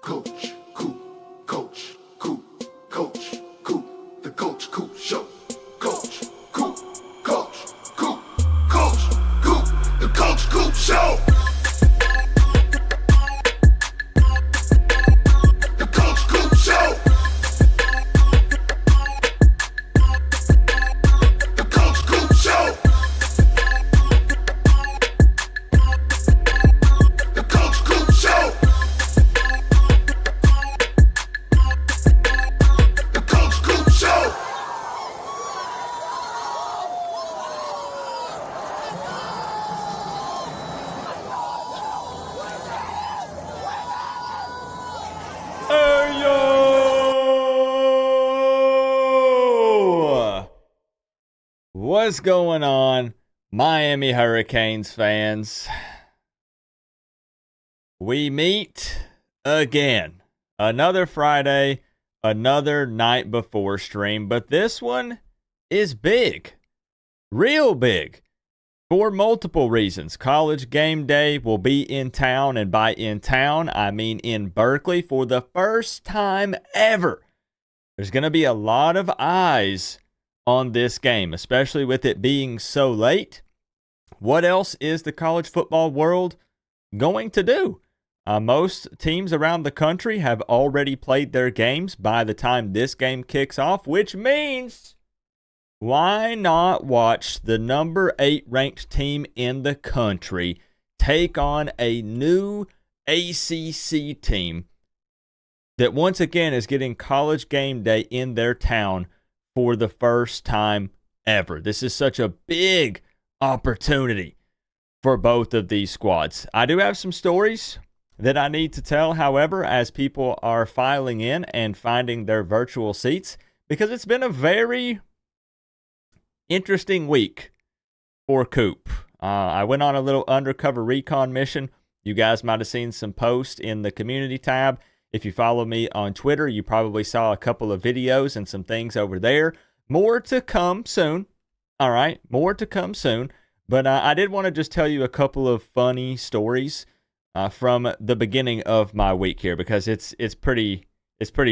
Coach, Coop, Coach, Coop, Coach, Coop, the Coach Coop Show. Coach, Coop, Coach, Coop, Coach, Coop, the Coach Coop Show. The Coach Coop Show. The Coach Coop Show. The Coach Coop Show. The Coach Coop Show. Hey yo! What's going on, Miami Hurricanes fans? We meet again. Another Friday, another night before stream, but this one is big. Real big. For multiple reasons. College game day will be in town, and by in town, I mean in Berkeley for the first time ever. There's going to be a lot of eyes on this game, especially with it being so late. What else is the college football world going to do? Most teams around the country have already played their games by the time this game kicks off, which means why not watch the number 8 ranked team in the country take on a new ACC team that once again is getting college game day in their town for the first time ever. This is such a big opportunity for both of these squads. I do have some stories that I need to tell, however, as people are filing in and finding their virtual seats, because it's been a very interesting week for Coop. I went on a little undercover recon mission. You guys might have seen some posts in the community tab. If you follow me on Twitter, you probably saw a couple of videos and some things over there. More to come soon. All right, more to come soon. But I did want to just tell you a couple of funny stories from the beginning of my week here, because it's pretty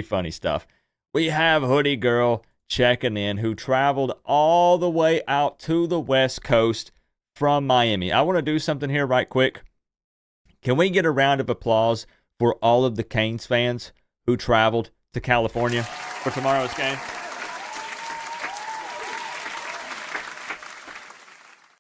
funny stuff. We have Hoodie Girl checking in, who traveled all the way out to the West Coast from Miami. I want to do something here right quick. Can we get a round of applause for all of the Canes fans who traveled to California for tomorrow's game?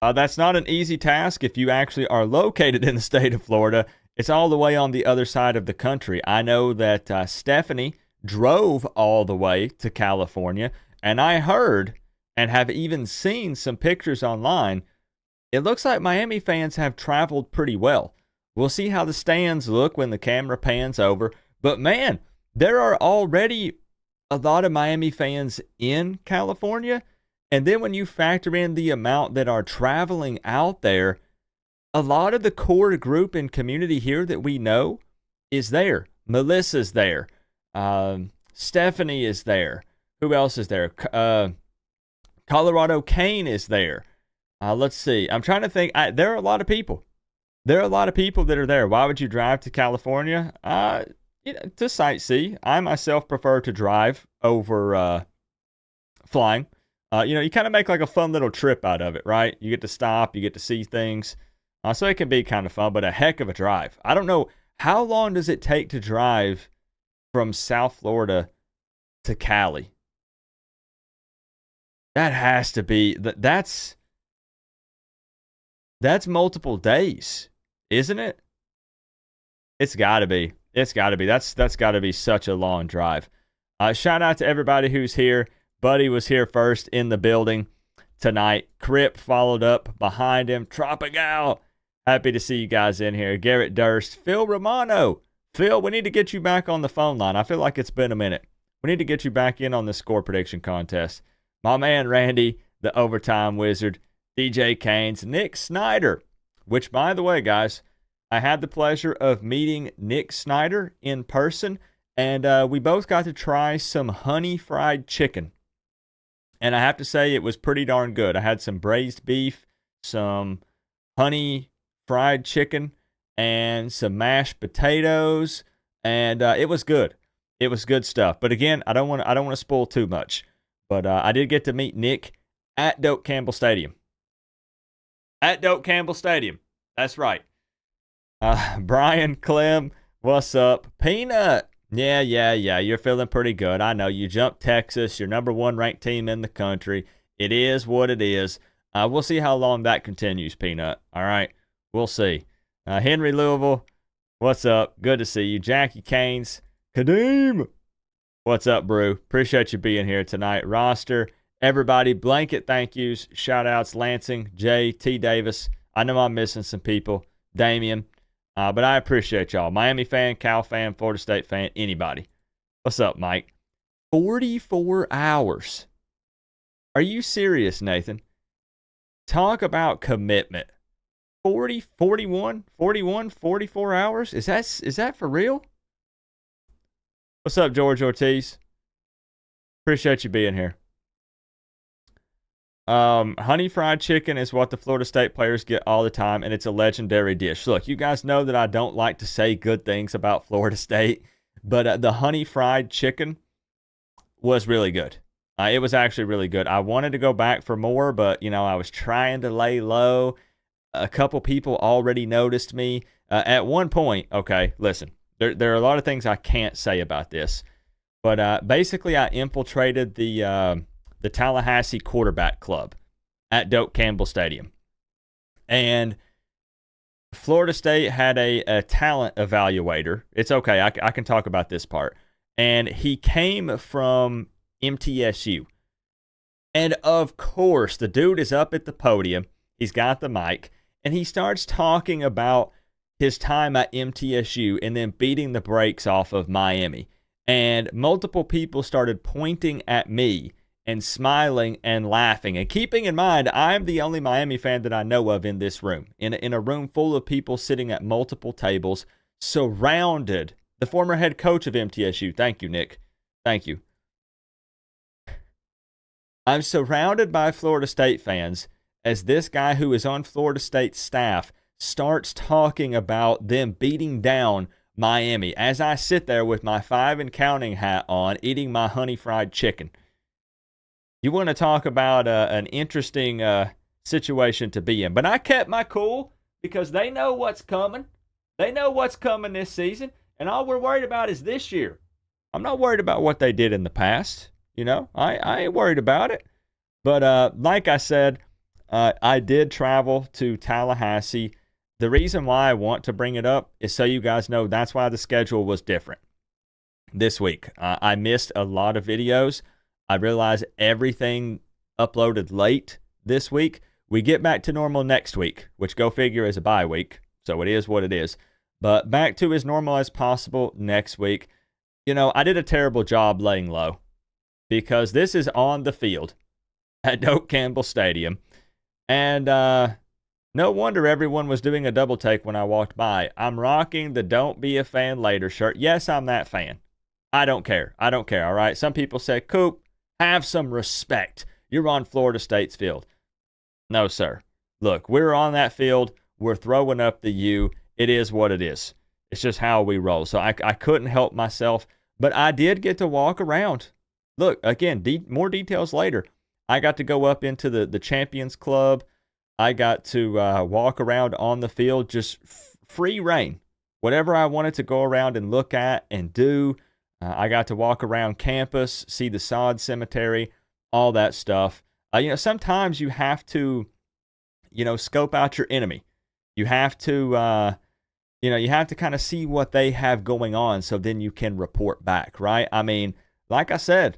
That's not an easy task if you actually are located in the state of Florida. It's all the way on the other side of the country. I know that Stephanie drove all the way to California, and I heard and have even seen some pictures online. It looks like Miami fans have traveled pretty well. We'll see how the stands look when the camera pans over. But man, there are already a lot of Miami fans in California. And then when you factor in the amount that are traveling out there, a lot of the core group and community here that we know is there. Melissa's there. Stephanie is there. Who else is there? Colorado Kane is there. Let's see. I'm trying to think. There are a lot of people. There are a lot of people that are there. Why would you drive to California? To sightsee. I myself prefer to drive over flying. You kind of make like a fun little trip out of it, right? You get to stop, you get to see things. So it can be kind of fun, but a heck of a drive. I don't know, how long does it take to drive from South Florida to Cali? That has to be, that's multiple days, isn't it? It's got to be. It's got to be. That's got to be such a long drive. Shout out to everybody who's here. Buddy was here first in the building tonight. Crip followed up behind him. Tropical. Happy to see you guys in here. Garrett Durst. Phil Romano. Phil, we need to get you back on the phone line. I feel like it's been a minute. We need to get you back in on the score prediction contest. My man Randy, the overtime wizard. DJ Canes. Nick Snyder. Which, by the way, guys, I had the pleasure of meeting Nick Snyder in person. And we both got to try some honey fried chicken. And I have to say, it was pretty darn good. I had some braised beef, some honey fried chicken, and some mashed potatoes, and it was good. It was good stuff. But again, I don't want to spoil too much. But I did get to meet Nick at Doak Campbell Stadium. At Doak Campbell Stadium. That's right. Brian Clem, what's up? Peanut. Yeah. You're feeling pretty good. I know you jumped Texas, your number 1 ranked team in the country. It is what it is. We'll see how long that continues, Peanut. All right. We'll see. Henry Louisville, what's up? Good to see you. Jackie Canes. Kadeem. What's up, Brew? Appreciate you being here tonight. Roster, everybody, blanket thank yous, shout outs, Lansing, Jay, T. Davis. I know I'm missing some people. Damian. But I appreciate y'all. Miami fan, Cal fan, Florida State fan, anybody. What's up, Mike? 44 hours. Are you serious, Nathan? Talk about commitment. 44 hours? Is that for real? What's up, George Ortiz? Appreciate you being here. Honey fried chicken is what the Florida State players get all the time, and it's a legendary dish. Look, you guys know that I don't like to say good things about Florida State, but the honey fried chicken was really good. It was actually really good. I wanted to go back for more, but, I was trying to lay low. A couple people already noticed me. At one point, okay, listen. There are a lot of things I can't say about this, but basically I infiltrated the Tallahassee quarterback club at Doak Campbell Stadium, and Florida State had a talent evaluator. It's okay, I can talk about this part, and he came from MTSU, and of course the dude is up at the podium. He's got the mic, and he starts talking about his time at MTSU and then beating the brakes off of Miami. And multiple people started pointing at me and smiling and laughing. And keeping in mind, I'm the only Miami fan that I know of in this room. In a room full of people sitting at multiple tables, surrounded. The former head coach of MTSU. Thank you, Nick. Thank you. I'm surrounded by Florida State fans as this guy who is on Florida State's staff starts talking about them beating down Miami as I sit there with my 5 and counting hat on, eating my honey fried chicken. You want to talk about an interesting situation to be in. But I kept my cool because they know what's coming. They know what's coming this season, and all we're worried about is this year. I'm not worried about what they did in the past. I ain't worried about it. But like I said, I did travel to Tallahassee. The reason why I want to bring it up is so you guys know that's why the schedule was different this week. I missed a lot of videos. I realized everything uploaded late this week. We get back to normal next week, which go figure is a bye week. So it is what it is. But back to as normal as possible next week. I did a terrible job laying low because this is on the field at Doak Campbell Stadium. And no wonder everyone was doing a double take when I walked by. I'm rocking the Don't Be a Fan Later shirt. Yes, I'm that fan. I don't care, all right? Some people say, Coop, have some respect. You're on Florida State's field. No, sir. Look, we're on that field. We're throwing up the U. It is what it is. It's just how we roll. So I couldn't help myself, but I did get to walk around. Look, again, more details later. I got to go up into the Champions Club. I got to walk around on the field, just free reign. Whatever I wanted to go around and look at and do. I got to walk around campus, see the sod cemetery, all that stuff. Sometimes you have to, scope out your enemy. You have to, you have to kind of see what they have going on so then you can report back, right? I mean, like I said,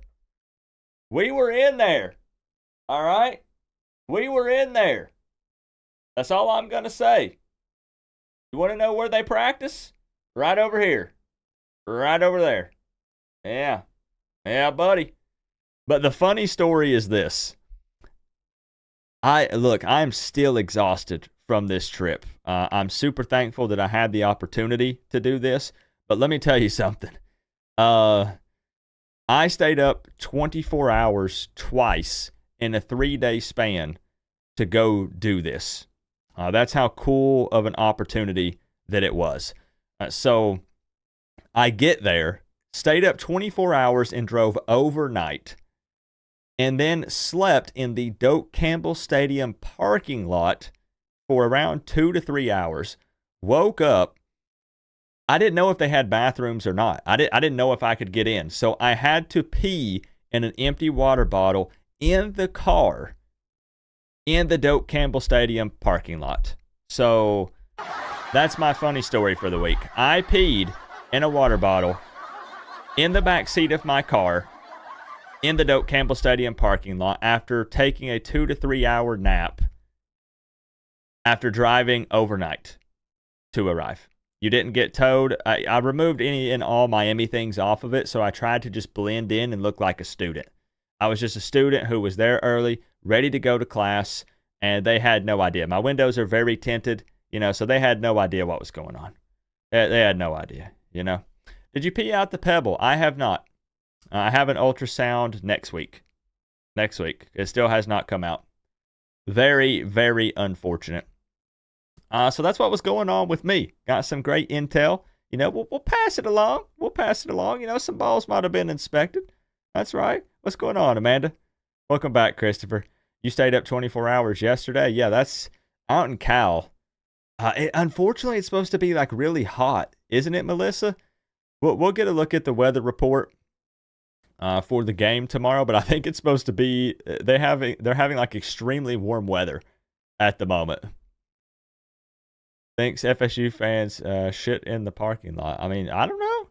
we were in there, all right? We were in there. That's all I'm going to say. You want to know where they practice? Right over here. Right over there. Yeah. Yeah, buddy. But the funny story is this. I'm still exhausted from this trip. I'm super thankful that I had the opportunity to do this. But let me tell you something. I stayed up 24 hours twice in a 3-day span to go do this. That's how cool of an opportunity that it was. So I get there, stayed up 24 hours and drove overnight, and then slept in the Doak Campbell Stadium parking lot for around 2 to 3 hours. Woke up. I didn't know if they had bathrooms or not. I didn't know if I could get in. So I had to pee in an empty water bottle in the car in the Doak Campbell Stadium parking lot. So that's my funny story for the week. I peed in a water bottle in the back seat of my car in the Doak Campbell Stadium parking lot after taking a 2 to 3 hour nap after driving overnight to arrive. You didn't get towed. I removed any and all Miami things off of it, so I tried to just blend in and look like a student. I was just a student who was there early, ready to go to class, and they had no idea. My windows are very tinted, so they had no idea what was going on. They had no idea, Did you pee out the Pebble? I have not. I have an ultrasound next week. It still has not come out. Very, very unfortunate. So that's what was going on with me. Got some great intel. We'll pass it along. Some balls might have been inspected. That's right. What's going on, Amanda? Welcome back, Christopher. You stayed up 24 hours yesterday. Yeah, that's out in Cal. Unfortunately, it's supposed to be like really hot, isn't it, Melissa? We'll get a look at the weather report for the game tomorrow, but I think it's supposed to be they're having like extremely warm weather at the moment. Thinks FSU fans shit in the parking lot. I mean, I don't know.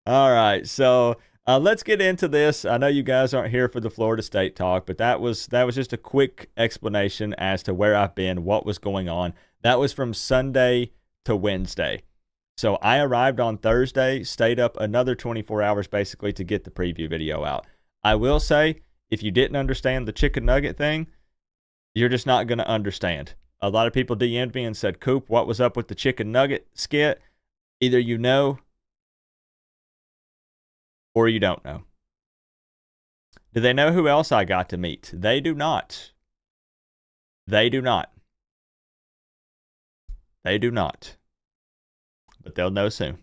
All right, so let's get into this. I know you guys aren't here for the Florida State talk, but that was just a quick explanation as to where I've been, what was going on. That was from Sunday to Wednesday. So I arrived on Thursday, stayed up another 24 hours basically to get the preview video out. I will say, if you didn't understand the chicken nugget thing, you're just not going to understand. A lot of people DM'd me and said, Coop, what was up with the chicken nugget skit? Either you know or you don't know. Do they know who else I got to meet? They do not. They do not. But they'll know soon.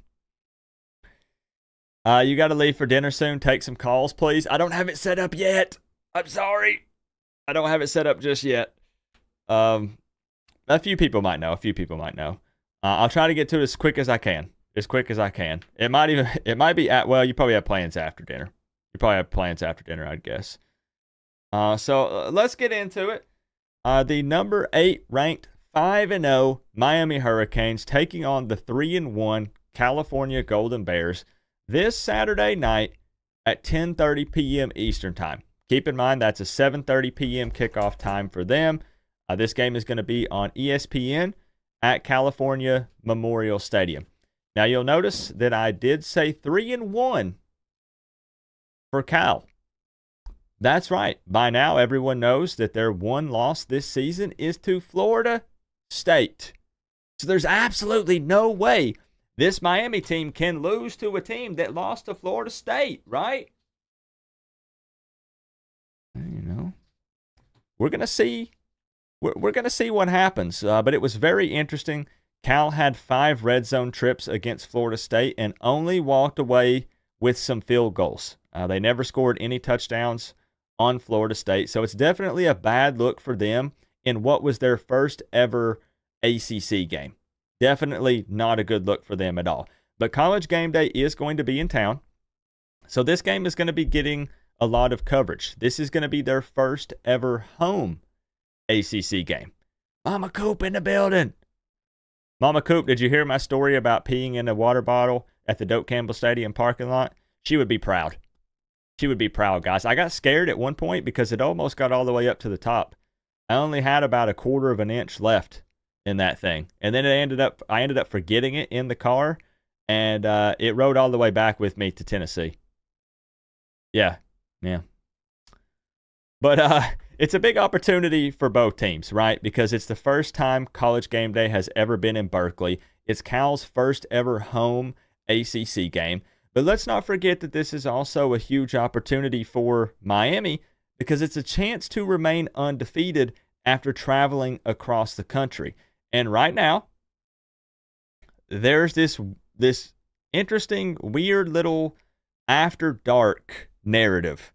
You got to leave for dinner soon. Take some calls, please. I don't have it set up yet. I'm sorry. I don't have it set up just yet. A few people might know. I'll try to get to it as quick as I can. It might be you probably have plans after dinner. I'd guess. So let's get into it. The number 8 ranked 5-0 Miami Hurricanes taking on the 3-1 California Golden Bears this Saturday night at 10:30 p.m. Eastern Time. Keep in mind that's a 7:30 p.m. kickoff time for them. This game is going to be on ESPN at California Memorial Stadium. Now you'll notice that I did say 3-1 for Cal. That's right. By now everyone knows that their one loss this season is to Florida State. So there's absolutely no way this Miami team can lose to a team that lost to Florida State, right? We're gonna see. We're gonna see what happens. But it was very interesting. Cal had 5 red zone trips against Florida State and only walked away with some field goals. They never scored any touchdowns on Florida State, so it's definitely a bad look for them in what was their first ever ACC game. Definitely not a good look for them at all. But College Game Day is going to be in town, so this game is going to be getting a lot of coverage. This is going to be their first ever home ACC game. Mama Coop in the building. Mama Coop, did you hear my story about peeing in a water bottle at the Doak Campbell Stadium parking lot? She would be proud. She would be proud, guys. I got scared at one point because it almost got all the way up to the top. I only had about 1/4 of an inch left in that thing. And then I ended up forgetting it in the car, and it rode all the way back with me to Tennessee. Yeah. But it's a big opportunity for both teams, right? Because it's the first time College Game Day has ever been in Berkeley. It's Cal's first ever home ACC game. But let's not forget that this is also a huge opportunity for Miami because it's a chance to remain undefeated after traveling across the country. And right now, there's this interesting, weird little after dark narrative.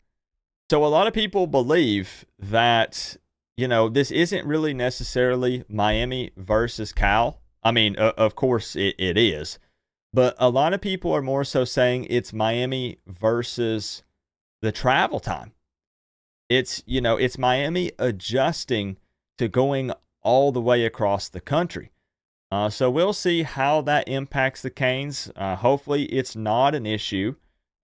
So a lot of people believe that, this isn't really necessarily Miami versus Cal. I mean, of course it is. But a lot of people are more so saying it's Miami versus the travel time. It's Miami adjusting to going all the way across the country. So we'll see how that impacts the Canes. Hopefully it's not an issue.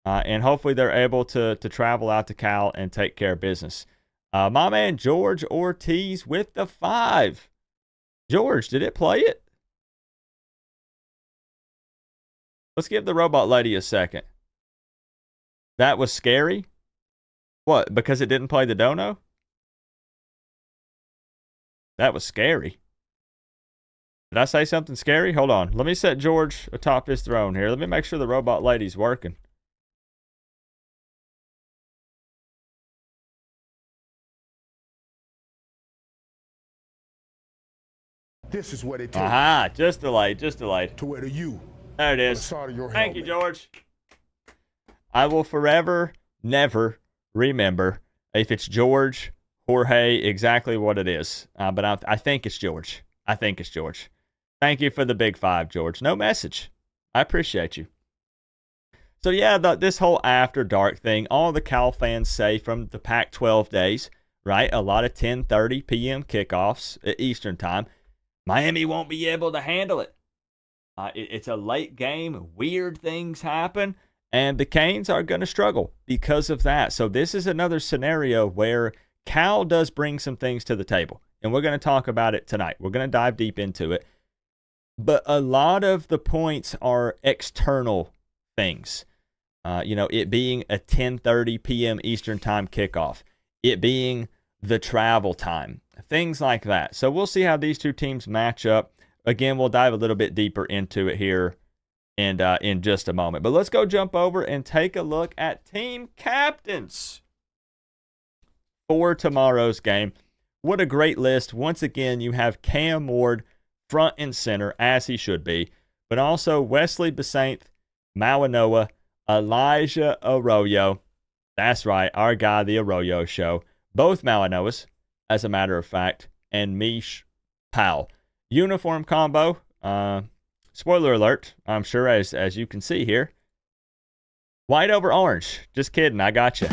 And hopefully they're able to travel out to Cal and take care of business. My man George Ortiz with the 5. George, did it play it? Let's give the robot lady a second. That was scary? What, because it didn't play the dono? That was scary. Did I say something scary? Hold on. Let me set George atop his throne here. Let me make sure the robot lady's working. This is what it takes. Aha, just delayed. To where the you. There it is. Thank you, George. I will forever, never remember if it's George, Jorge, exactly what it is. But I think it's George. Thank you for the big 5, George. No message. I appreciate you. So yeah, this whole after dark thing, all the Cal fans say from the Pac-12 days, right? A lot of 10:30 p.m. kickoffs at Eastern time. Miami won't be able to handle it. It's a late game. Weird things happen. And the Canes are going to struggle because of that. So this is another scenario where Cal does bring some things to the table. And we're going to talk about it tonight. We're going to dive deep into it. But a lot of the points are external things. It being a 10:30 p.m. Eastern time kickoff. It being the travel time. Things like that. So we'll see how these two teams match up. Again, we'll dive a little bit deeper into it here in just a moment. But let's go jump over and take a look at team captains for tomorrow's game. What a great list. Once again, you have Cam Ward front and center, as he should be, but also Wesley Besaint, Mawanoa, Elijah Arroyo. That's right, our guy, the Arroyo Show. Both Mawanoas, as a matter of fact, and Mish Powell. Uniform combo. Spoiler alert, I'm sure, as you can see here. White over orange. Just kidding, I got you.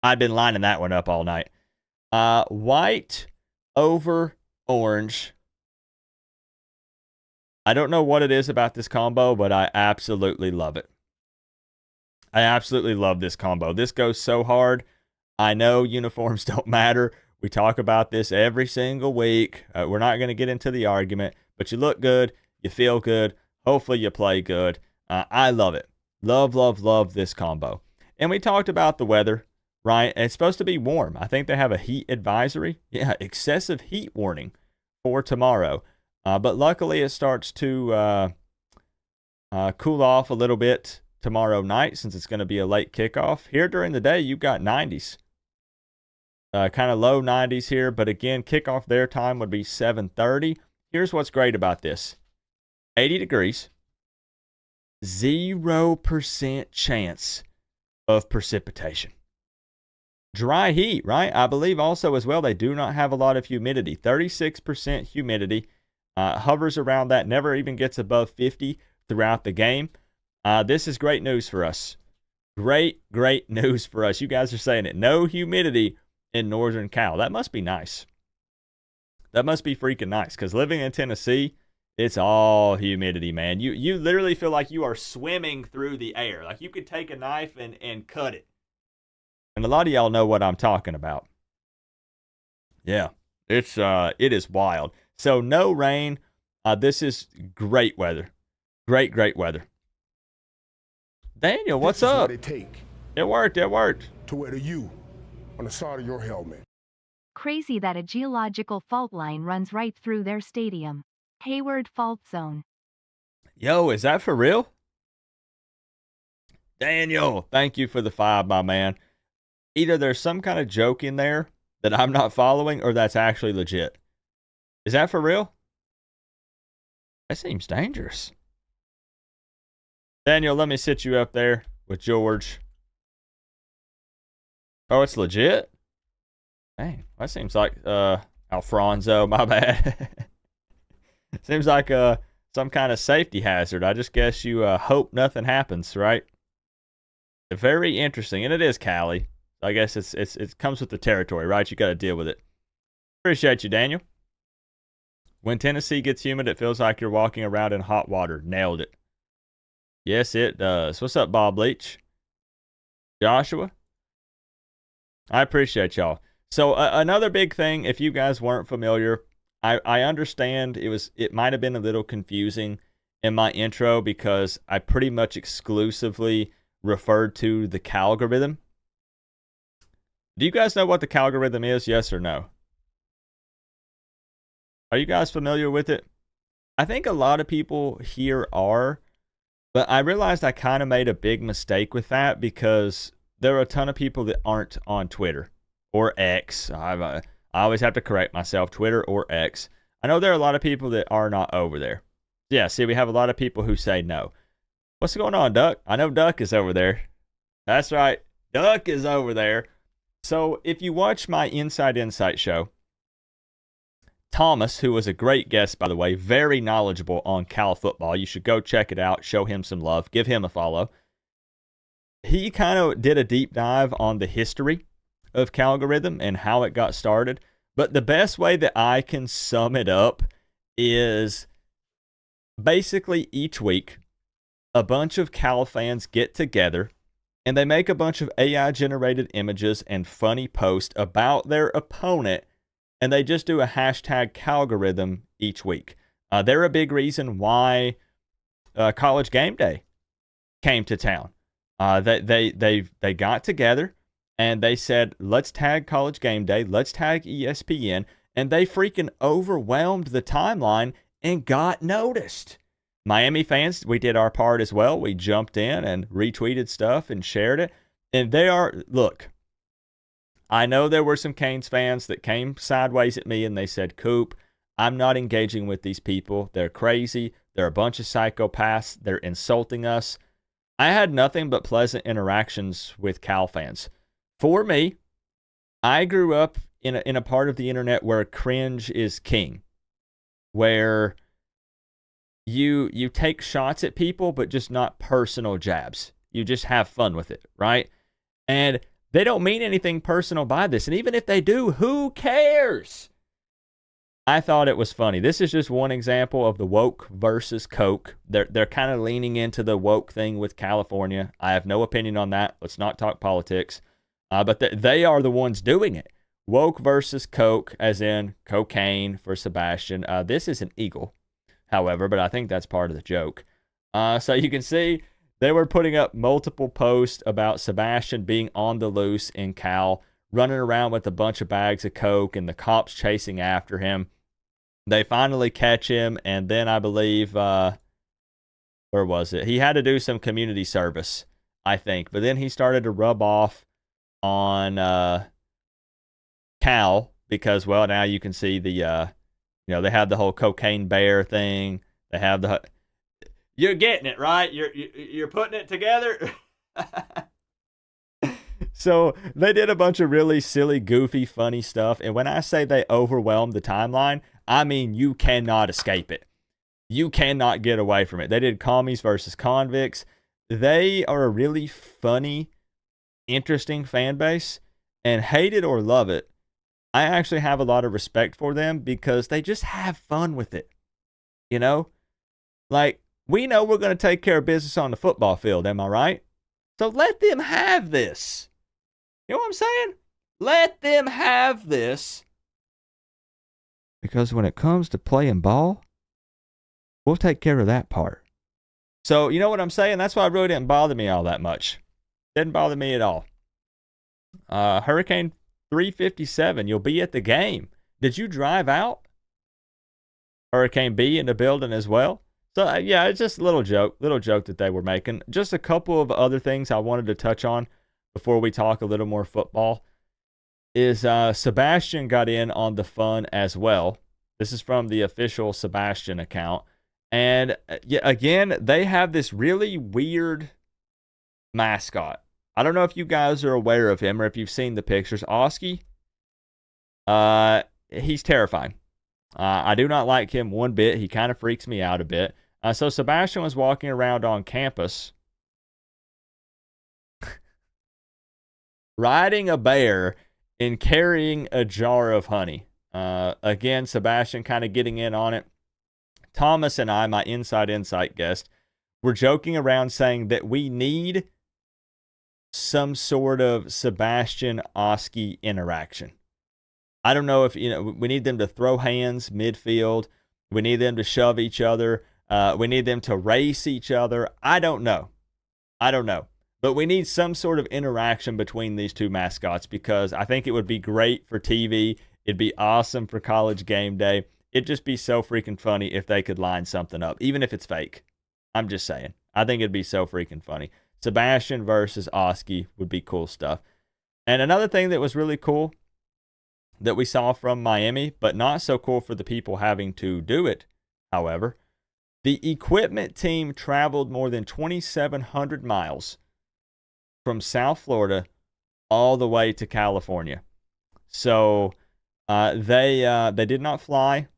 I've been lining that one up all night. White over orange. I don't know what it is about this combo, but I absolutely love it. I absolutely love this combo. This goes so hard. I know uniforms don't matter. We talk about this every single week. We're not going to get into the argument, but you look good. You feel good. Hopefully you play good. I love it. Love this combo. And we talked about the weather, right? It's supposed to be warm. I think they have a heat advisory. Yeah, excessive heat warning for tomorrow. But luckily it starts to cool off a little bit tomorrow night since it's going to be a late kickoff. Here during the day, you've got 90s. Kind of low 90s here, but again, kickoff their time would be 7:30. Here's what's great about this. 80 degrees, 0% chance of precipitation. Dry heat, right? I believe also as well, they do not have a lot of humidity. 36% humidity, hovers around that, never even gets above 50 throughout the game. This is great news for us. Great news for us. You guys are saying it. No humidity in Northern Cal. That must be nice. That must be freaking nice, because living in Tennessee, it's all humidity, man. You literally feel like you are swimming through the air. Like you could take a knife and cut it. And a lot of y'all know what I'm talking about. Yeah, it is wild. So no rain. This is great weather. Great weather. Daniel, what's up? What it take It worked. to wear the U on the side of your helmet. Crazy that a geological fault line runs right through their stadium. Hayward Fault Zone. Yo, is that for real? Daniel, thank you for the 5, my man. Either there's some kind of joke in there that I'm not following, or that's actually legit. Is that for real? That seems dangerous. Daniel, let me sit you up there with George. Oh, it's legit? Dang, that seems like Alfonso, my bad. Seems like some kind of safety hazard. I just guess you hope nothing happens, right? Very interesting, and it is Cali. I guess it comes with the territory, right? You got to deal with it. Appreciate you, Daniel. When Tennessee gets humid, it feels like you're walking around in hot water. Nailed it. Yes, it does. What's up, Bob Leach? Joshua? I appreciate y'all. So another big thing, if you guys weren't familiar, I understand it might have been a little confusing in my intro because I pretty much exclusively referred to the calgorithm. Do you guys know what the calgorithm is? Yes or no? Are you guys familiar with it? I think a lot of people here are, but I realized I kind of made a big mistake with that because there are a ton of people that aren't on Twitter or X. I always have to correct myself, Twitter or X. I know there are a lot of people that are not over there. Yeah, see, we have a lot of people who say no. What's going on, Duck? I know Duck is over there. That's right. Duck is over there. So if you watch my Inside Insight show, Thomas, who was a great guest, by the way, very knowledgeable on Cal football. You should go check it out, show him some love, give him a follow. He kind of did a deep dive on the history of Calgorithm and how it got started. But the best way that I can sum it up is basically each week, a bunch of Cal fans get together and they make a bunch of AI-generated images and funny posts about their opponent, and they just do a hashtag Calgorithm each week. They're a big reason why College Game Day came to town. They got together and they said, let's tag College Game Day, let's tag ESPN, and they freaking overwhelmed the timeline and got noticed. Miami fans, we did our part as well. We jumped in and retweeted stuff and shared it. And look, I know there were some Canes fans that came sideways at me and they said, Coop, I'm not engaging with these people. They're crazy. They're a bunch of psychopaths. They're insulting us. I had nothing but pleasant interactions with Cal fans. For me, I grew up in a part of the internet where cringe is king, where you take shots at people, but just not personal jabs. You just have fun with it, right? And they don't mean anything personal by this. And even if they do, who cares? I thought it was funny. This is just one example of the woke versus Coke. They're kind of leaning into the woke thing with California. I have no opinion on that. Let's not talk politics. But they are the ones doing it. Woke versus Coke, as in cocaine for Sebastian. This is an eagle, however, but I think that's part of the joke. So you can see they were putting up multiple posts about Sebastian being on the loose in Cal, running around with a bunch of bags of Coke and the cops chasing after him. They finally catch him, and then I believe, where was it? He had to do some community service, I think. But then he started to rub off on Cal because, well, now you can see the, they have the whole cocaine bear thing. They have the... You're getting it, right? You're putting it together? So they did a bunch of really silly, goofy, funny stuff. And when I say they overwhelmed the timeline, I mean you cannot escape it. You cannot get away from it. They did commies versus convicts. They are a really funny, interesting fan base. And hate it or love it, I actually have a lot of respect for them because they just have fun with it. You know? Like, we know we're going to take care of business on the football field, am I right? So let them have this. You know what I'm saying? Let them have this. Because when it comes to playing ball, we'll take care of that part. So, you know what I'm saying? That's why it really didn't bother me all that much. Didn't bother me at all. Hurricane 357, you'll be at the game. Did you drive out? Hurricane B in the building as well. So, yeah, it's just a little joke that they were making. Just a couple of other things I wanted to touch on before we talk a little more football is Sebastian got in on the fun as well. This is from the official Sebastian account. And yeah, again, they have this really weird mascot. I don't know if you guys are aware of him or if you've seen the pictures. Oski, he's terrifying. I do not like him one bit. He kind of freaks me out a bit. So Sebastian was walking around on campus riding a bear and carrying a jar of honey. Again, Sebastian kind of getting in on it. Thomas and I, my Inside Insight guest, were joking around saying that we need some sort of Sebastian Oski interaction. I don't know if, we need them to throw hands midfield. We need them to shove each other. We need them to race each other. I don't know. But we need some sort of interaction between these two mascots because I think it would be great for TV. It'd be awesome for College Game Day. It'd just be so freaking funny if they could line something up, even if it's fake. I'm just saying. I think it'd be so freaking funny. Sebastian versus Oski would be cool stuff. And another thing that was really cool that we saw from Miami, but not so cool for the people having to do it, however, the equipment team traveled more than 2,700 miles from South Florida all the way to California. So they did not fly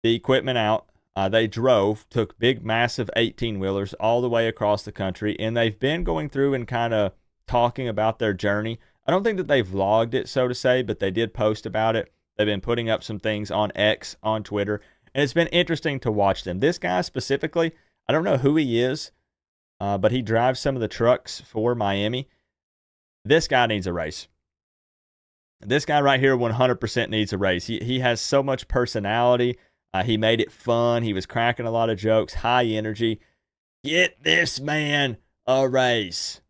the equipment out. They drove, took big, massive 18-wheelers all the way across the country, and they've been going through and kind of talking about their journey. I don't think that they vlogged it, so to say, but they did post about it. They've been putting up some things on X, on Twitter, and it's been interesting to watch them. This guy specifically, I don't know who he is, but he drives some of the trucks for Miami. This guy needs a race. This guy right here 100% needs a race. He has so much personality. He made it fun. He was cracking a lot of jokes, high energy. Get this man a race.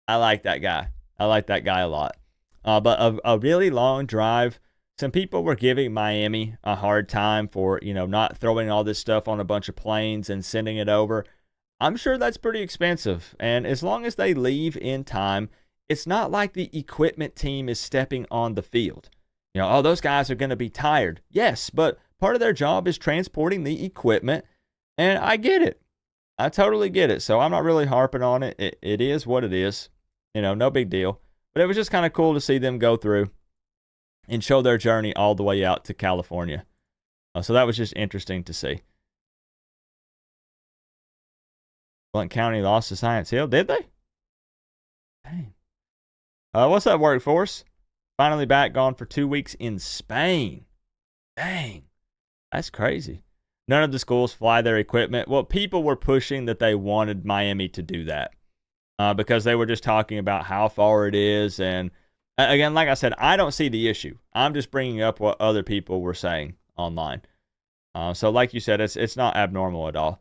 I like that guy. I like that guy a lot. But a really long drive. Some people were giving Miami a hard time for, not throwing all this stuff on a bunch of planes and sending it over. I'm sure that's pretty expensive. And as long as they leave in time, it's not like the equipment team is stepping on the field. Those guys are going to be tired. Yes, but part of their job is transporting the equipment. And I get it. I totally get it. So I'm not really harping on it. It is what it is. No big deal. But it was just kind of cool to see them go through and show their journey all the way out to California. So that was just interesting to see. Blount County lost to Science Hill. Did they? Dang. What's up, workforce? Finally back, gone for 2 weeks in Spain. Dang. That's crazy. None of the schools fly their equipment. Well, people were pushing that they wanted Miami to do that because they were just talking about how far it is. And again, like I said, I don't see the issue. I'm just bringing up what other people were saying online. So like you said, it's not abnormal at all.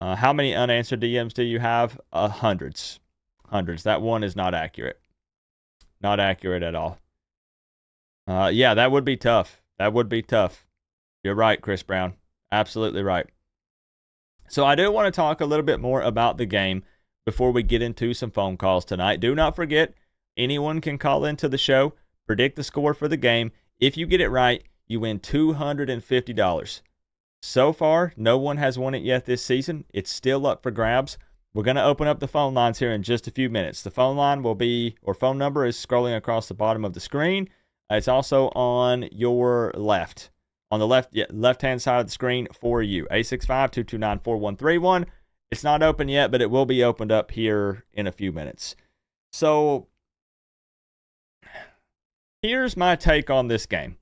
How many unanswered DMs do you have? Hundreds. That one is not accurate. Not accurate at all. Yeah, that would be tough. You're right, Chris Brown. Absolutely right. So I do want to talk a little bit more about the game before we get into some phone calls tonight. Do not forget, anyone can call into the show, predict the score for the game. If you get it right, you win $250. So far, no one has won it yet this season. It's still up for grabs. We're going to open up the phone lines here in just a few minutes. The phone line will be, or phone number is scrolling across the bottom of the screen. It's also on your left. On the left-hand side of the screen for you. 865-229-4131. It's not open yet, but it will be opened up here in a few minutes. So, here's my take on this game.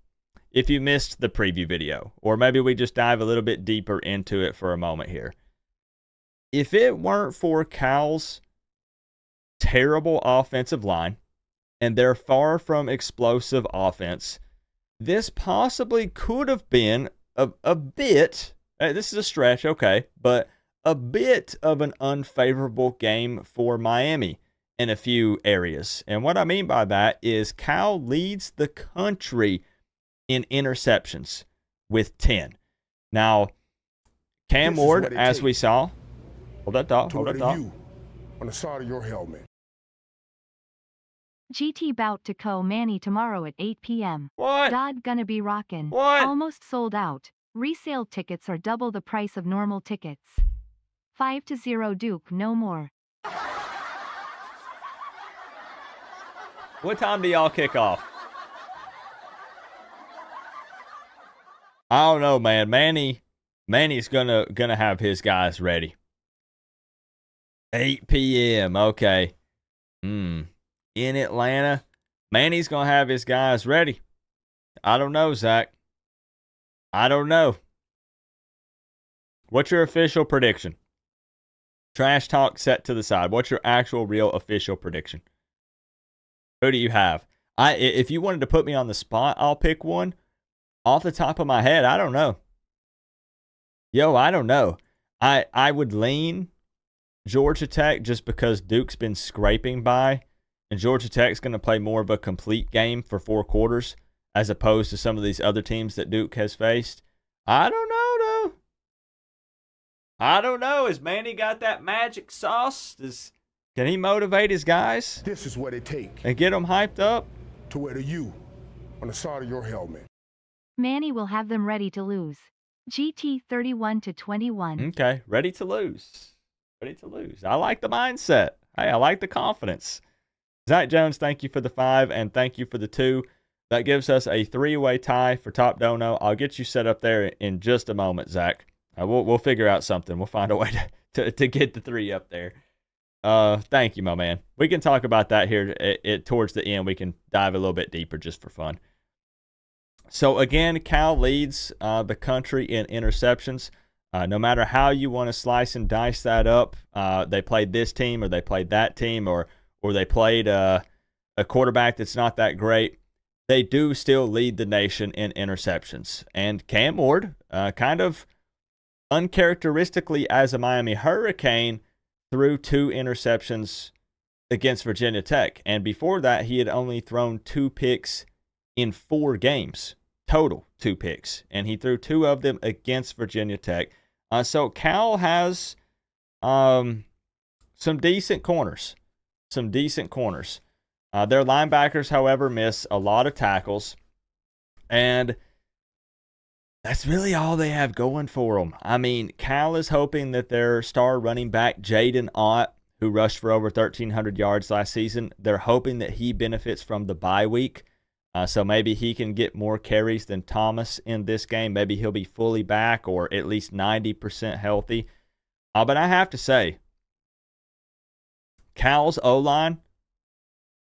If you missed the preview video, or maybe we just dive a little bit deeper into it for a moment here. If it weren't for Cal's terrible offensive line and their far from explosive offense, this possibly could have been a bit, this is a stretch, okay, but a bit of an unfavorable game for Miami in a few areas. And what I mean by that is Cal leads the country in interceptions with 10. Now, Cam Ward, as we saw, hold that thought. You on the side of your helmet. GT bout to Co Manny tomorrow at 8 p.m. What? Dodd gonna be rockin'. What? Almost sold out. Resale tickets are double the price of normal tickets. 5-0 Duke, no more. What time do y'all kick off? I don't know, man. Manny's gonna have his guys ready. 8 p.m. Okay. In Atlanta, Manny's gonna have his guys ready. I don't know, Zach. I don't know. What's your official prediction? Trash talk set to the side. What's your actual, real, official prediction? Who do you have? If you wanted to put me on the spot, I'll pick one. Off the top of my head, I don't know. I don't know. I would lean Georgia Tech just because Duke's been scraping by, and Georgia Tech's going to play more of a complete game for 4 quarters as opposed to some of these other teams that Duke has faced. I don't know, though. I don't know. Has Manny got that magic sauce? Can he motivate his guys? This is what it takes And get them hyped up? to wear the U on the side of your helmet. Manny will have them ready to lose. GT 31-21. Okay, ready to lose. Ready to lose. I like the mindset. Hey, I like the confidence. Zach Jones, thank you for the 5, and thank you for the 2. That gives us a 3-way tie for top dono. I'll get you set up there in just a moment, Zach. We'll figure out something. We'll find a way to get the 3 up there. Thank you, my man. We can talk about that here towards the end. We can dive a little bit deeper just for fun. So again, Cal leads the country in interceptions. No matter how you want to slice and dice that up, they played this team or they played that team or they played a quarterback that's not that great. They do still lead the nation in interceptions. And Cam Ward, kind of uncharacteristically as a Miami Hurricane, threw 2 interceptions against Virginia Tech. And before that, he had only thrown 2 picks in 4 games. Total 2 picks. And he threw 2 of them against Virginia Tech. So Cal has some decent corners. Their linebackers, however, miss a lot of tackles. And that's really all they have going for them. I mean, Cal is hoping that their star running back, Jaden Ott, who rushed for over 1,300 yards last season, they're hoping that he benefits from the bye week. So maybe he can get more carries than Thomas in this game. Maybe he'll be fully back or at least 90% healthy. But I have to say, Cal's O-line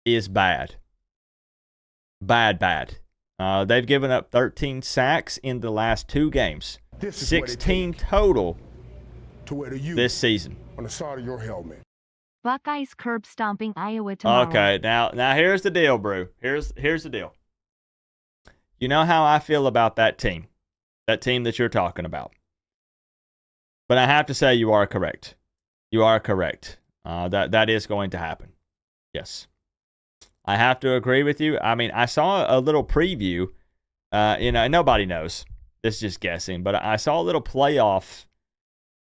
is bad. Bad. They've given up 13 sacks in the last 2 games. 16 total to wear the U this season. on the side of your helmet. Buckeyes curb stomping Iowa tomorrow. Okay, now here's the deal, Brew. Here's the deal. You know how I feel about that team that you're talking about. But I have to say you are correct. You are correct. That is going to happen. Yes. I have to agree with you. I mean, I saw a little preview. Nobody knows. This is just guessing. But I saw a little playoff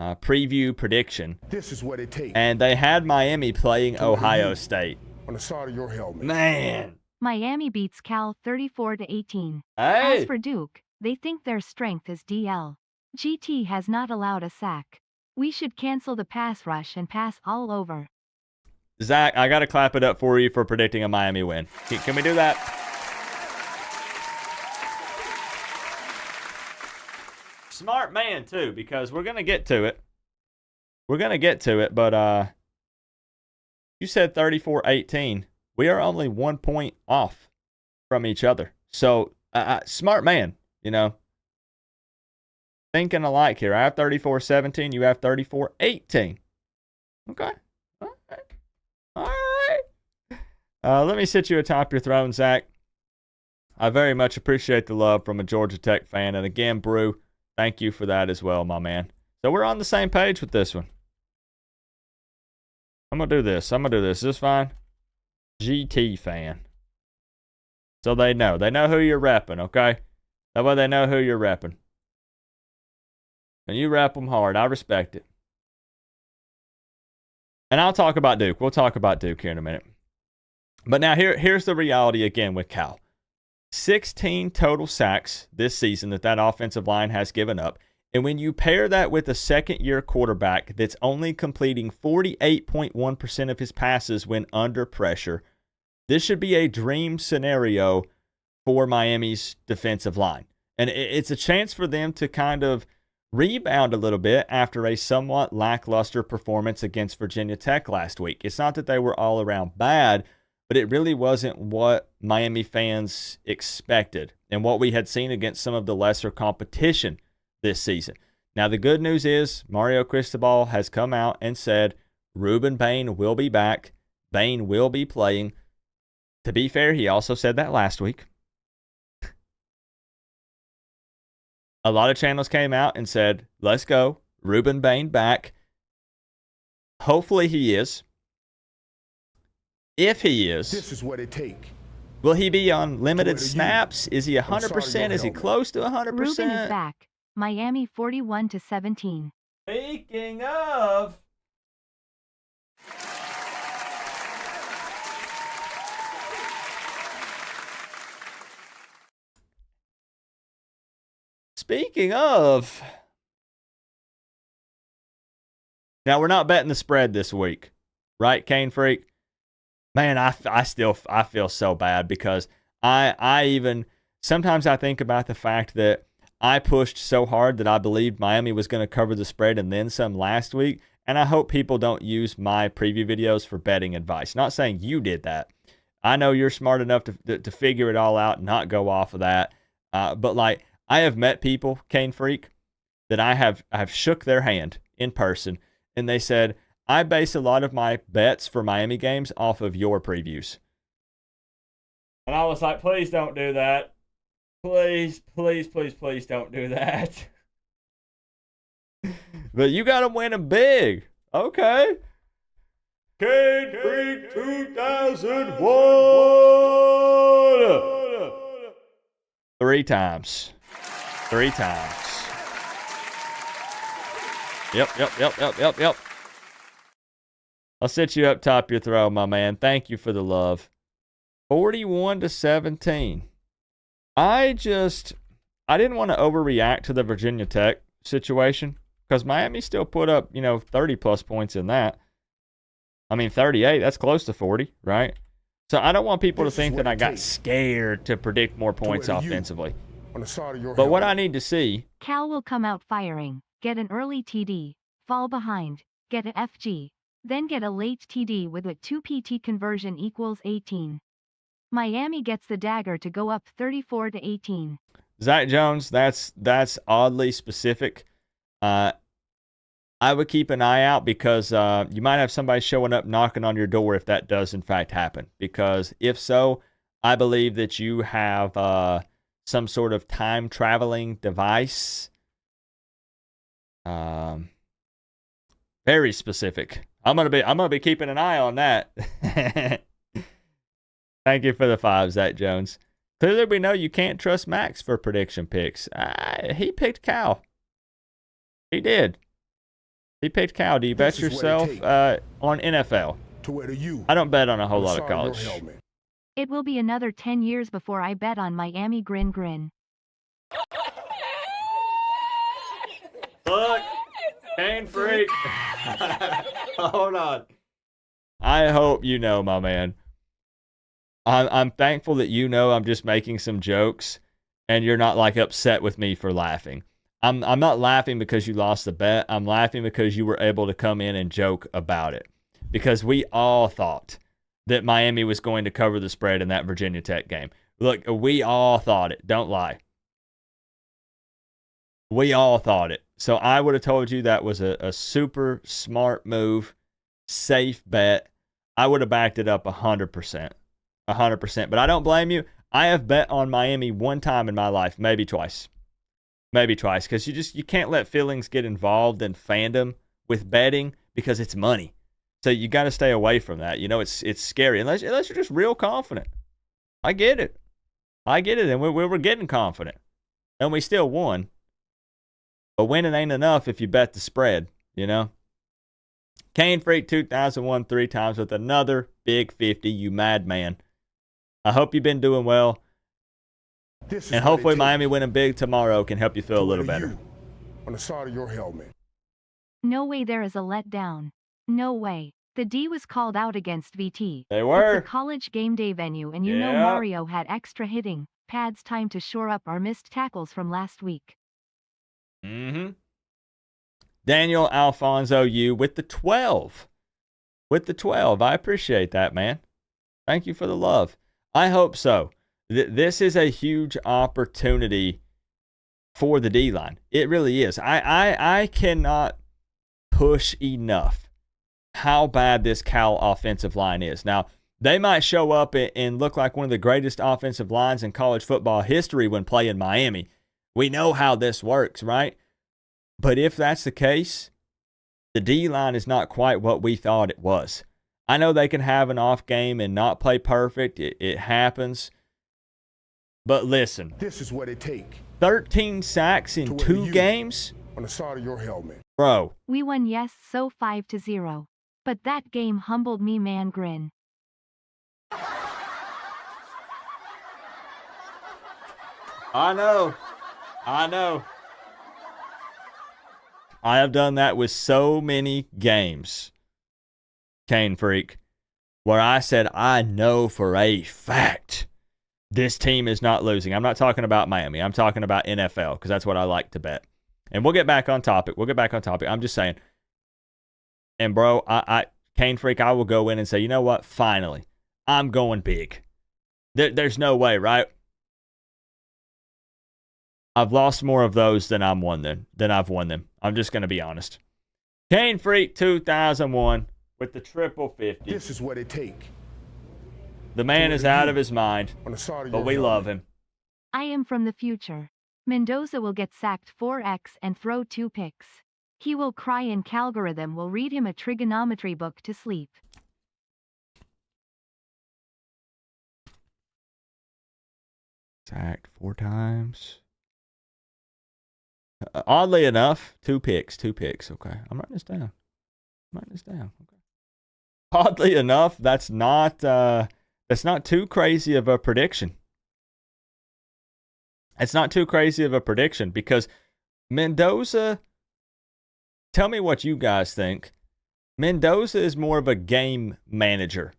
preview prediction. This is what it takes. And they had Miami playing Ohio State. On the side of your helmet. Man. Miami beats Cal 34-18. Hey. As for Duke, they think their strength is DL. GT has not allowed a sack. We should cancel the pass rush and pass all over. Zach, I got to clap it up for you for predicting a Miami win. Can we do that? Smart man, too, because we're going to get to it. But you said 34-18. We are only 1 point off from each other. So, smart man, Thinking alike here. I have 34-17. You have 34-18. Okay. All right. Let me sit you atop your throne, Zach. I very much appreciate the love from a Georgia Tech fan. And again, Brew, thank you for that as well, my man. So we're on the same page with this one. I'm going to do this. Is this fine? GT fan. So they know. They know who you're repping, okay? That way they know who you're repping. And you rep them hard. I respect it. And I'll talk about Duke. We'll talk about Duke here in a minute. But now here's the reality again with Cal. 16 total sacks this season that offensive line has given up. And when you pair that with a second-year quarterback that's only completing 48.1% of his passes when under pressure, this should be a dream scenario for Miami's defensive line. And it's a chance for them to kind of rebound a little bit after a somewhat lackluster performance against Virginia Tech last week. It's not that they were all around bad, but it really wasn't what Miami fans expected and what we had seen against some of the lesser competition this season. Now, the good news is Mario Cristobal has come out and said Ruben Bain will be back. Bain will be playing. To be fair, he also said that last week. A lot of channels came out and said, let's go. Ruben Bain back. Hopefully he is. If he is, This is what it takes. will he be on limited To where you- snaps? Is he 100%? Is he close to 100%? Ruben is back. Miami 41-17. Speaking of, now we're not betting the spread this week, right, Kane Freak? Man, I feel so bad because I even sometimes I think about the fact that I pushed so hard that I believed Miami was going to cover the spread and then some last week, and I hope people don't use my preview videos for betting advice. Not saying you did that. I know you're smart enough to figure it all out and not go off of that. But like I have met people, Kane Freak, that I have shook their hand in person, and they said, I base a lot of my bets for Miami games off of your previews. And I was like, please don't do that. Please, please, please, please don't do that. But you got to win them big. Okay. Kane Freak 2001. 3 times. 3 times. Yep. I'll set you up top your throw, my man. Thank you for the love. 41-17. I didn't want to overreact to the Virginia Tech situation because Miami still put up, 30-plus points in that. I mean, 38, that's close to 40, right? So I don't want people to think that I got scared to predict more points offensively. On the side of your But what I helmet. need to see, Cal will come out firing, get an early TD, fall behind, get an FG, then get a late TD with a 2 PT conversion equals 18. Miami gets the dagger to go up 34-18. Zach Jones, that's oddly specific. I would keep an eye out because you might have somebody showing up knocking on your door if that does in fact happen. Because if so, I believe that you have some sort of time traveling device. Very specific. I'm gonna be keeping an eye on that. Thank you for the 5, Zach Jones. Clearly, we know you can't trust Max for prediction picks. He picked Cal. He did. He picked Cal. Do you bet This is what it yourself on NFL? To where you. I don't bet on a whole on the lot of side your college. helmet. It will be another 10 years before I bet on Miami grin. Look, Kane Freak. Hold on. I hope you know, my man. I'm thankful that you know I'm just making some jokes and you're not like upset with me for laughing. I'm not laughing because you lost the bet. I'm laughing because you were able to come in and joke about it. Because we all thought that Miami was going to cover the spread in that Virginia Tech game. Look, we all thought it. Don't lie. We all thought it. So I would have told you that was a super smart move, safe bet. I would have backed it up 100%. 100%. But I don't blame you. I have bet on Miami one time in my life, maybe twice. Maybe twice, because you can't let feelings get involved in fandom with betting because it's money. So you got to stay away from that. It's scary unless you're just real confident. I get it, and we were getting confident, and we still won. But winning ain't enough if you bet the spread. Kane Freak 2001 3 times with another big 50. You madman. I hope you've been doing well. This is And what it hopefully takes Miami winning big tomorrow can help you feel a to little wear better. you on the side of your helmet. No way there is a letdown. No way. The D was called out against VT. They It's were. a college game day venue and you know Yep. Mario had extra hitting pads time to shore up our missed tackles from last week. Mm-hmm. Daniel Alfonso, you with the 12. With the 12. I appreciate that, man. Thank you for the love. I hope so. This is a huge opportunity for the D-line. It really is. I cannot push enough how bad this Cal offensive line is. Now, they might show up and look like one of the greatest offensive lines in college football history when playing Miami. We know how this works, right? But if that's the case, the D-line is not quite what we thought it was. I know they can have an off game and not play perfect. It happens. But listen, This is what it takes 13 sacks in to wear 2 you games? on the side of your helmet. Bro, We won yes so 5-0. But that game humbled me man grin. I know. I have done that with so many games, Kane Freak, where I said, I know for a fact this team is not losing. I'm not talking about Miami. I'm talking about NFL because that's what I like to bet. And we'll get back on topic. I'm just saying. And, bro, I Kane Freak, I will go in and say, you know what? Finally, I'm going big. There's no way, right? I've lost more of those than I've won them. I'm just going to be honest. Kane Freak 2001 with the triple 50. This is what it takes The man is out of his mind, on the side of but your we helmet. love him. I am from the future. Mendoza will get sacked 4x and throw 2 picks. He will cry and Calgorithm will read him a trigonometry book to sleep. Sacked 4 times. Oddly enough, 2 picks. Okay, I'm writing this down. Okay. Oddly enough, that's not too crazy of a prediction. It's not too crazy of a prediction because Mendoza. Tell me what you guys think. Mendoza is more of a game manager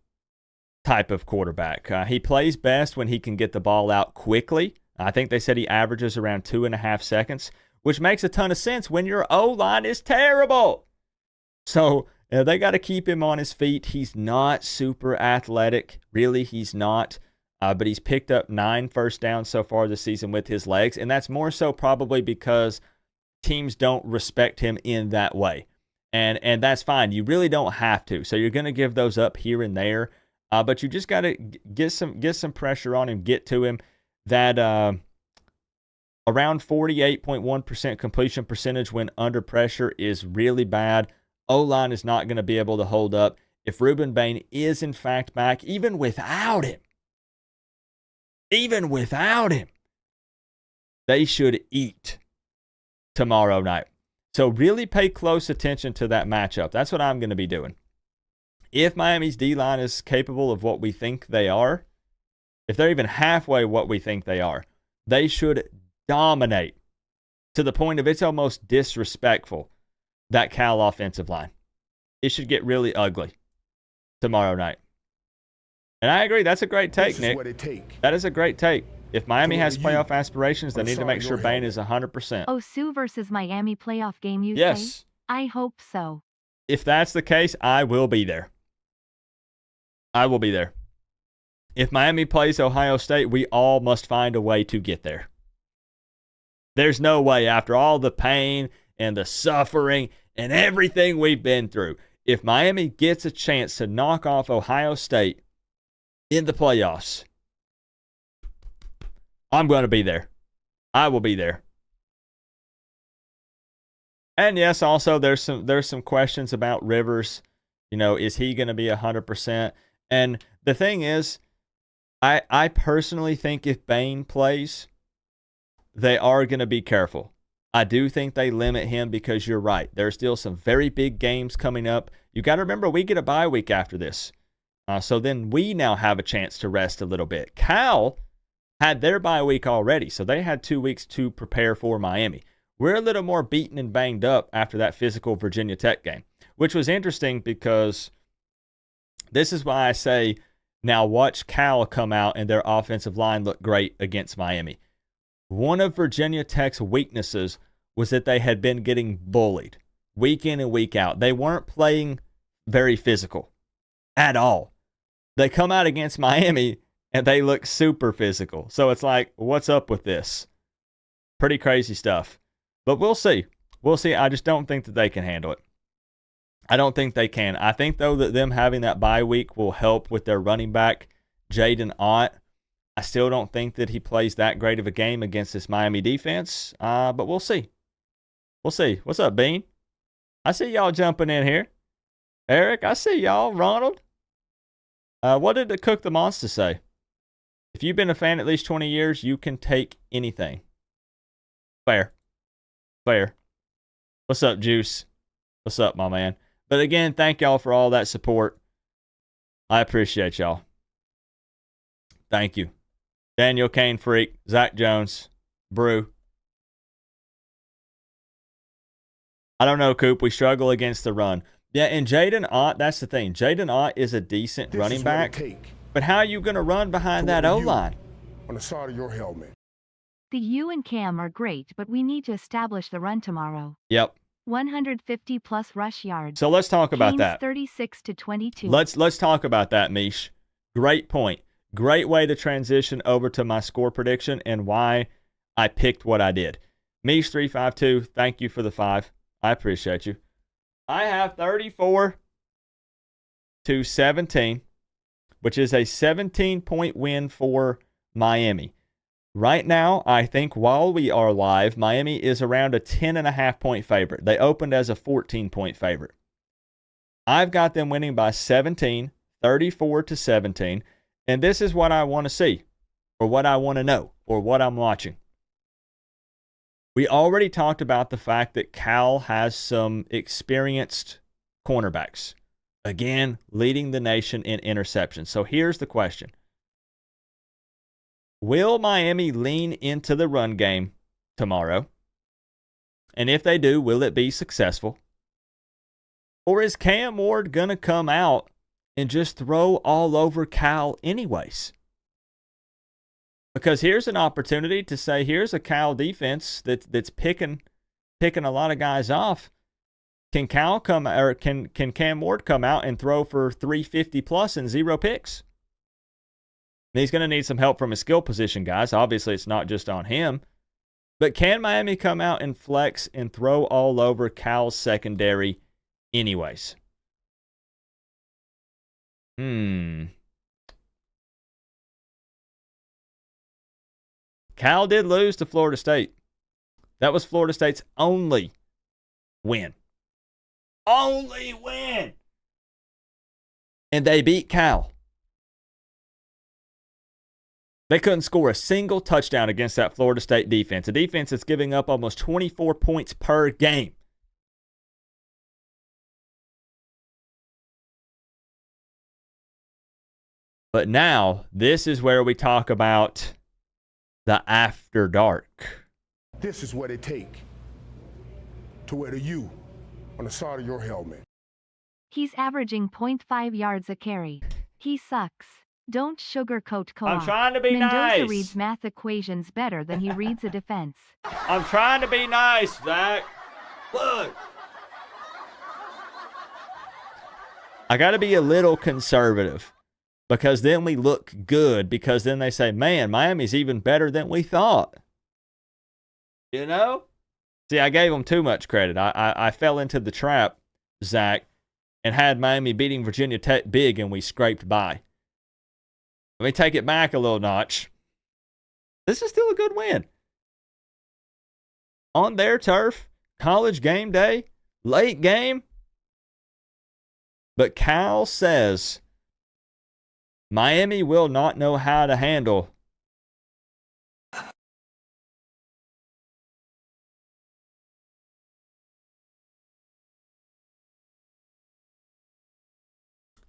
type of quarterback. He plays best when he can get the ball out quickly. I think they said he averages around 2.5 seconds, which makes a ton of sense when your O-line is terrible. So they got to keep him on his feet. He's not super athletic. Really, he's not. But he's picked up 9 first downs so far this season with his legs, and that's more so probably because teams don't respect him in that way. And that's fine. You really don't have to. So you're going to give those up here and there. But you just got to get some pressure on him, get to him. That around 48.1% completion percentage when under pressure is really bad. O-line is not going to be able to hold up. If Ruben Bain is in fact back, even without him, they should eat tomorrow night. So really pay close attention to that matchup. That's what I'm going to be doing. If Miami's D-line is capable of what we think they are, if they're even halfway what we think they are, they should dominate to the point of it's almost disrespectful, that Cal offensive line. It should get really ugly tomorrow night. And I agree, that's a great take, This is Nick. what it takes. That is a great take. If Miami has you playoff aspirations, they on the need to side make of sure your Bain helmet. is 100%. Osu versus Miami playoff game you say? Yes. I hope so. If that's the case, I will be there. If Miami plays Ohio State, we all must find a way to get there. There's no way, after all the pain and the suffering and everything we've been through, if Miami gets a chance to knock off Ohio State in the playoffs, I'm going to be there. I will be there. And yes, also there's some questions about Rivers. You know, is he going to be 100%? And the thing is, I personally think if Bain plays, they are going to be careful. I do think they limit him because you're right. There's still some very big games coming up. You got to remember, we get a bye week after this. So then we now have a chance to rest a little bit. Cal had their bye week already, so they had 2 weeks to prepare for Miami. We're a little more beaten and banged up after that physical Virginia Tech game, which was interesting because this is why I say now watch Cal come out and their offensive line look great against Miami. One of Virginia Tech's weaknesses was that they had been getting bullied week in and week out. They weren't playing very physical at all. They come out against Miami and they look super physical. So it's like, what's up with this? Pretty crazy stuff. But we'll see. We'll see. I just don't think that they can handle it. I don't think they can. I think, though, that them having that bye week will help with their running back, Jaden Ott. I still don't think that he plays that great of a game against this Miami defense, but we'll see. We'll see. What's up, Bean? I see y'all jumping in here. Eric, I see y'all. Ronald. What did the Cook the Monster say? If you've been a fan at least 20 years, you can take anything. Fair. Fair. What's up, Juice? What's up, my man? But again, thank y'all for all that support. I appreciate y'all. Thank you. Daniel Kane Freak, Zach Jones, Brew. I don't know, Coop. We struggle against the run. Yeah, and Jaden Ott, that's the thing. Jaden Ott is a decent running back. But how are you going to run behind that O-line? On the side of your helmet. The U and Cam are great, but we need to establish the run tomorrow. Yep. 150 plus rush yards. So let's talk about that. 36 to 22. Let's talk about that, Mish. Great point. Great way to transition over to my score prediction and why I picked what I did. Mish352, thank you for the 5. I appreciate you. I have 34 to 17, which is a 17-point win for Miami. Right now, I think while we are live, Miami is around a 10.5-point favorite. They opened as a 14-point favorite. I've got them winning by 17, 34 to 17, and this is what I want to see, or what I want to know, or what I'm watching. We already talked about the fact that Cal has some experienced cornerbacks. Again, leading the nation in interceptions. So here's the question. Will Miami lean into the run game tomorrow? And if they do, will it be successful? Or is Cam Ward going to come out and just throw all over Cal anyways? Because here's an opportunity to say, here's a Cal defense that's picking a lot of guys off. Can Cam Ward come out and throw for 350 plus and 0 picks? And he's going to need some help from his skill position guys. Obviously, it's not just on him. But can Miami come out and flex and throw all over Cal's secondary anyways? Cal did lose to Florida State. That was Florida State's only win. Only win! And they beat Cal. They couldn't score a single touchdown against that Florida State defense, a defense that's giving up almost 24 points per game. But now, this is where we talk about the after dark. This is what it takes to wear the U on the side of your helmet. He's averaging 0.5 yards a carry. He sucks. Don't sugarcoat co-op. I'm trying to be Mendoza nice. reads math equations better than he reads a defense. I'm trying to be nice, Zach. Look. I got to be a little conservative because then we look good, because then they say, man, Miami's even better than we thought. You know? See, I gave them too much credit. I fell into the trap, Zach, and had Miami beating Virginia Tech big, and we scraped by. Let me take it back a little notch. This is still a good win. On their turf, college game day, late game. But Cal says Miami will not know how to handle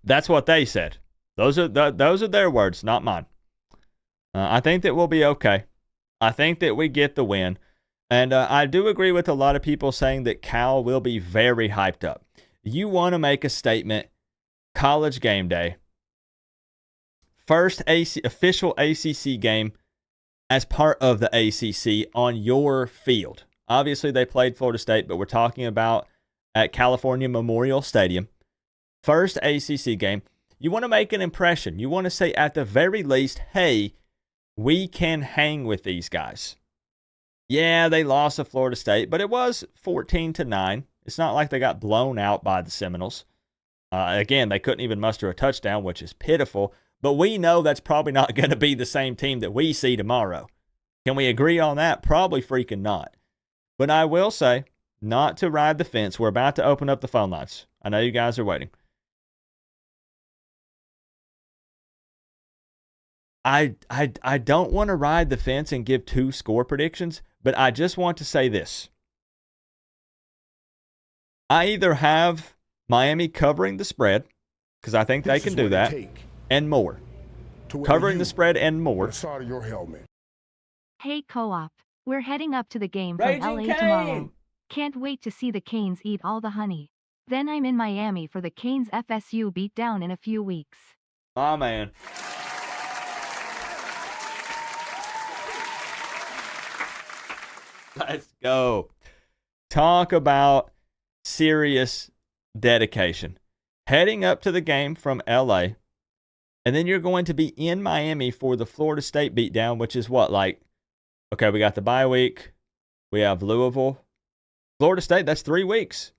That's what they said. Those are their words, not mine. I think that we'll be okay. I think that we get the win. And I do agree with a lot of people saying that Cal will be very hyped up. You want to make a statement, college game day, first official ACC game as part of the ACC on your field. Obviously, they played Florida State, but we're talking about at California Memorial Stadium. First ACC game. You want to make an impression. You want to say at the very least, hey, we can hang with these guys. Yeah, they lost to Florida State, but it was 14-9. It's not like they got blown out by the Seminoles. Again, they couldn't even muster a touchdown, which is pitiful. But we know that's probably not going to be the same team that we see tomorrow. Can we agree on that? Probably freaking not. But I will say, not to ride the fence, we're about to open up the phone lines. I know you guys are waiting. I don't want to ride the fence and give 2 score predictions, but I just want to say this. I either have Miami covering the spread, because I think they can do that, and more. Covering the spread and more. Hey, Co-op. We're heading up to the game from LA tomorrow. Can't wait to see the Canes eat all the honey. Then I'm in Miami for the Canes FSU beatdown in a few weeks. Ah, man. Let's go. Talk about serious dedication. Heading up to the game from LA, and then you're going to be in Miami for the Florida State beatdown, which is what, like, okay, we got the bye week. We have Louisville. Florida State, that's 3 weeks.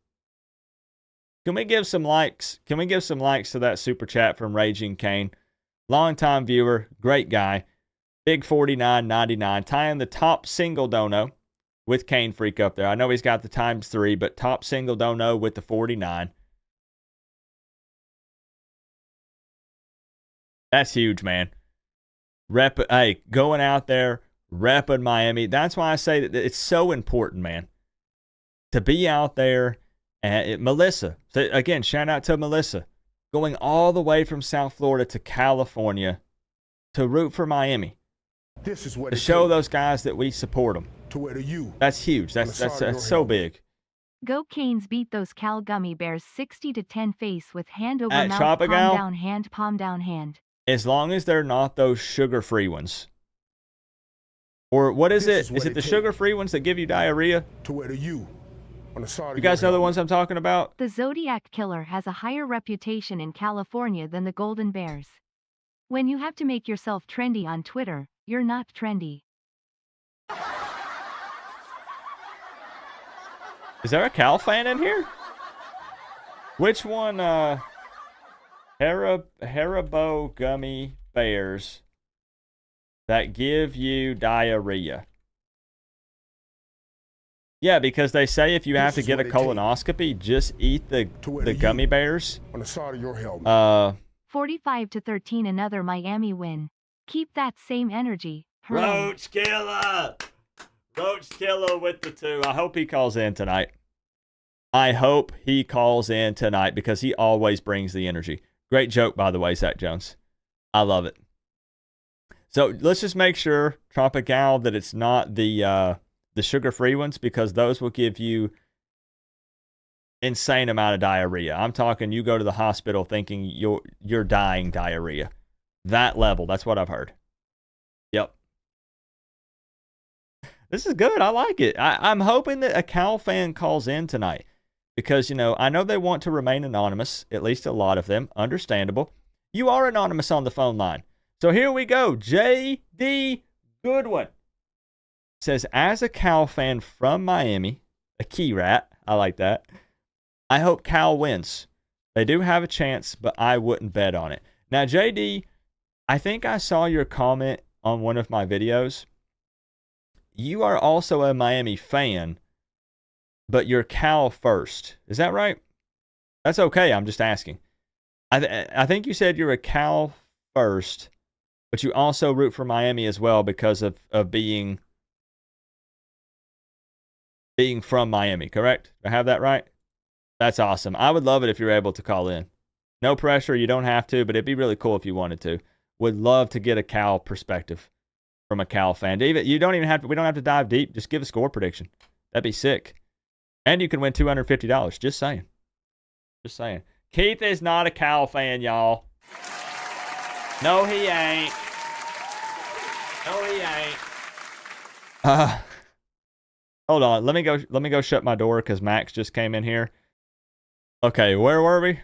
Can we give some likes? Can we give some likes to that super chat from Raging Kane? Longtime viewer, great guy. Big 49.99, tying the top single dono with Kane Freak up there. I know he's got the ×3, but top single dono with the 49. That's huge, man. Hey, going out there, repping Miami. That's why I say that it's so important, man, to be out there. And Melissa, again, shout out to Melissa, going all the way from South Florida to California to root for Miami. This is what to show those guys that we support them. To where you. That's huge. That's so big. Go Canes beat those Cal Gummy Bears 60-10 face with hand over At mouth, Tropical, palm down hand, palm down hand. As long as they're not those sugar-free ones. Or what is it? Is it the sugar-free ones that give you diarrhea? To where you. On the side you guys know the ones I'm talking about? The Zodiac Killer has a higher reputation in California than the Golden Bears. When you have to make yourself trendy on Twitter, you're not trendy. Is there a Cal fan in here? Which one? Haribo gummy bears that give you diarrhea. Yeah, because they say if you have to get a colonoscopy, just eat the gummy bears. On the side of your helmet. 45-13, another Miami win. Keep that same energy. Hooray. Roach Killer! Roach Killer with the 2. I hope he calls in tonight. I hope he calls in tonight because he always brings the energy. Great joke, by the way, Zach Jones. I love it. So let's just make sure, Tropical, that it's not the sugar-free ones, because those will give you insane amount of diarrhea. I'm talking you go to the hospital thinking you're dying diarrhea. That level. That's what I've heard. Yep. This is good. I like it. I'm hoping that a Cal fan calls in tonight because, I know they want to remain anonymous, at least a lot of them. Understandable. You are anonymous on the phone line. So here we go. J.D. Goodwin says, as a Cal fan from Miami, a key rat, I like that, I hope Cal wins. They do have a chance, but I wouldn't bet on it. Now, JD, I think I saw your comment on one of my videos. You are also a Miami fan, but you're Cal first. Is that right? That's okay. I'm just asking. I think you said you're a Cal first, but you also root for Miami as well because of being from Miami, correct? Do I have that right? That's awesome. I would love it if you're able to call in. No pressure. You don't have to, but it'd be really cool if you wanted to. Would love to get a Cal perspective. from a Cal fan. Even we don't have to dive deep. Just give a score prediction. That'd be sick. And you can win $250. Just saying. Just saying. Keith is not a Cal fan, y'all. No, he ain't. No, he ain't. Hold on. Let me go shut my door because Max just came in here. Okay, where were we?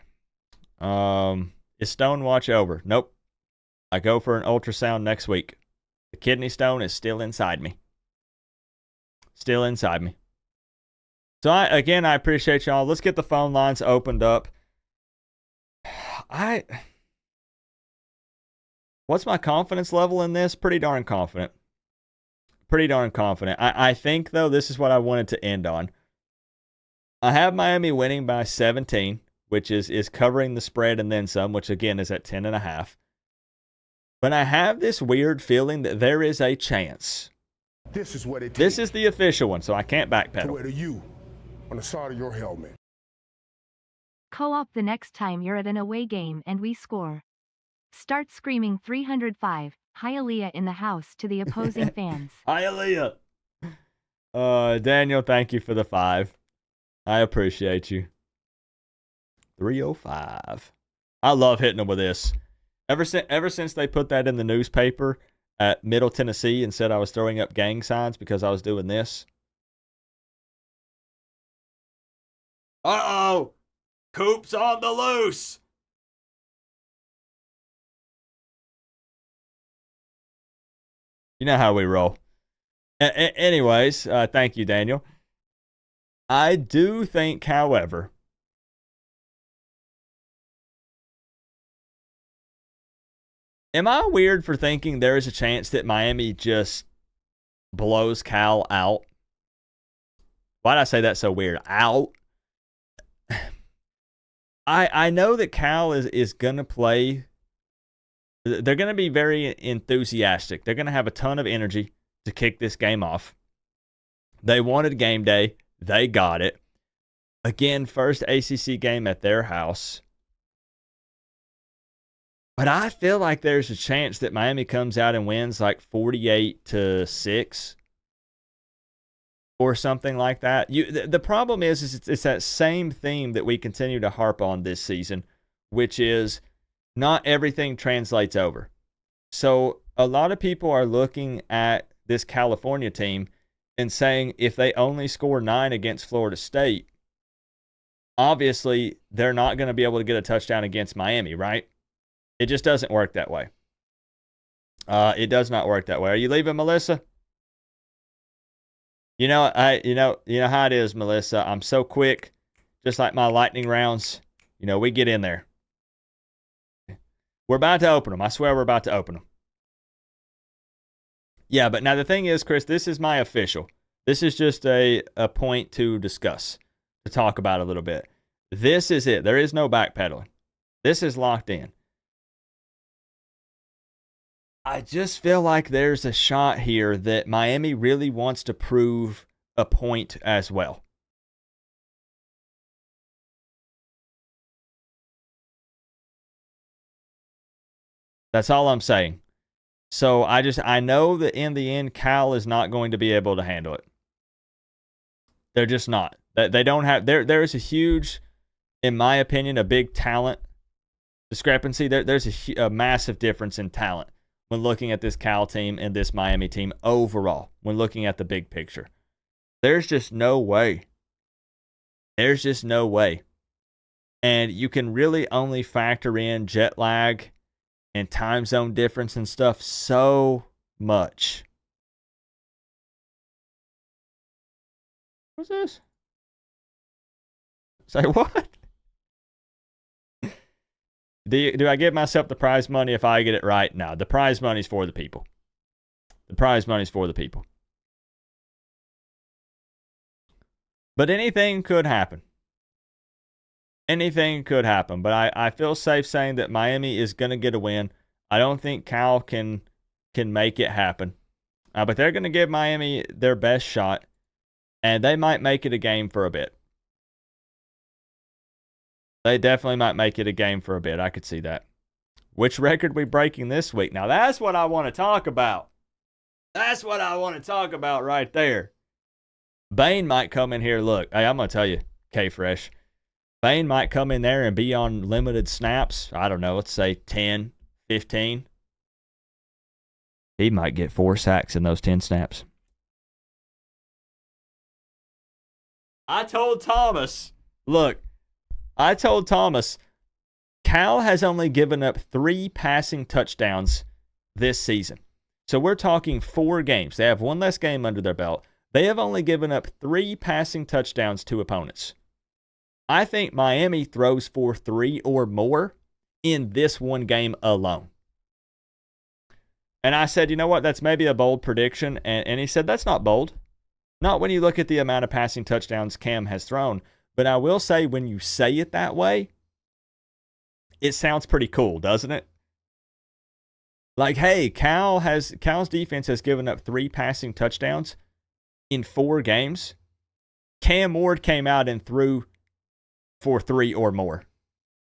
Is stone watch over? Nope. I go for an ultrasound next week. The kidney stone is still inside me. Still inside me. So I appreciate y'all. Let's get the phone lines opened up. What's my confidence level in this? Pretty darn confident. Pretty darn confident. I think, though, this is what I wanted to end on. I have Miami winning by 17, which is covering the spread and then some, which, again, is at 10.5. But I have this weird feeling that there is a chance. This is what it takes. This is the official one, so I can't backpedal. To wear the U on the side of your helmet. Co-op the next time you're at an away game and we score. Start screaming 305, Hialeah in the house to the opposing fans. Hialeah. Daniel, thank you for the 5. I appreciate you. 305. I love hitting them with this. Ever since they put that in the newspaper at Middle Tennessee and said I was throwing up gang signs because I was doing this. Uh-oh. Coop's on the loose. You know how we roll. Anyways, thank you, Daniel. I do think, however, am I weird for thinking there is a chance that Miami just blows Cal out? Why did I say that so weird? Out? I know that Cal is going to play. They're going to be very enthusiastic. They're going to have a ton of energy to kick this game off. They wanted game day. They got it. Again, first ACC game at their house. But I feel like there's a chance that Miami comes out and wins like 48-6 or something like that. The problem is it's that same theme that we continue to harp on this season, which is not everything translates over. So a lot of people are looking at this California team and saying if they only score 9 against Florida State, obviously they're not going to be able to get a touchdown against Miami, right? It just doesn't work that way. It does not work that way. Are you leaving, Melissa? You know how it is, Melissa. I'm so quick, just like my lightning rounds. We get in there. We're about to open them. I swear we're about to open them. Yeah, but now the thing is, Chris, this is my official. This is just a point to discuss, to talk about a little bit. This is it. There is no backpedaling. This is locked in. I just feel like there's a shot here that Miami really wants to prove a point as well. That's all I'm saying. So I know that in the end, Cal is not going to be able to handle it. They're just not. They don't have. There is a huge, in my opinion, a big talent discrepancy. There's a massive difference in talent when looking at this Cal team and this Miami team overall. When looking at the big picture, there's just no way. There's just no way. And you can really only factor in jet lag and time zone difference and stuff so much. What's this? Say what? Do I give myself the prize money if I get it right? No, the prize money's for the people. The prize money's for the people. But anything could happen. Anything could happen, but I feel safe saying that Miami is going to get a win. I don't think Cal can make it happen. But they're going to give Miami their best shot, and they might make it a game for a bit. They definitely might make it a game for a bit. I could see that. Which record we breaking this week? Now, that's what I want to talk about. That's what I want to talk about right there. Bane might come in here. Look, hey, I'm going to tell you, K-Fresh. Bane might come in there and be on limited snaps. I don't know, let's say 10, 15. He might get 4 sacks in those 10 snaps. I told Thomas, Cal has only given up 3 passing touchdowns this season. So we're talking 4 games. They have 1 less game under their belt. They have only given up 3 passing touchdowns to opponents. I think Miami throws for 3 or more in this 1 game alone. And I said, you know what? That's maybe a bold prediction. And he said, that's not bold. Not when you look at the amount of passing touchdowns Cam has thrown. But I will say, when you say it that way, it sounds pretty cool, doesn't it? Like, hey, Cal's defense has given up 3 passing touchdowns in 4 games. Cam Ward came out and threw for 3 or more.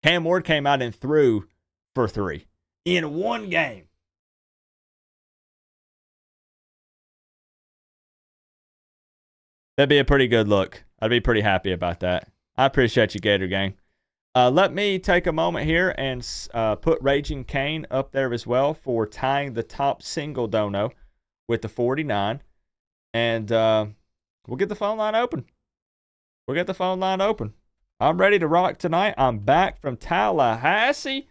Cam Ward came out and threw for 3 in 1 game. That'd be a pretty good look. I'd be pretty happy about that. I appreciate you, Gator Gang. Let me take a moment here and put Raging Kane up there as well for tying the top single dono with the 49. And we'll get the phone line open. I'm ready to rock tonight. I'm back from Tallahassee.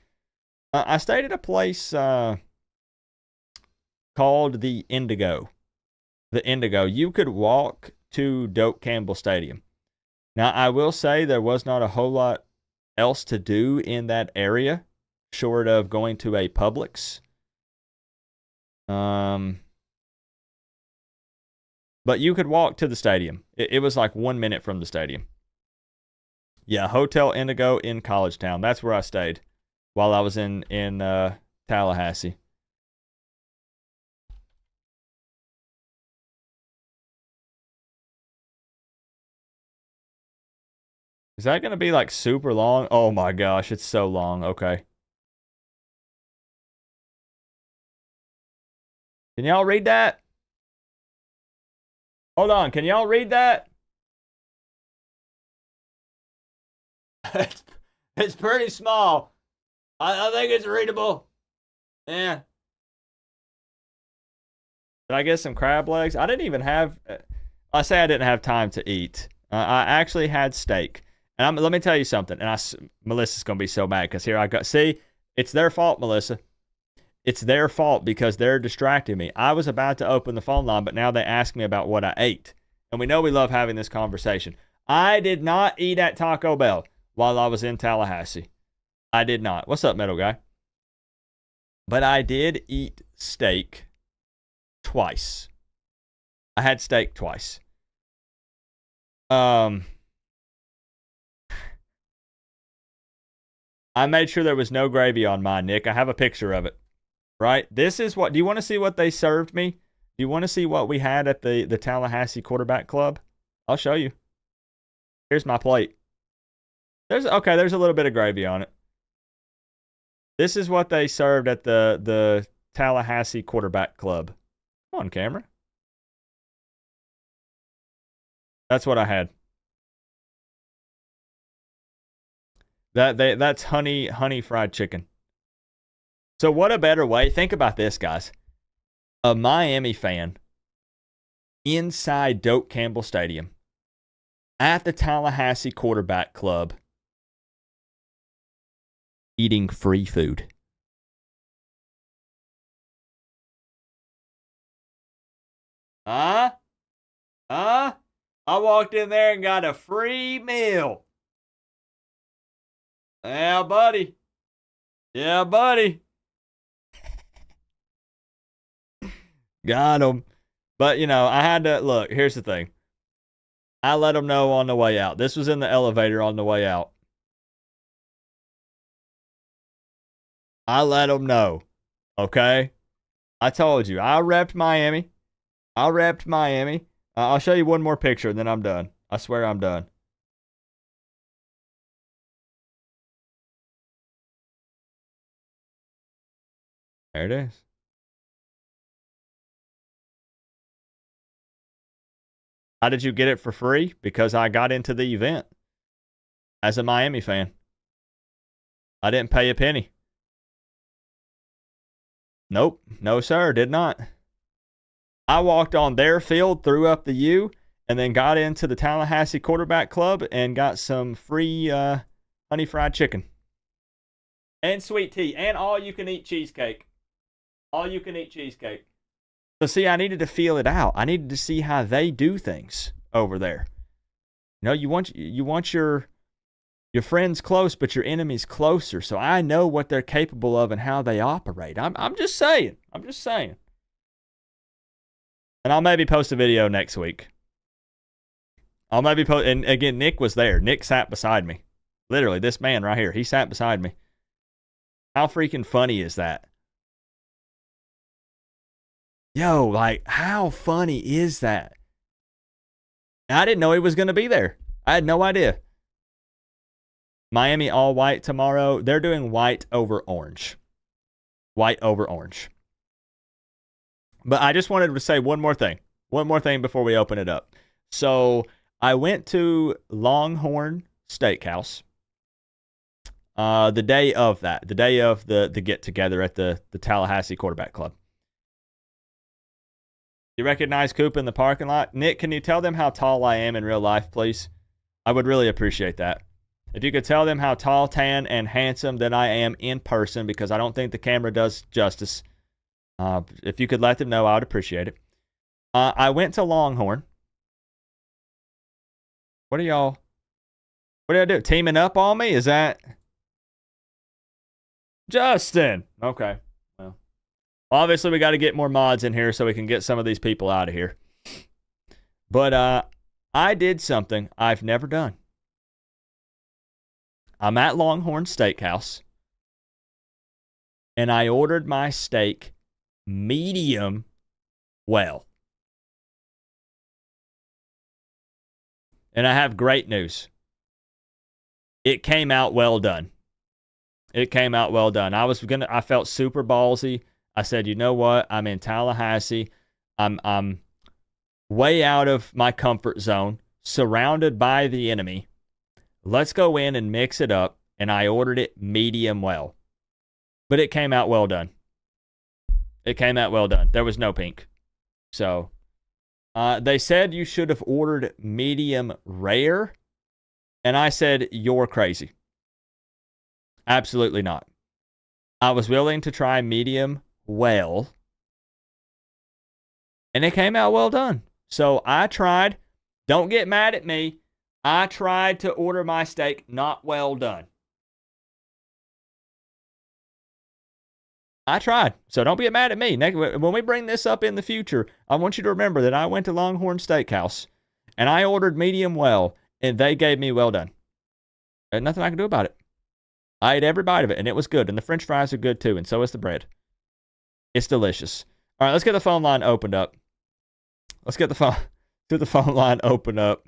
I stayed at a place called the Indigo. The Indigo. You could walk to Doak Campbell Stadium. Now, I will say there was not a whole lot else to do in that area, short of going to a Publix. But you could walk to the stadium. It was like 1 minute from the stadium. Yeah, Hotel Indigo in College Town. That's where I stayed while I was in Tallahassee. Is that going to be like super long? Oh my gosh, it's so long. Okay. Can y'all read that? Hold on. Can y'all read that? It's pretty small. I think it's readable. Yeah. Did I get some crab legs? I didn't even have. I say I didn't have time to eat. I actually had steak. And let me tell you something. And Melissa's gonna be so mad because here I go. See, it's their fault, Melissa. It's their fault because they're distracting me. I was about to open the phone line, but now they ask me about what I ate. And we know we love having this conversation. I did not eat at Taco Bell while I was in Tallahassee. I did not. What's up, Metal Guy? But I did eat steak twice. I had steak twice. I made sure there was no gravy on mine, Nick. I have a picture of it. Right? This is what... Do you want to see what they served me? Do you want to see what we had at the Tallahassee Quarterback Club? I'll show you. Here's my plate. There's a little bit of gravy on it. This is what they served at the Tallahassee Quarterback Club. Come on, camera. That's what I had. That's honey fried chicken. So what a better way. Think about this, guys. A Miami fan inside Doak Campbell Stadium at the Tallahassee Quarterback Club eating free food. I walked in there and got a free meal. Yeah, buddy. Got him. But, I had to, look, here's the thing. I let them know on the way out. This was in the elevator on the way out. I let them know. Okay? I told you. I repped Miami. I'll show you one more picture and then I'm done. I swear I'm done. There it is. How did you get it for free? Because I got into the event as a Miami fan. I didn't pay a penny. Nope. No, sir. Did not. I walked on their field, threw up the U, and then got into the Tallahassee Quarterback Club and got some free honey fried chicken. And sweet tea. And all-you-can-eat cheesecake. All-you-can-eat cheesecake. So, see, I needed to feel it out. I needed to see how they do things over there. You know, you want your friends close, but your enemies closer. So I know what they're capable of and how they operate. I'm just saying. I'm just saying. And I'll maybe post a video next week. I'll maybe post, and again, Nick was there. Nick sat beside me. Literally, this man right here. He sat beside me. How freaking funny is that? Yo, like, how funny is that? I didn't know he was going to be there. I had no idea. Miami all white tomorrow. They're doing white over orange. White over orange. But I just wanted to say one more thing. One more thing before we open it up. So I went to Longhorn Steakhouse the day of that. The day of the get-together at the Tallahassee Quarterback Club. You recognize Coop in the parking lot? Nick, can you tell them how tall I am in real life, please? I would really appreciate that. If you could tell them how tall, tan, and handsome that I am in person, because I don't think the camera does justice. If you could let them know, I would appreciate it. I went to Longhorn. What do y'all do? Teaming up on me? Is that Justin? Okay. Well, obviously we got to get more mods in here so we can get some of these people out of here. But I did something I've never done. I'm at Longhorn Steakhouse, and I ordered my steak medium well. And I have great news. It came out well done. It came out well done. I felt super ballsy. I said, you know what? I'm in Tallahassee. I'm way out of my comfort zone, surrounded by the enemy. Let's go in and mix it up. And I ordered it medium well. But it came out well done. It came out well done. There was no pink. So, they said you should have ordered medium rare. And I said, you're crazy. Absolutely not. I was willing to try medium well. And it came out well done. So I tried. Don't get mad at me. I tried to order my steak not well done. I tried. So don't get mad at me. When we bring this up in the future, I want you to remember that I went to Longhorn Steakhouse and I ordered medium well and they gave me well done. There's nothing I can do about it. I ate every bite of it and it was good. And the French fries are good too. And so is the bread. It's delicious. All right, let's get the phone line opened up. Let's get the phone line opened up.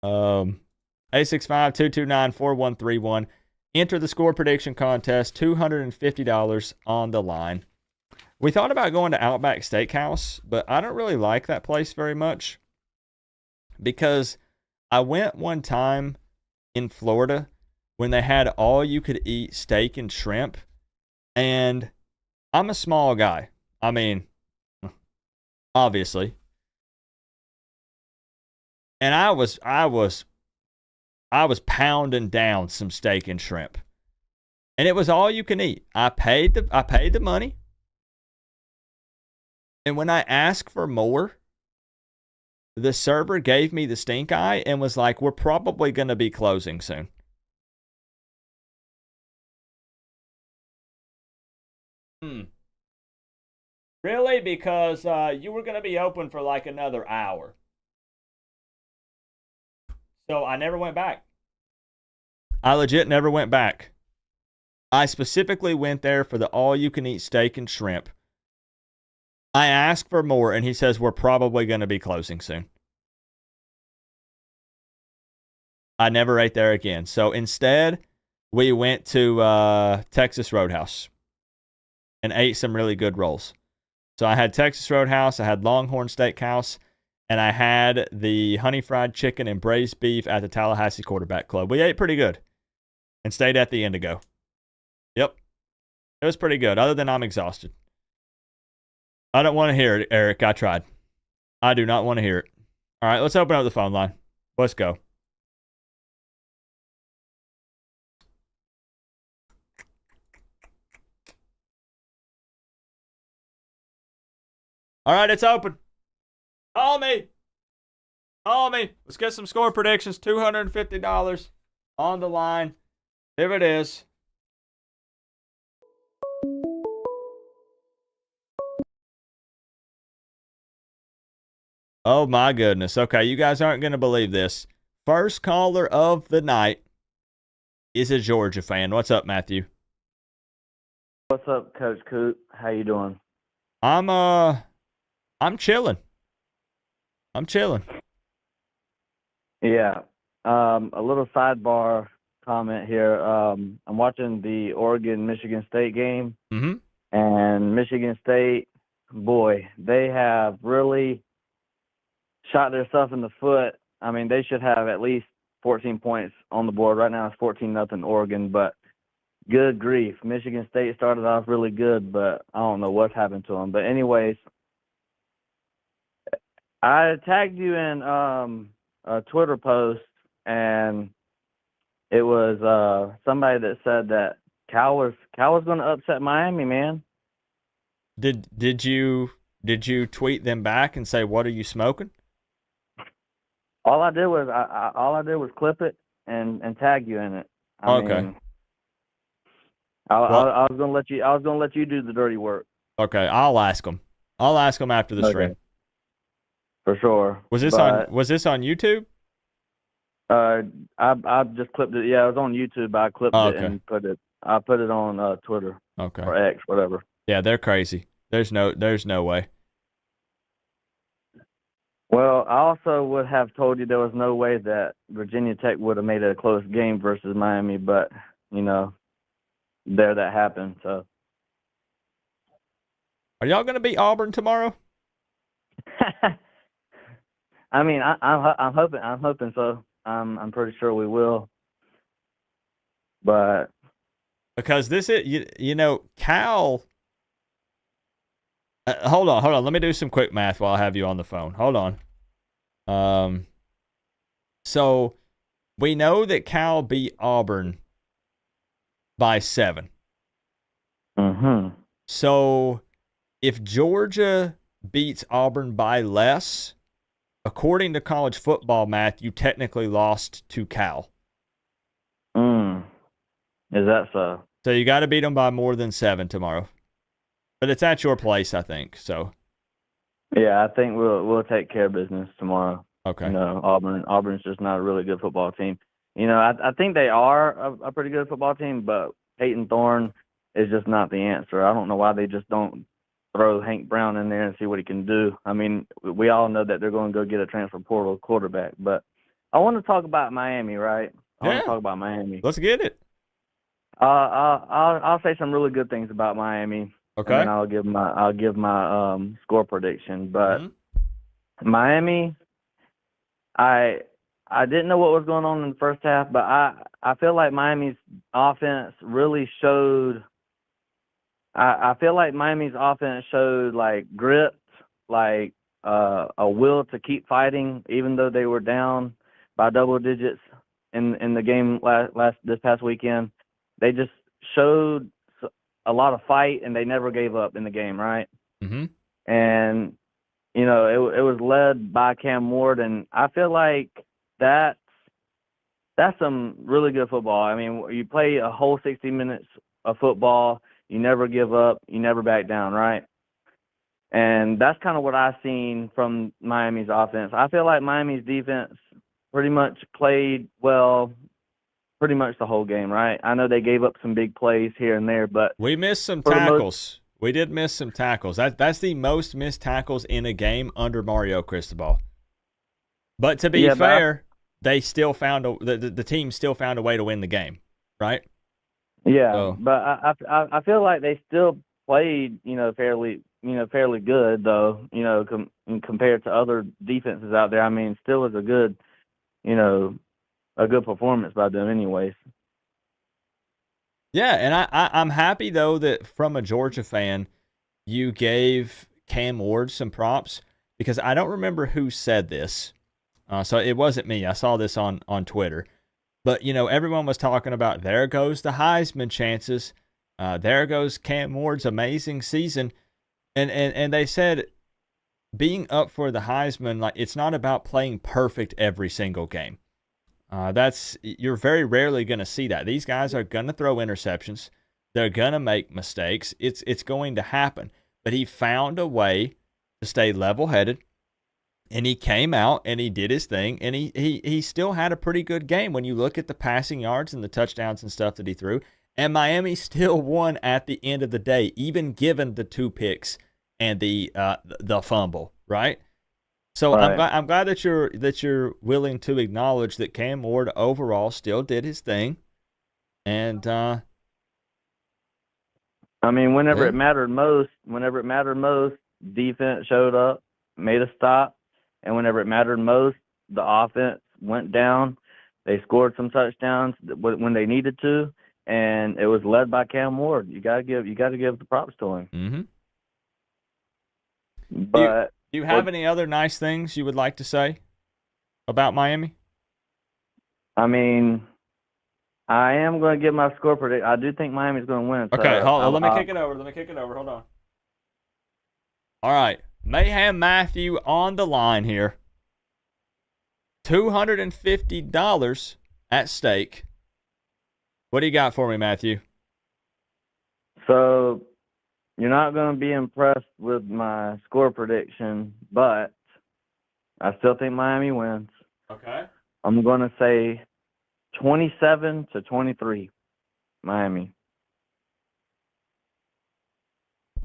865-229-4131. Enter the score prediction contest. $250 on the line. We thought about going to Outback Steakhouse, but I don't really like that place very much because I went one time in Florida when they had all you could eat steak and shrimp, and I'm a small guy. I mean, obviously. And I was pounding down some steak and shrimp. And it was all you can eat. I paid the money. And when I asked for more, the server gave me the stink eye and was like, we're probably going to be closing soon. Really? Because you were going to be open for like another hour. So I never went back. I legit never went back. I specifically went there for the all-you-can-eat steak and shrimp. I asked for more, and he says we're probably going to be closing soon. I never ate there again. So instead, we went to Texas Roadhouse and ate some really good rolls. So I had Texas Roadhouse, I had Longhorn Steakhouse, and I had the honey fried chicken and braised beef at the Tallahassee Quarterback Club. We ate pretty good and stayed at the Indigo. Yep. It was pretty good, other than I'm exhausted. I don't want to hear it, Eric. I tried. I do not want to hear it. All right, let's open up the phone line. Let's go. All right, it's open. Call me. Call me. Let's get some score predictions. $250 on the line. Here it is. Oh, my goodness. Okay, you guys aren't going to believe this. First caller of the night is a Georgia fan. What's up, Matthew? What's up, Coach Coop? How you doing? I'm chilling. I'm chilling. Yeah. A little sidebar comment here. I'm watching the Oregon-Michigan State game, Mm-hmm. and Michigan State, boy, they have really shot themselves in the foot. I mean, they should have at least 14 points on the board. Right now it's 14-0 Oregon, but good grief. Michigan State started off really good, but I don't know what's happened to them. But anyways, I tagged you in a Twitter post, and it was somebody that said that Cal was going to upset Miami, man. Did you tweet them back and say, "What are you smoking"? All I did was clip it and tag you in it. I mean, I was gonna let you do the dirty work. Okay, I'll ask them. I'll ask them after the stream. For sure. Was this on YouTube? I just clipped it. Yeah, it was on YouTube. I clipped it and put it on Twitter. Okay. Or X, whatever. Yeah, they're crazy. There's no way. Well, I also would have told you there was no way that Virginia Tech would have made it a close game versus Miami, but that happened. So, are y'all gonna beat Auburn tomorrow? I mean, I'm hoping so. I'm pretty sure we will. But because this is Cal. Hold on. Let me do some quick math while I have you on the phone. Hold on. So we know that Cal beat Auburn by 7. Mm-hmm. So if Georgia beats Auburn by less, according to college football math, you technically lost to Cal. Is that so? So you got to beat them by more than 7 tomorrow. But it's at your place, I think. So. Yeah, I think we'll take care of business tomorrow. Okay. Auburn's just not a really good football team. I think they are a pretty good football team, but Peyton Thorne is just not the answer. I don't know why they just don't throw Hank Brown in there and see what he can do. I mean, we all know that they're going to go get a transfer portal quarterback, but I want to talk about Miami, right? I want to talk about Miami. Let's get it. I'll say some really good things about Miami. Okay. And then I'll give my score prediction. But Miami, I didn't know what was going on in the first half, but I feel like Miami's offense really showed. I feel like Miami's offense showed like grit, like a will to keep fighting, even though they were down by double digits in the game this past weekend. They just showed a lot of fight, and they never gave up in the game, right? Mm-hmm. And it was led by Cam Ward, and I feel like that's some really good football. I mean, you play a whole 60 minutes of football, you never give up, you never back down, right? And that's kind of what I've seen from Miami's offense. I feel like Miami's defense pretty much played well pretty much the whole game, right? I know they gave up some big plays here and there, but we missed some tackles. We did miss some tackles. That's the most missed tackles in a game under Mario Cristobal. But to be fair, they still found the team still found a way to win the game, right? Yeah, but I feel like they still played, fairly good though. and compared to other defenses out there, I mean, still was a good, a good performance by them anyways. Yeah, and I'm happy, though, that from a Georgia fan, you gave Cam Ward some props, because I don't remember who said this. So it wasn't me. I saw this on Twitter. But, everyone was talking about, there goes the Heisman chances. There goes Cam Ward's amazing season. And they said, being up for the Heisman, like, it's not about playing perfect every single game. You're very rarely going to see that. These guys are going to throw interceptions. They're going to make mistakes. It's going to happen. But he found a way to stay level-headed, and he came out and he did his thing, and he still had a pretty good game when you look at the passing yards and the touchdowns and stuff that he threw. And Miami still won at the end of the day, even given the 2 picks and the fumble, right? So Right. I'm glad that you're willing to acknowledge that Cam Ward overall still did his thing, and I mean, whenever Yeah. it mattered most, defense showed up, made a stop, and whenever it mattered most, the offense went down. They scored some touchdowns when they needed to, and it was led by Cam Ward. You got to give the props to him. Mm-hmm. But Do you have any other nice things you would like to say about Miami? I mean, I am going to give my score prediction. I do think Miami's going to win. Okay, so hold on. Let me kick it over. Hold on. All right. Mayhem Matthew on the line here. $250 at stake. What do you got for me, Matthew? So you're not going to be impressed with my score prediction, but I still think Miami wins. Okay. I'm going to say 27-23, Miami.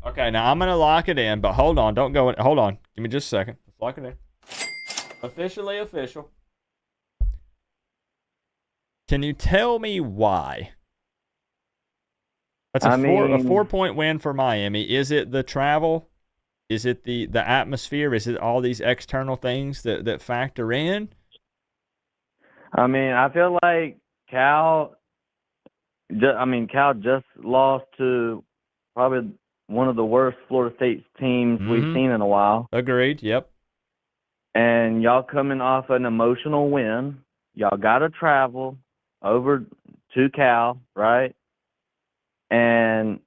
Okay, now I'm going to lock it in, but hold on. Don't go in. Hold on. Give me just a second. Let's lock it in. Officially official. Can you tell me why? That's a 4-point win for Miami. Is it the travel? Is it the atmosphere? Is it all these external things that factor in? I mean, I feel like Cal just lost to probably one of the worst Florida State teams we've seen in a while. Agreed, yep. And y'all coming off an emotional win. Y'all got to travel over to Cal, right? And,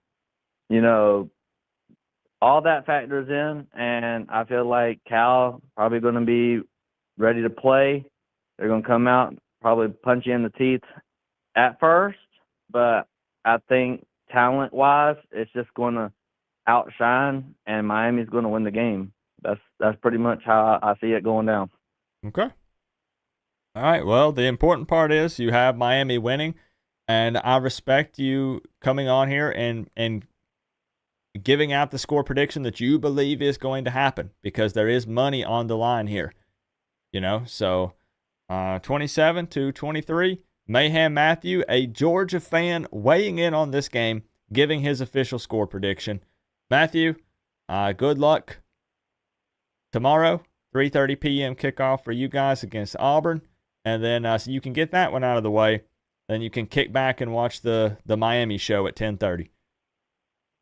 all that factors in. And I feel like Cal probably going to be ready to play. They're going to come out and probably punch you in the teeth at first. But I think talent-wise, it's just going to outshine, and Miami's going to win the game. That's pretty much how I see it going down. Okay. All right. Well, the important part is you have Miami winning, and I respect you coming on here and giving out the score prediction that you believe is going to happen, because there is money on the line here. So 27-23. Mayhem Matthew, a Georgia fan, weighing in on this game, giving his official score prediction. Matthew, good luck tomorrow, 3:30 p.m. kickoff for you guys against Auburn. And then so you can get that one out of the way. Then you can kick back and watch the Miami show at 10:30.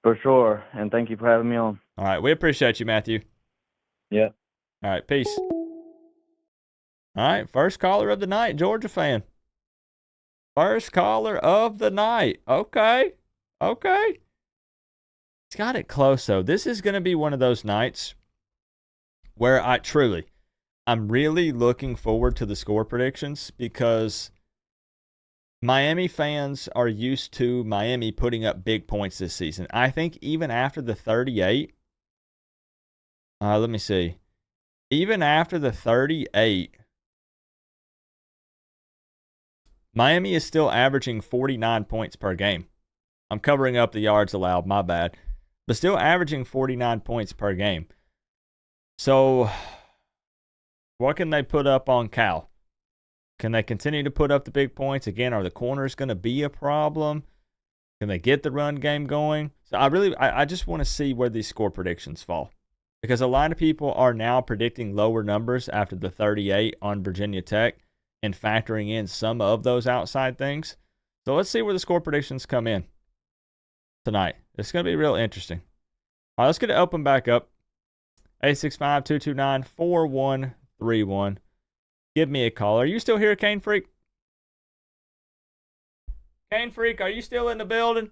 For sure. And thank you for having me on. All right. We appreciate you, Matthew. Yeah. All right. Peace. All right. First caller of the night, Georgia fan. First caller of the night. Okay. He's got it close, though. This is going to be one of those nights where I'm really looking forward to the score predictions, because Miami fans are used to Miami putting up big points this season. I think even after the 38, let me see. Even after the 38, Miami is still averaging 49 points per game. I'm covering up the yards allowed, my bad. But still averaging 49 points per game. So, what can they put up on Cal? Can they continue to put up the big points? Again, are the corners going to be a problem? Can they get the run game going? So I just want to see where these score predictions fall, because a lot of people are now predicting lower numbers after the 38 on Virginia Tech and factoring in some of those outside things. So let's see where the score predictions come in tonight. It's going to be real interesting. All right, let's get it open back up. 865-229-4131. Give me a call. Are you still here, Cane Freak? Cane Freak, are you still in the building?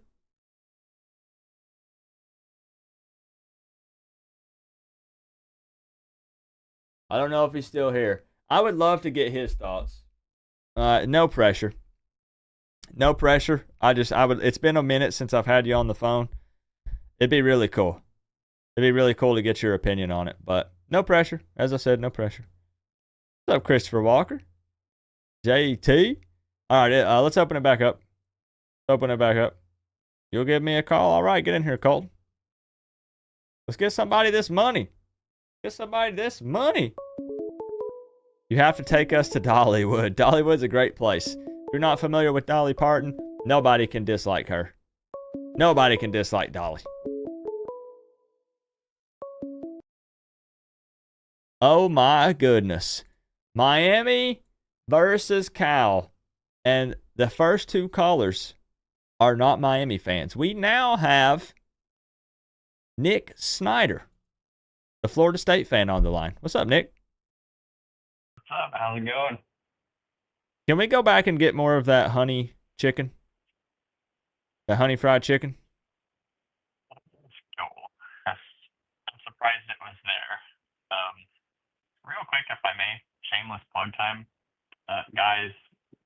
I don't know if he's still here. I would love to get his thoughts. No pressure. No pressure. It's been a minute since I've had you on the phone. It'd be really cool. It'd be really cool to get your opinion on it, but no pressure. As I said, no pressure. What's up, Christopher Walker? JT? All right, let's open it back up. Open it back up. You'll give me a call. All right, get in here, Colton. Let's get somebody this money. Get somebody this money. You have to take us to Dollywood. Dollywood's a great place. If you're not familiar with Dolly Parton, nobody can dislike her. Nobody can dislike Dolly. Oh my goodness. Miami versus Cal. And the first two callers are not Miami fans. We now have Nick Snyder, the Florida State fan, on the line. What's up, Nick? What's up? How's it going? Can we go back and get more of that honey chicken? The honey fried chicken? Cool. I'm surprised it was there. Real quick, if I may, shameless plug time. Guys,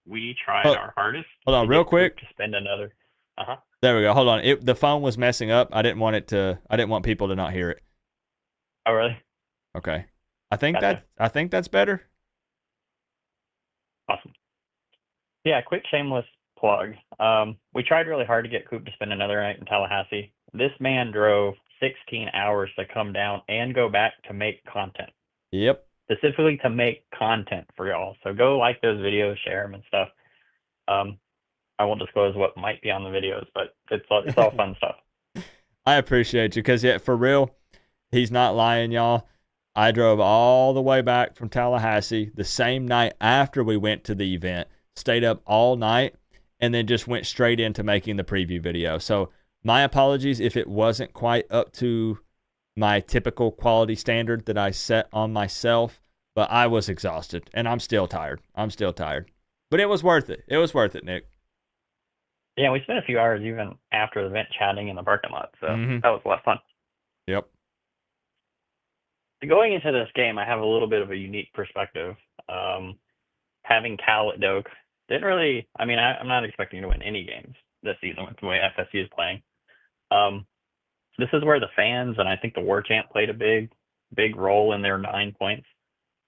we tried our hardest. Hold on, real quick. To spend another. There we go. Hold on. The phone was messing up. I didn't want people to not hear it. Oh, really? Okay. I think Gotcha. that's better. Awesome. Yeah, quick shameless plug. We tried really hard to get Coop to spend another night in Tallahassee. This man drove 16 hours to come down and go back to make content. Yep. Specifically to make content for y'all. So go like those videos, share them and stuff. I won't disclose what might be on the videos, but it's all fun stuff. I appreciate you because, yeah, for real, he's not lying, y'all. I drove all the way back from Tallahassee the same night after we went to the event, stayed up all night, and then just went straight into making the preview video. So my apologies if it wasn't quite up to my typical quality standard that I set on myself, but I was exhausted, and I'm still tired. But it was worth it. It was worth it, Nick. Yeah, we spent a few hours even after the event chatting in the parking lot, so that was a lot of fun. Yep. Going into this game, I have a little bit of a unique perspective. Having Cal at Doak didn't really, I'm not expecting to win any games this season with the way FSU is playing. This is where the fans and I think the War Chant played a big role in their 9 points,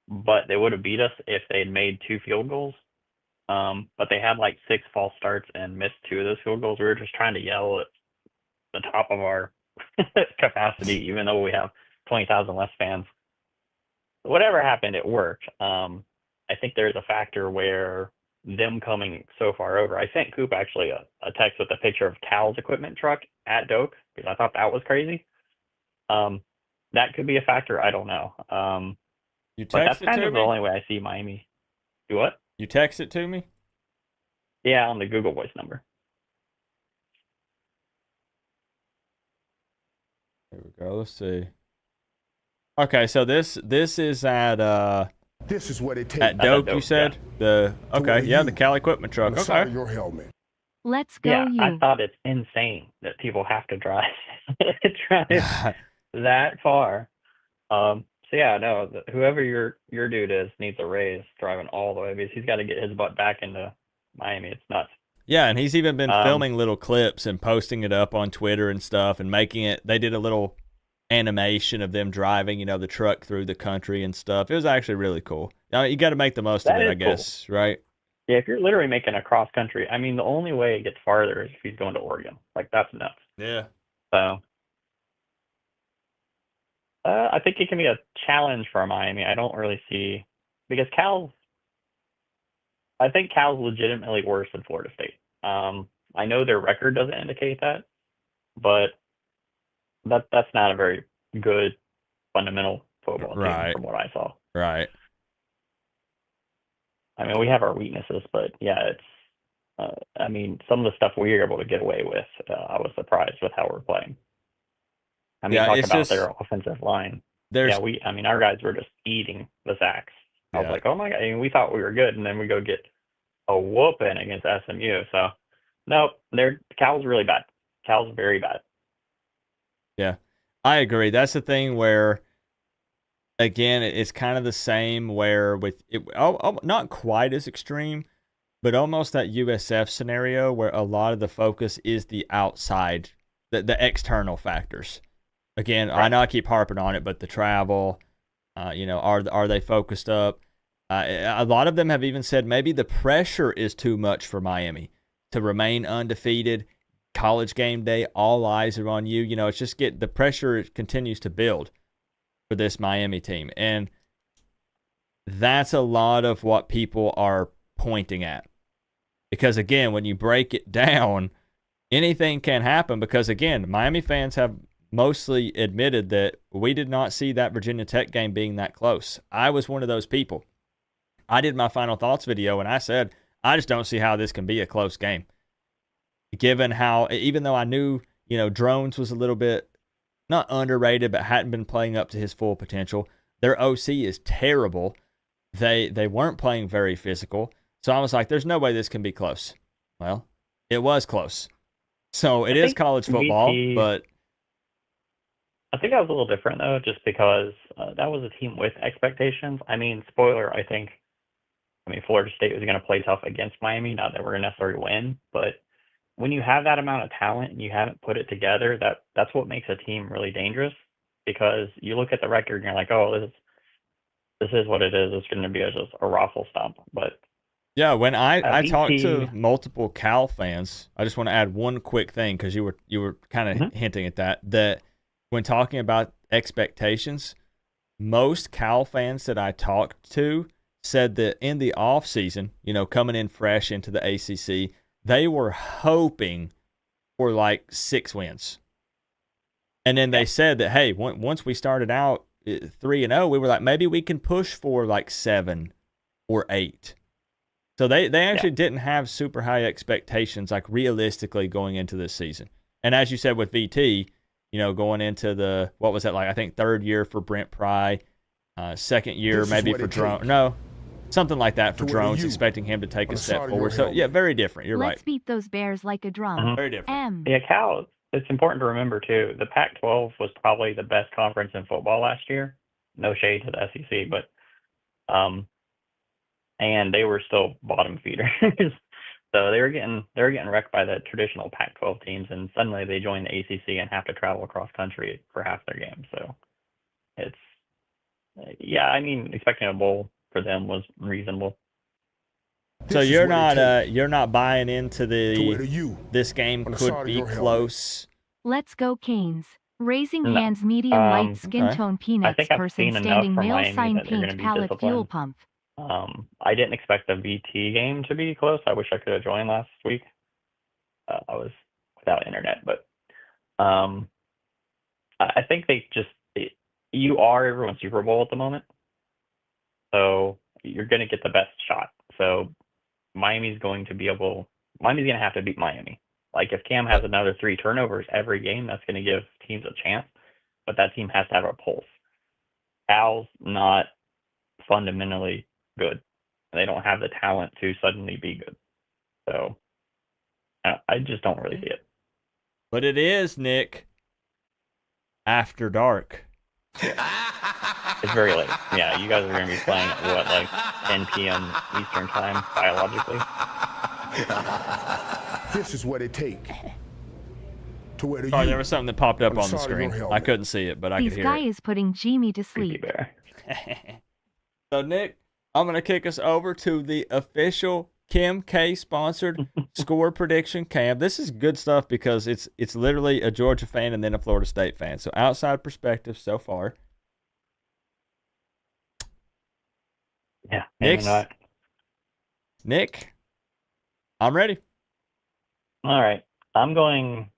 but they would have beat us if they had made 2 field goals. But they had like 6 false starts and missed 2 of those field goals. We were just trying to yell at the top of our capacity, even though we have 20,000 less fans. Whatever happened, it worked. I think there's a factor where them coming so far over. I sent Coop actually a text with a picture of Cal's equipment truck at Doak because I thought that was crazy. That could be a factor. I don't know. But that's kind of the only way I see Miami. Do what? You text it to me? Yeah, on the Google Voice number. There we go. Let's see. Okay, so this is at This is what it takes. at Doak, you said? Yeah. The Cal equipment truck. On the side of Okay. your helmet. Let's go, Yeah, you. I thought it's insane that people have to drive that far. So yeah, no, whoever your dude is needs a raise driving all the way because he's got to get his butt back into Miami. It's nuts. Yeah, and he's even been filming little clips and posting it up on Twitter and stuff and making it. They did a little animation of them driving, the truck through the country and stuff. It was actually really cool. Now, you got to make the most of That it, is I guess, right? Yeah, if you're literally making a cross country, the only way it gets farther is if he's going to Oregon. Like, that's nuts. Yeah. So, I think it can be a challenge for Miami. I don't really see, because I think Cal's legitimately worse than Florida State. I know their record doesn't indicate that, but that's not a very good fundamental football team Right. from what I saw. Right. I mean, we have our weaknesses, but yeah, it's. I mean, some of the stuff we were able to get away with, I was surprised with how we're playing. I mean, Yeah, talk it's about just their offensive line. there's Yeah, I mean, our guys were just eating the sacks. I was Yeah. like, oh my God. I mean, we thought we were good, and then we go get a whooping against SMU. So, nope, Cal's really bad. Cal's very bad. Yeah, I agree. That's the thing where, again, it's kind of the same where with it, not quite as extreme, but almost that USF scenario where a lot of the focus is the outside, the external factors. Again, Right. I know I keep harping on it, but the travel, are they focused up? A lot of them have even said maybe the pressure is too much for Miami to remain undefeated. College game day, all eyes are on you. It's just the pressure continues to build for this Miami team. And that's a lot of what people are pointing at. Because again, when you break it down, anything can happen because again, Miami fans have mostly admitted that we did not see that Virginia Tech game being that close. I was one of those people. I did my final thoughts video and I said, I just don't see how this can be a close game. Given how, even though I knew, Drones was a little bit, not underrated, but hadn't been playing up to his full potential. Their OC is terrible. They weren't playing very physical. So I was like, there's no way this can be close. Well, it was close. So it is college football, but I think that was a little different, though, just because that was a team with expectations. I mean, spoiler, I mean, Florida State was going to play tough against Miami, not that we're going to necessarily win, but when you have that amount of talent and you haven't put it together, that's what makes a team really dangerous because you look at the record and you're like, oh, this is what it is. It's going to be just a raffle stomp. But yeah, when I talked to VT multiple Cal fans, I just want to add one quick thing because you were kind of hinting at that when talking about expectations, most Cal fans that I talked to said that in the off season, coming in fresh into the ACC, they were hoping for like 6 wins. And then they said that, hey, once we started out 3-0, we were like, maybe we can push for like 7 or 8. So they actually didn't have super high expectations, like realistically going into this season. And as you said with VT, going into what was that like? I think 3rd year for Brent Pry, 2nd year maybe for Drone. No, something like that for Drones, expecting him to take a step forward. So yeah, very different. You're right. Let's beat those Bears like a drum. Very different. Yeah, Cal, it's important to remember, too, the Pac-12 was probably the best conference in football last year. No shade to the SEC, but and they were still bottom feeders. So they were getting wrecked by the traditional Pac-12 teams, and suddenly they join the ACC and have to travel across country for half their games. So it's I mean, expecting a bowl for them was reasonable. So you're not buying into this game could be close. Let's go Canes. Raising No. hands, medium light skin Okay. tone I peanuts think I've person seen enough standing from male Miami sign that they're going to paint be pallet fuel disciplined. pump. I didn't expect the VT game to be close. I wish I could have joined last week. I was without internet, but I think you are everyone's Super Bowl at the moment, so you're going to get the best shot. So Miami's going to have to beat Miami. Like if Cam has another 3 turnovers every game, that's going to give teams a chance, but that team has to have a pulse. Cal's not fundamentally good. They don't have the talent to suddenly be good. So I just don't really see it. But it is, Nick, after dark. It's very late. Yeah, you guys are going to be playing at what, like 10 p.m. Eastern time, biologically? This is what it takes to wear the Sorry, U there was something that popped up on the on the side of your screen. helmet. I couldn't see it, but I This could guy hear is putting Jimmy to Creepy sleep. bear. it. So, Nick, I'm going to kick us over to the official Kim K sponsored score prediction cam. This is good stuff because it's literally a Georgia fan and then a Florida State fan. So, outside perspective so far. Yeah. Nick, I'm ready. All right. I'm going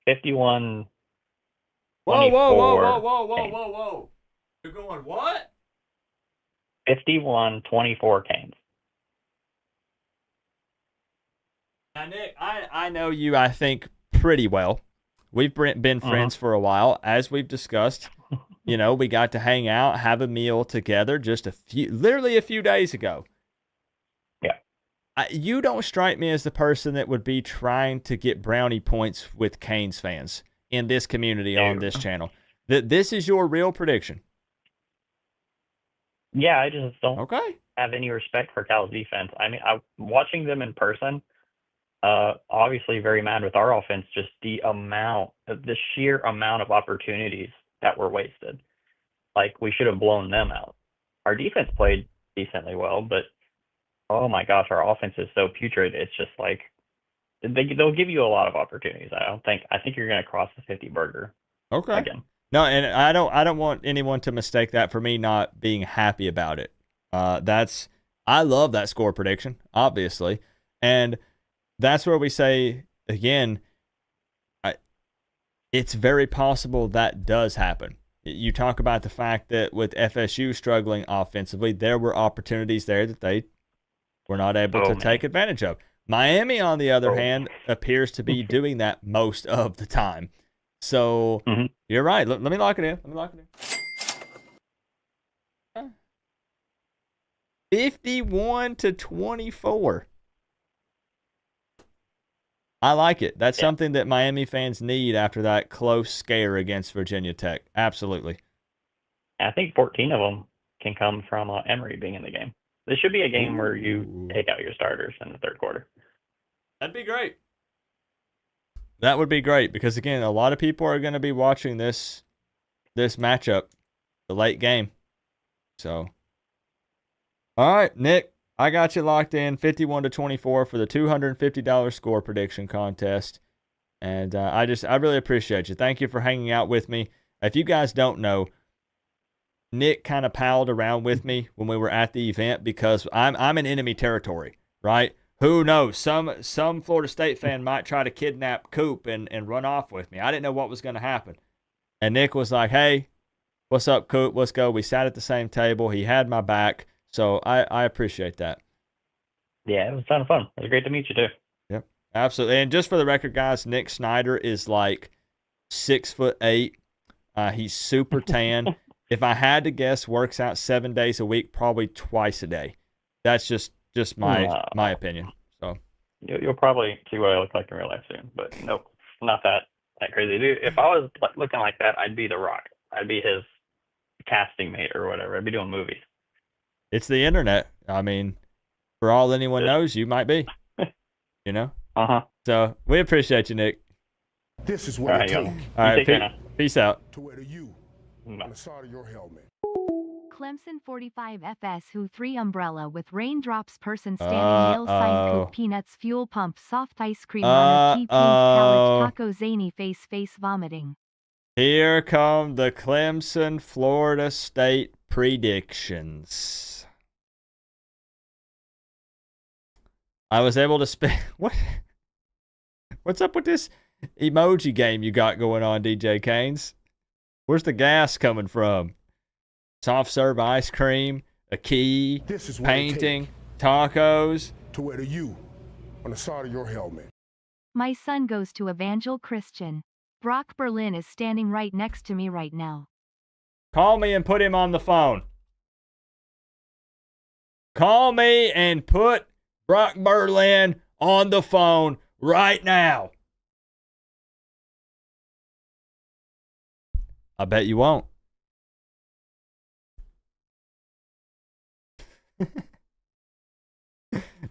51. Whoa, whoa, whoa, 24 whoa, whoa, whoa, Canes. whoa, whoa. You're going what? 51-24 Canes. Now, Nick, I know you, I think, pretty well. We've been friends for a while. As we've discussed, we got to hang out, have a meal together just literally a few days ago. Yeah. You don't strike me as the person that would be trying to get brownie points with Canes fans in this community on this channel. This is your real prediction. Yeah, I just don't Okay. have any respect for Cal's defense. I mean, watching them in person, obviously very mad with our offense, just the sheer amount of opportunities that were wasted. Like, we should have blown them out. Our defense played decently well, but oh my gosh, our offense is so putrid. It's just like they'll give you a lot of opportunities. I think you're going to cross the 50 burger. Okay. Again. No, and I don't want anyone to mistake that for me not being happy about it. I love that score prediction, obviously. And that's where we say, again, it's very possible that does happen. You talk about the fact that with FSU struggling offensively, there were opportunities there that they were not able to take advantage of. Miami, on the other hand, appears to be doing that most of the time. So you're right. Let me lock it in. 51-24. I like it. That's something that Miami fans need after that close scare against Virginia Tech. Absolutely. I think 14 of them can come from Emory being in the game. This should be a game where you take out your starters in the third quarter. That'd be great. That would be great because, again, a lot of people are going to be watching this matchup, the late game. So, all right, Nick, I got you locked in 51-24 for the $250 score prediction contest. And I really appreciate you. Thank you for hanging out with me. If you guys don't know, Nick kind of palled around with me when we were at the event because I'm in enemy territory, right? Who knows? Some Florida State fan might try to kidnap Coop and run off with me. I didn't know what was going to happen. And Nick was like, hey, what's up, Coop? Let's go. We sat at the same table. He had my back. So I appreciate that. Yeah, it was a ton of fun. It was great to meet you, too. Yep, absolutely. And just for the record, guys, Nick Snyder is like 6'8". He's super tan. If I had to guess, works out 7 days a week, probably twice a day. That's just my opinion. So you'll probably see what I look like in real life soon, but nope, not that crazy. Dude, if I was looking like that, I'd be The Rock. I'd be his casting mate or whatever. I'd be doing movies. It's the internet. I mean, for all anyone knows, you might be. So we appreciate you, Nick. This is what it takes. All right, peace out. To wear the U on the side of your helmet. Clemson 45FS Who 3 umbrella with raindrops person standing mill sign Coop peanuts fuel pump soft ice cream runner pee pink college taco zany face vomiting. Here come the Clemson Florida State predictions. I was able to spend what's up with this emoji game you got going on, DJ Canes? Where's the gas coming from? Soft serve ice cream, a key, painting, tacos. To wear the U on the side of your helmet. My son goes to Evangel Christian. Brock Berlin is standing right next to me right now. Call me and put him on the phone. Call me and put Brock Berlin on the phone right now. I bet you won't.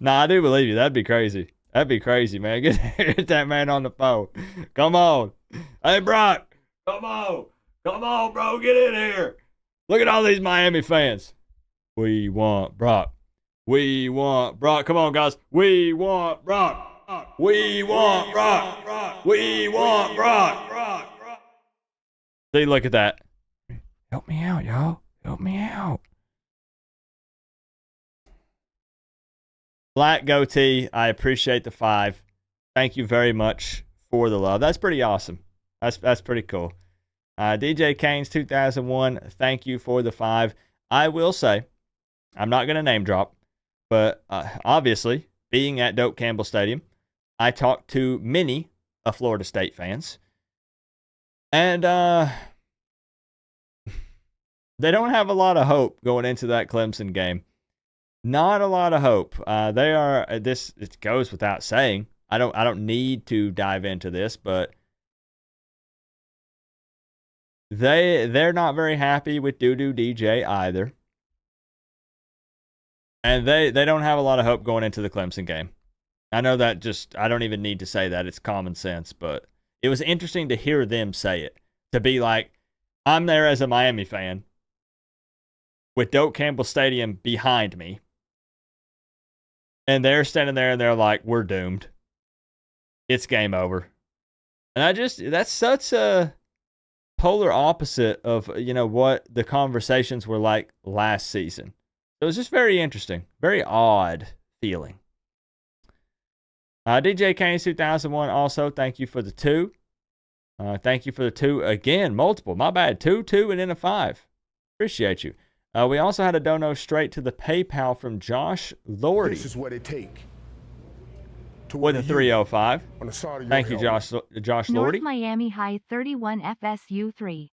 Nah, I do believe you. That'd be crazy. That'd be crazy, man. Get that man on the phone. Come on. Hey, Brock. Come on. Come on, bro. Get in here. Look at all these Miami fans. We want Brock. We want Brock. Come on, guys. We want Brock. We want Brock. We want Brock. See, look at that. Help me out, y'all. Help me out. Black goatee, I appreciate the 5. Thank you very much for the love. That's pretty awesome. That's pretty cool. DJ Kane's 2001, thank you for the 5. I will say, I'm not going to name drop, but obviously, being at Doak Campbell Stadium, I talked to many of Florida State fans. And they don't have a lot of hope going into that Clemson game. Not a lot of hope. They are this. It goes without saying. I don't need to dive into this, but they're not very happy with Doo-Doo DJ either, and they don't have a lot of hope going into the Clemson game. I know that I don't even need to say that. It's common sense, but it was interesting to hear them say it. To be like, I'm there as a Miami fan with Doak Campbell Stadium behind me. And they're standing there and they're like, we're doomed. It's game over. And that's such a polar opposite of, what the conversations were like last season. It was just very interesting. Very odd feeling. DJ Kane 2001 also, thank you for the 2. Thank you for the 2 again, multiple. My bad. 2, 2, and then a 5. Appreciate you. We also had a dono straight to the PayPal from Josh Lordy. This is what it take. With a 305. Thank you, Josh North Lordy. Miami High 31 FSU 3.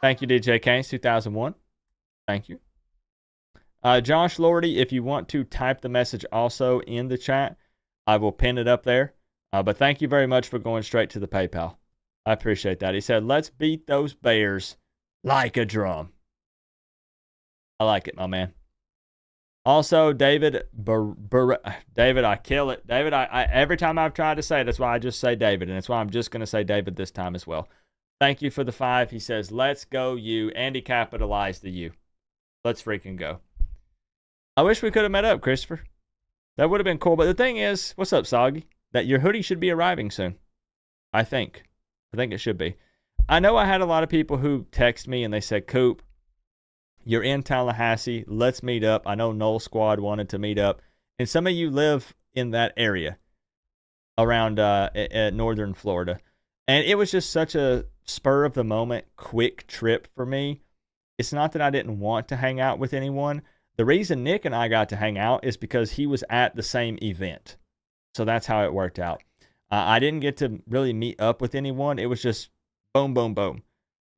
Thank you, DJ Keynes 2001. Thank you. Josh Lordy, if you want to type the message also in the chat, I will pin it up there. But thank you very much for going straight to the PayPal. I appreciate that. He said, let's beat those Bears like a drum. I like it, my man. Also, David, David, I kill it. David, I every time I've tried to say it, that's why I just say David, and that's why I'm just going to say David this time as well. Thank you for the 5. He says, let's go you, and he capitalized the U. Let's freaking go. I wish we could have met up, Christopher. That would have been cool. But the thing is, what's up, Soggy? That your hoodie should be arriving soon. I think it should be. I know I had a lot of people who text me and they said, Coop, you're in Tallahassee. Let's meet up. I know Noel Squad wanted to meet up. And some of you live in that area around northern Florida. And it was just such a spur of the moment, quick trip for me. It's not that I didn't want to hang out with anyone. The reason Nick and I got to hang out is because he was at the same event. So that's how it worked out. I didn't get to really meet up with anyone. It was just boom, boom, boom.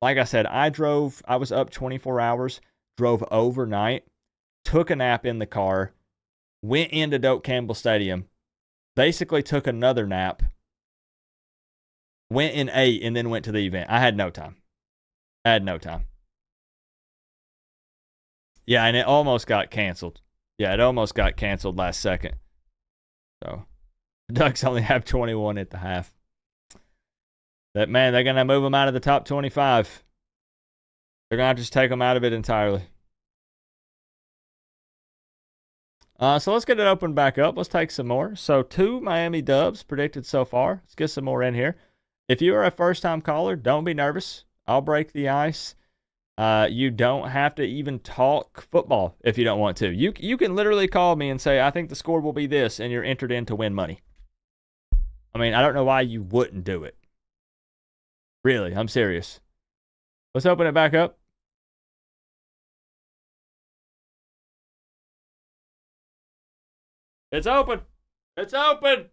Like I said, I was up 24 hours, drove overnight, took a nap in the car, went into Doak Campbell Stadium, basically took another nap, went and ate, and then went to the event. I had no time. Yeah, and it almost got canceled. Yeah, it almost got canceled last second. So, the Ducks only have 21 at the half. They're going to move them out of the top 25. They're going to have to just take them out of it entirely. So let's get it open back up. Let's take some more. So 2 Miami Dubs predicted so far. Let's get some more in here. If you are a first-time caller, don't be nervous. I'll break the ice. You don't have to even talk football if you don't want to. You can literally call me and say, I think the score will be this, and you're entered in to win money. I mean, I don't know why you wouldn't do it. Really, I'm serious. Let's open it back up. It's open. It's open.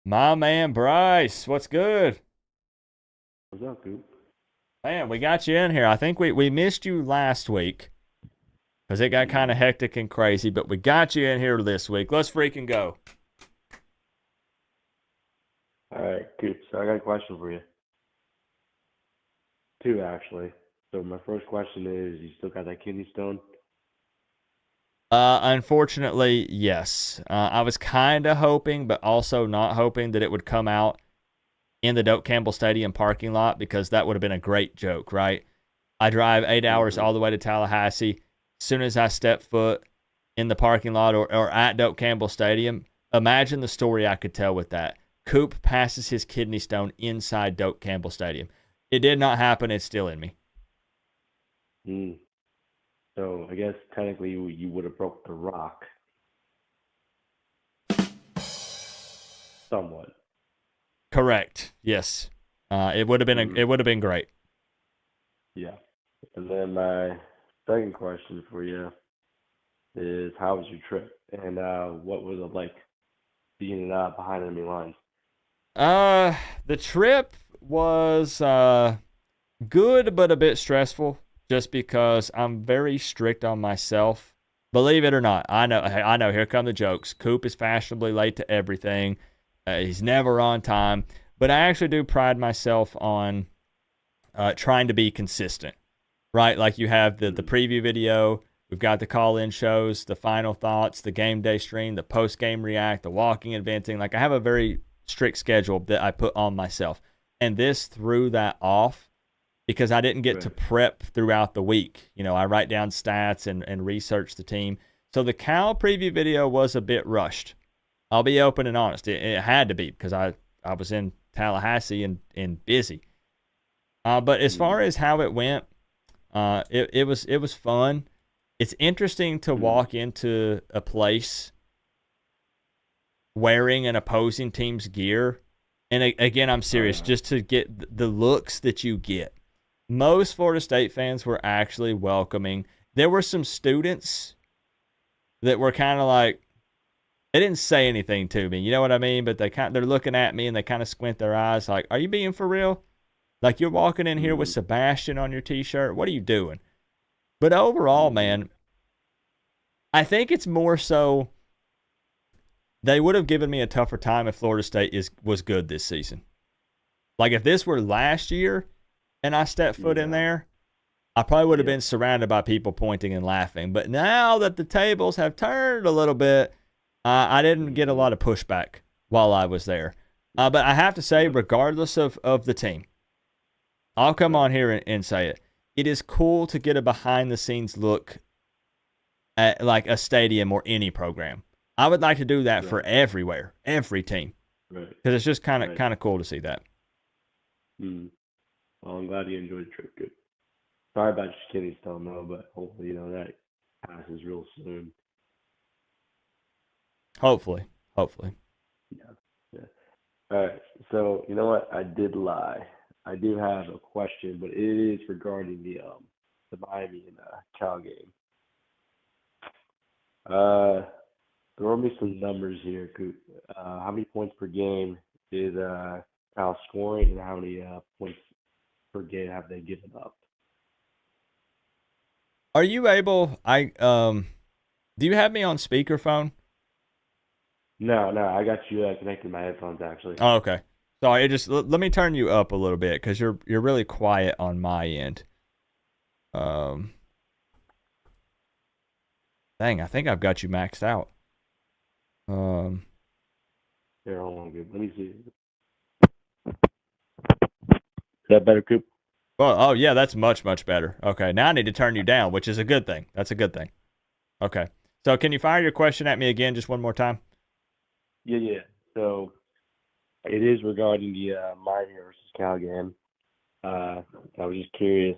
My man Bryce, what's good? What's up, Coop? Man, we got you in here. I think we missed you last week because it got kind of hectic and crazy, but we got you in here this week. Let's freaking go. All right, Coop. So I got a question for you. 2, actually. So my first question is, you still got that kidney stone? Unfortunately, yes. I was kind of hoping, but also not hoping that it would come out in the Doak Campbell Stadium parking lot because that would have been a great joke, right? I drive 8 hours all the way to Tallahassee. As soon as I step foot in the parking lot or at Doak Campbell Stadium, Imagine the story I could tell with that. Coop passes his kidney stone inside Doak Campbell Stadium. It did not happen. It's still in me. So I guess technically you would have broke the rock somewhat. Correct. Yes. It would have been it would have been great. Yeah. And then my second question for you is, how was your trip, and what was it like being behind enemy lines? The trip was good, but a bit stressful, just because I'm very strict on myself. Believe it or not, I know. Here come the jokes. Coop is fashionably late to everything. He's never on time. But I actually do pride myself on trying to be consistent, right? Like you have the preview video. We've got the call-in shows, the final thoughts, the game day stream, the post-game react, the walking and venting. Like I have a very strict schedule that I put on myself. And this threw that off because I didn't get to prep throughout the week. You know, I write down stats and research the team. So the Cal preview video was a bit rushed. I'll be open and honest. It had to be because I was in Tallahassee and busy. But as far as how it went, it was fun. It's interesting to walk into a place wearing an opposing team's gear. And again, I'm serious, just to get the looks that you get. Most Florida State fans were actually welcoming. There were some students that were kind of like, they didn't say anything to me, you know what I mean? But they're looking at me and they kind of squint their eyes like, are you being for real? Like you're walking in here with Sebastian on your t-shirt. What are you doing? But overall, man, I think it's more so they would have given me a tougher time if Florida State was good this season. Like if this were last year and I stepped foot in there, I probably would have been surrounded by people pointing and laughing. But now that the tables have turned a little bit, I didn't get a lot of pushback while I was there. But I have to say, regardless of the team, I'll come on here and say it. It is cool to get a behind-the-scenes look at like a stadium or any program. I would like to do that for everywhere, every team, because it's just kind of cool to see that. Well, I'm glad you enjoyed the trip. Good. Sorry about your kidney stone, though, but hopefully, that passes real soon. Hopefully. Yeah. All right. So you know what? I did lie. I do have a question, but it is regarding the Miami and Cal game. Throw me some numbers here, Coop. How many points per game is Cal scoring, and how many points per game have they given up? Are you able? Do you have me on speakerphone? No, I got you connected my headphones actually. Oh, okay. Sorry, let me turn you up a little bit because you're really quiet on my end. Dang, I think I've got you maxed out. Here, hold on, good. Let me see. Is that better, Coop? Well, oh yeah, that's much better. Okay, now I need to turn you down, which is a good thing. That's a good thing. Okay, so can you fire your question at me again, just one more time? Yeah. So it is regarding the Miami versus Cal game. I was just curious,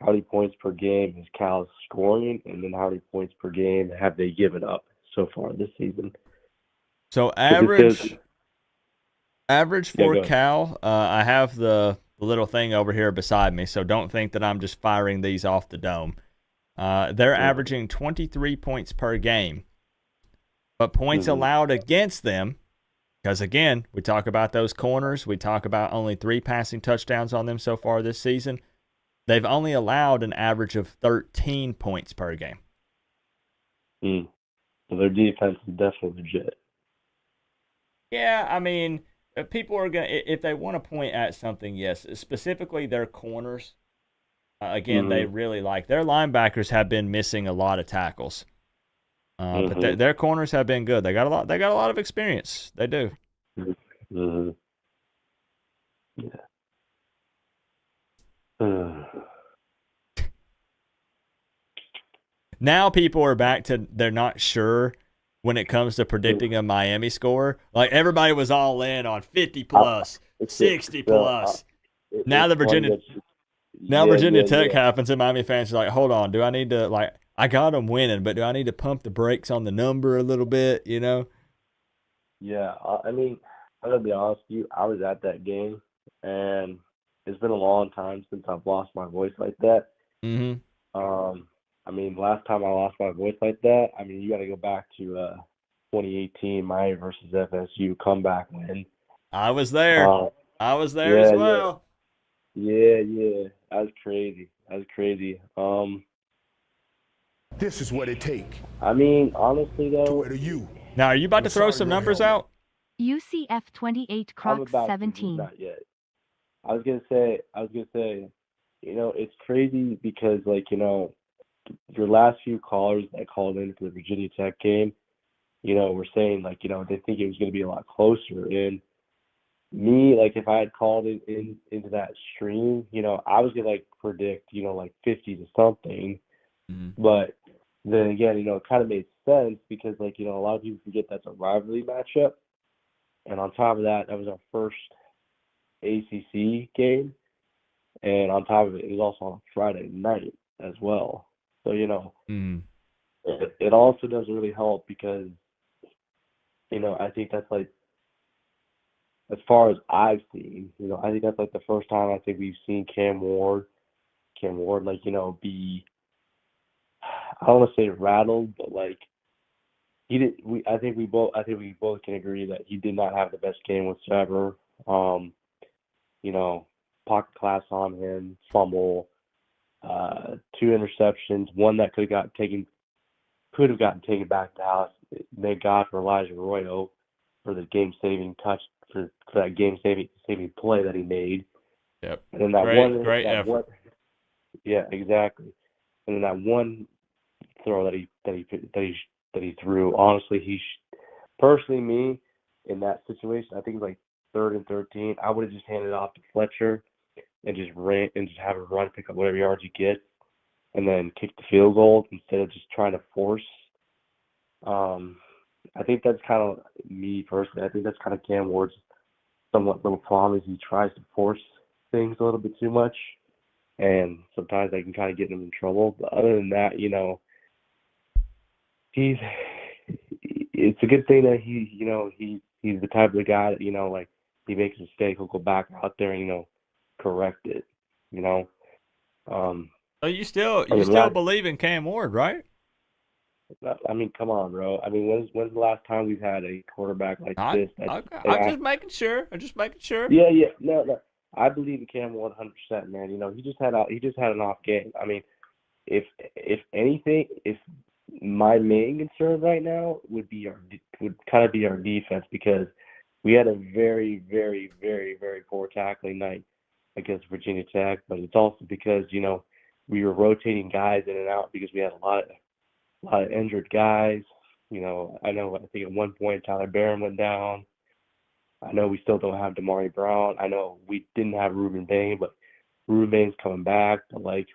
how many points per game is Cal scoring, and then how many points per game have they given up so far this season? So average for Cal, I have the little thing over here beside me, so don't think that I'm just firing these off the dome. They're averaging 23 points per game, but points allowed against them, because again, we talk about those corners, we talk about only 3 passing touchdowns on them so far this season. They've only allowed an average of 13 points per game. So their defense is definitely legit. Yeah, I mean, people are going to, if they want to point at something, yes, specifically their corners. Again, they really like, their linebackers have been missing a lot of tackles. But their corners have been good. They got a lot of experience. They do. Yeah. Now people are back to, they're not sure when it comes to predicting a Miami score. Like everybody was all in on 50 plus, 60 plus. Now the Virginia Tech happens, and Miami fans are like, hold on, do I need to I got them winning, but do I need to pump the brakes on the number a little bit? You know? Yeah, I mean, I'm gonna be honest with you. I was at that game, and it's been a long time since I've lost my voice like that. Mm-hmm. I mean, last time I lost my voice like that, I mean, you got to go back to 2018 Miami versus FSU comeback win. I was there. I was there as well. Yeah, that was crazy. This is what it take. I mean, honestly To though, where you. Now, are you about to throw some numbers out? UCF 28 Crocs 17. Not yet. I was gonna say, you know, it's crazy because like, you know, your last few callers that called in for the Virginia Tech game, you know, were saying like, you know, they think it was gonna be a lot closer. And me, like if I had called into that stream, you know, I was gonna like predict, you know, like 50 to something. Mm-hmm. But then again, you know, it kind of made sense because like, you know, a lot of people forget that's a rivalry matchup. And on top of that, that was our first ACC game. And on top of it, it was also on Friday night as well. So, you know, it also doesn't really help because, you know, I think that's like, as far as I've seen, you know, I think that's like the first time I think we've seen Cam Ward, like, you know, be, I don't want to say rattled, but like, I think we both can agree that he did not have the best game whatsoever. You know, pocket class on him, fumble, 2 interceptions, one that could have gotten taken back to Dallas. Thank God for Elijah Arroyo for the game-saving touch, for that game-saving play that he made. Yep. And then that great effort. Yeah, exactly. And then that one throw that he threw. Honestly, personally, me in that situation, I think it was like 3rd and 13. I would have just handed it off to Fletcher and just ran and just have him run, pick up whatever yards he gets, and then kick the field goal instead of just trying to force. I think that's kind of me personally. I think that's kind of Cam Ward's somewhat little problem is he tries to force things a little bit too much, and sometimes that can kind of get him in trouble. But other than that, you know, it's a good thing that he's the type of guy that, you know, like he makes a mistake, he'll go back out there and, you know, correct it, you know. So you still believe in Cam Ward, right? I mean, come on, bro. I mean, when's the last time we've had a quarterback like this? I'm just making sure. Yeah. No. I believe in Cam 100%, man. You know, he just had an off game. I mean, if anything, if my main concern right now would kind of be our defense, because we had a very, very, very, very poor tackling night against Virginia Tech, but it's also because, you know, we were rotating guys in and out because we had a lot of injured guys. You know, I think at one point Tyler Barron went down. I know we still don't have Damari Brown. I know we didn't have Ruben Bain, but Ruben Bain's coming back. But like,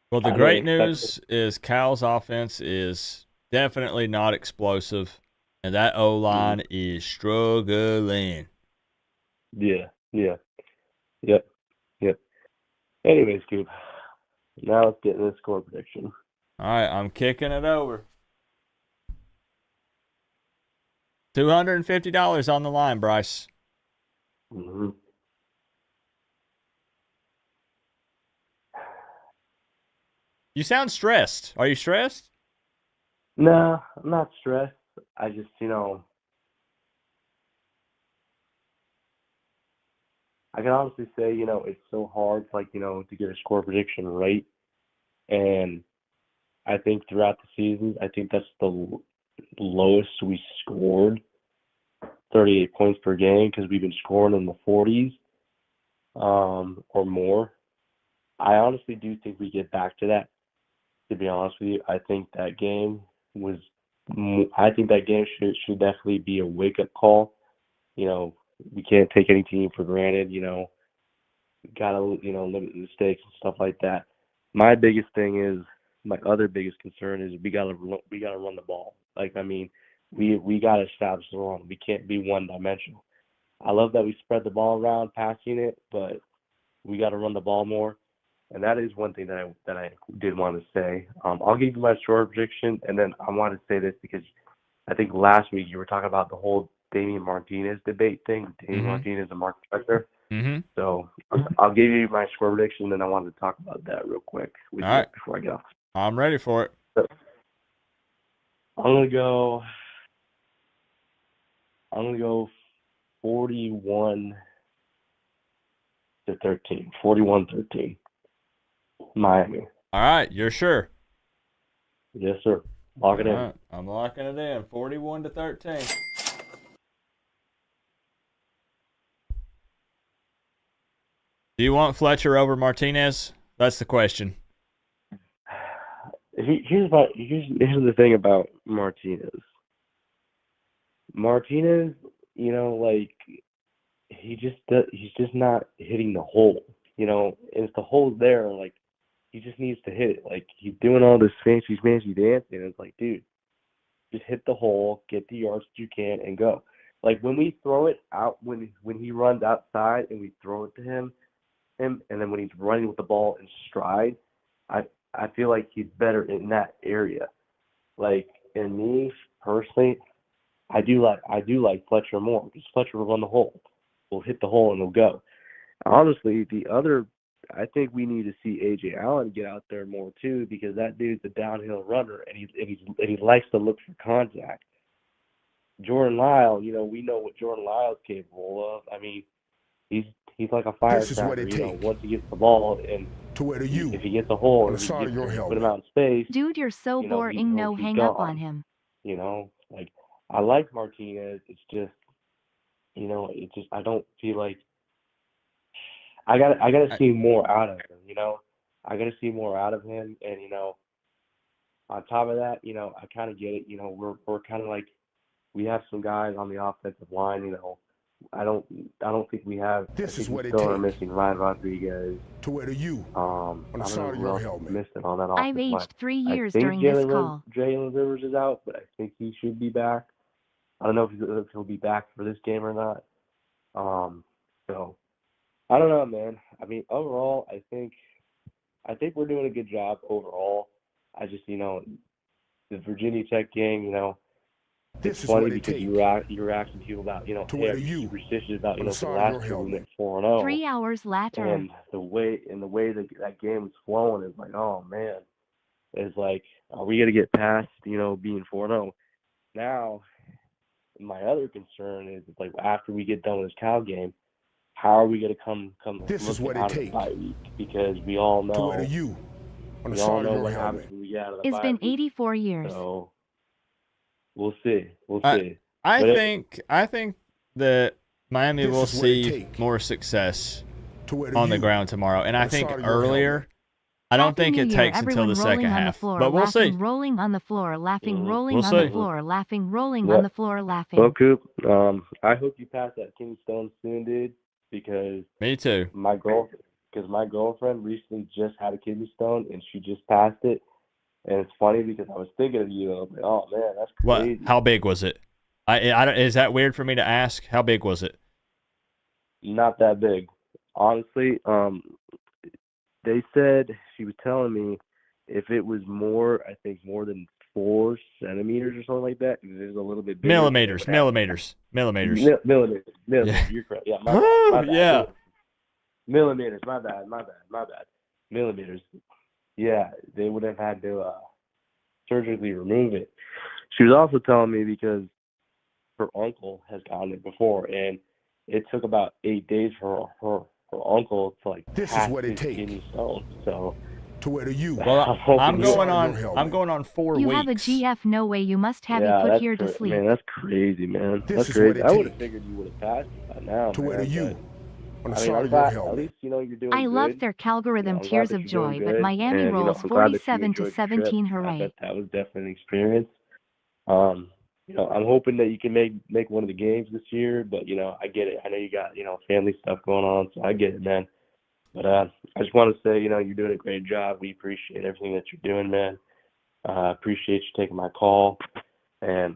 well, the great news is Cal's offense is definitely not explosive, and that O-line is struggling. Yeah. Yep. Anyways, Coop, now let's get into the score prediction. All right, I'm kicking it over. $250 on the line, Bryce. Mm-hmm. You sound stressed. Are you stressed? No, I'm not stressed. I just, you know, I can honestly say, you know, it's so hard, like, you know, to get a score prediction right. And I think throughout the season, I think that's the lowest we scored, 38 points per game, because we've been scoring in the 40s or more. I honestly do think we get back to that, to be honest with you. I think that game should definitely be a wake-up call. You know, we can't take any team for granted, you know. Gotta, you know, limit mistakes and stuff like that. My other biggest concern is we gotta run the ball. Like, I mean, we got to establish the run. We can't be one-dimensional. I love that we spread the ball around, passing it, but we got to run the ball more. And that is one thing that I did want to say. I'll give you my score prediction, and then I want to say this because I think last week you were talking about the whole Damian Martinez debate thing. Damian Martinez and Mark Becker. So I'll give you my score prediction, and then I wanted to talk about that real quick with All you right. before I get off. I'm ready for it. So, I'm gonna go 41-13. 41-13. Miami. All right, you're sure? Yes, sir. Lock it in. All right, I'm locking it in. 41-13. Do you want Fletcher over Martinez? That's the question. Here's the thing about Martinez. Martinez, you know, like he's just not hitting the hole. You know, and if the hole's there, like he just needs to hit it. Like he's doing all this fancy dancing. And it's like, dude, just hit the hole, get the yards that you can, and go. Like when we throw it out, when he runs outside and we throw it to him, and then when he's running with the ball in stride, I feel like he's better in that area. Like, and me personally, I do like Fletcher more because Fletcher will run the hole, will hit the hole and will go. Honestly, I think we need to see A.J. Allen get out there more too because that dude's a downhill runner and he likes to look for contact. Jordan Lyle, you know, we know what Jordan Lyle's capable of. I mean, he's like a firecracker. You know, once he gets the ball and if he gets a hole or he put him out in space. Dude, you're so boring. No, hang up on him. You know, like I like Martinez. It's just, you know, I don't feel like I gotta see more out of him. You know, I gotta see more out of him. And you know, on top of that, you know, I kind of get it. You know, we're kind of like we have some guys on the offensive line. You know, I don't think we have. This is what it still takes. are missing Ryan Rodriguez. To wear the U on the side of your helmet. Missing on that offensive I've aged line. 3 years during this call. Jalen Rivers is out, but I think he should be back. I don't know if he'll be back for this game or not. So I don't know, man. I mean, overall, I think we're doing a good job overall. I just, you know, the Virginia Tech game, you know, this it's funny because you were asking people about, you know, superstitious about, you know, the last year we went 4-0. 3 hours later. And the way that game was flowing is like, oh man, it's like, are we gonna get past, you know, being 4-0? Now, my other concern is like after we get done with this Cal game, how are we gonna come this is what out it of the bye week? Because we all know to wear the U on the we all side of know your what helmet. happens when we get out of the It's bye been week. 84 years. So we'll see. I think that Miami will see more success on the ground tomorrow. And I think earlier, I don't think it takes until the second half. But we'll see. Rolling on the floor, laughing, rolling on the floor, laughing, rolling on the floor, laughing. Well, Coop, I hope you pass that kidney stone soon, dude, because me too. My girlfriend recently just had a kidney stone and she just passed it. And it's funny because I was thinking of you. I was like, oh man, that's crazy. What? How big was it? Is that weird for me to ask? How big was it? Not that big, honestly. They said, she was telling me, if it was more than 4 centimeters or something like that, it was a little bit bigger. Millimeters. Millimeters. Yeah. You're correct. Yeah. My bad. Yeah. Millimeters. My bad. Millimeters. Yeah, they would have had to surgically remove it. She was also telling me because her uncle has gotten it before, and it took about 8 days for her uncle to like pass his kidney stone. So to wear the U. Well, I'm going on 4 weeks. You have a GF, no way. You must have you put here to sleep. Man, that's crazy, man. That's crazy. I would have figured you would have passed it by now. To wear the U. On the I mean, side of your helmet. at least you know you're doing I good. love their Calgorithm tears of joy, but Miami and, rolls I'm glad that you 47-17. Hooray! I bet that was definitely an experience. You know, I'm hoping that you can make one of the games this year, but you know, I get it. I know you got, you know, family stuff going on, so I get it, man. But I just want to say, you know, you're doing a great job. We appreciate everything that you're doing, man. Appreciate you taking my call, and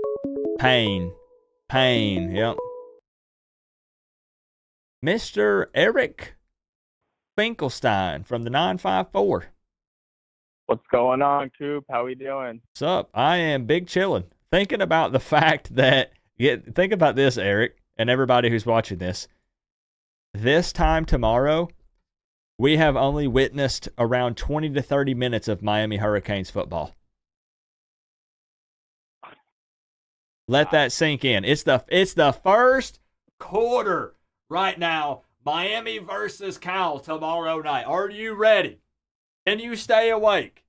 Pain. Yep. Mr. Eric Finkelstein from the 954. What's going on, Coop? How we doing? What's up? I am big chillin'. Thinking about the fact that, think about this, Eric, and everybody who's watching this. This time tomorrow, we have only witnessed around 20 to 30 minutes of Miami Hurricanes football. Let that sink in. It's the first quarter right now. Miami versus Cal tomorrow night. Are you ready? Can you stay awake?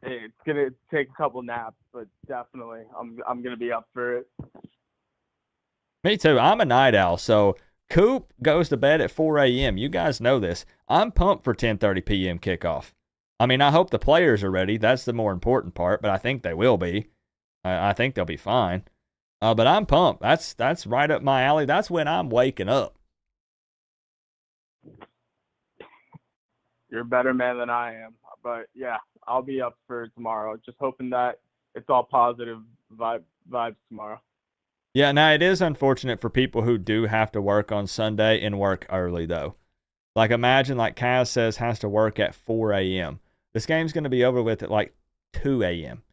Hey, it's gonna take a couple naps, but definitely, I'm gonna be up for it. Me too. I'm a night owl, so Coop goes to bed at 4 a.m. You guys know this. I'm pumped for 10:30 p.m. kickoff. I mean, I hope the players are ready. That's the more important part, but I think they will be. I think they'll be fine. But I'm pumped. That's right up my alley. That's when I'm waking up. You're a better man than I am, but yeah, I'll be up for tomorrow. Just hoping that it's all positive vibes tomorrow. Yeah, now it is unfortunate for people who do have to work on Sunday and work early, though. Like, imagine, like Kaz says, has to work at 4 a.m. This game's going to be over with at like 2 a.m.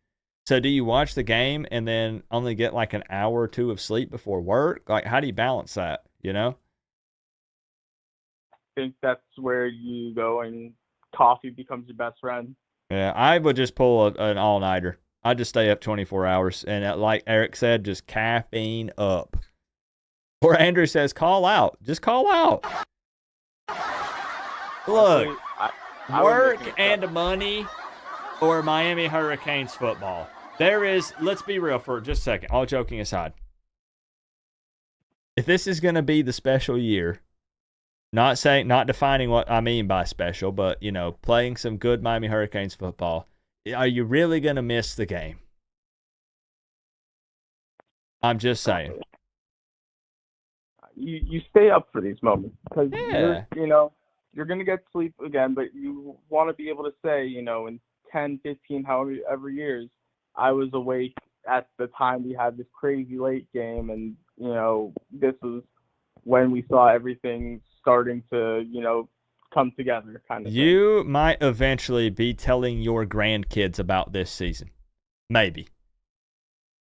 So do you watch the game and then only get like an hour or two of sleep before work? Like, how do you balance that, you know? I think that's where you go and coffee becomes your best friend. Yeah, I would just pull an all-nighter. I'd just stay up 24 hours. And like Eric said, just caffeine up. Or Andrew says, call out. Just call out. Look, Honestly, I would work make it and money or Miami Hurricanes football. There is, let's be real for just a second, all joking aside. If this is going to be the special year, not defining what I mean by special, but, you know, playing some good Miami Hurricanes football, are you really going to miss the game? I'm just saying. You stay up for these moments because Yeah. you're going to get sleep again, but you want to be able to say, in 10, 15, however years, I was awake at the time we had this crazy late game, and, this was when we saw everything starting to, come together kind of thing. You might eventually be telling your grandkids about this season. Maybe.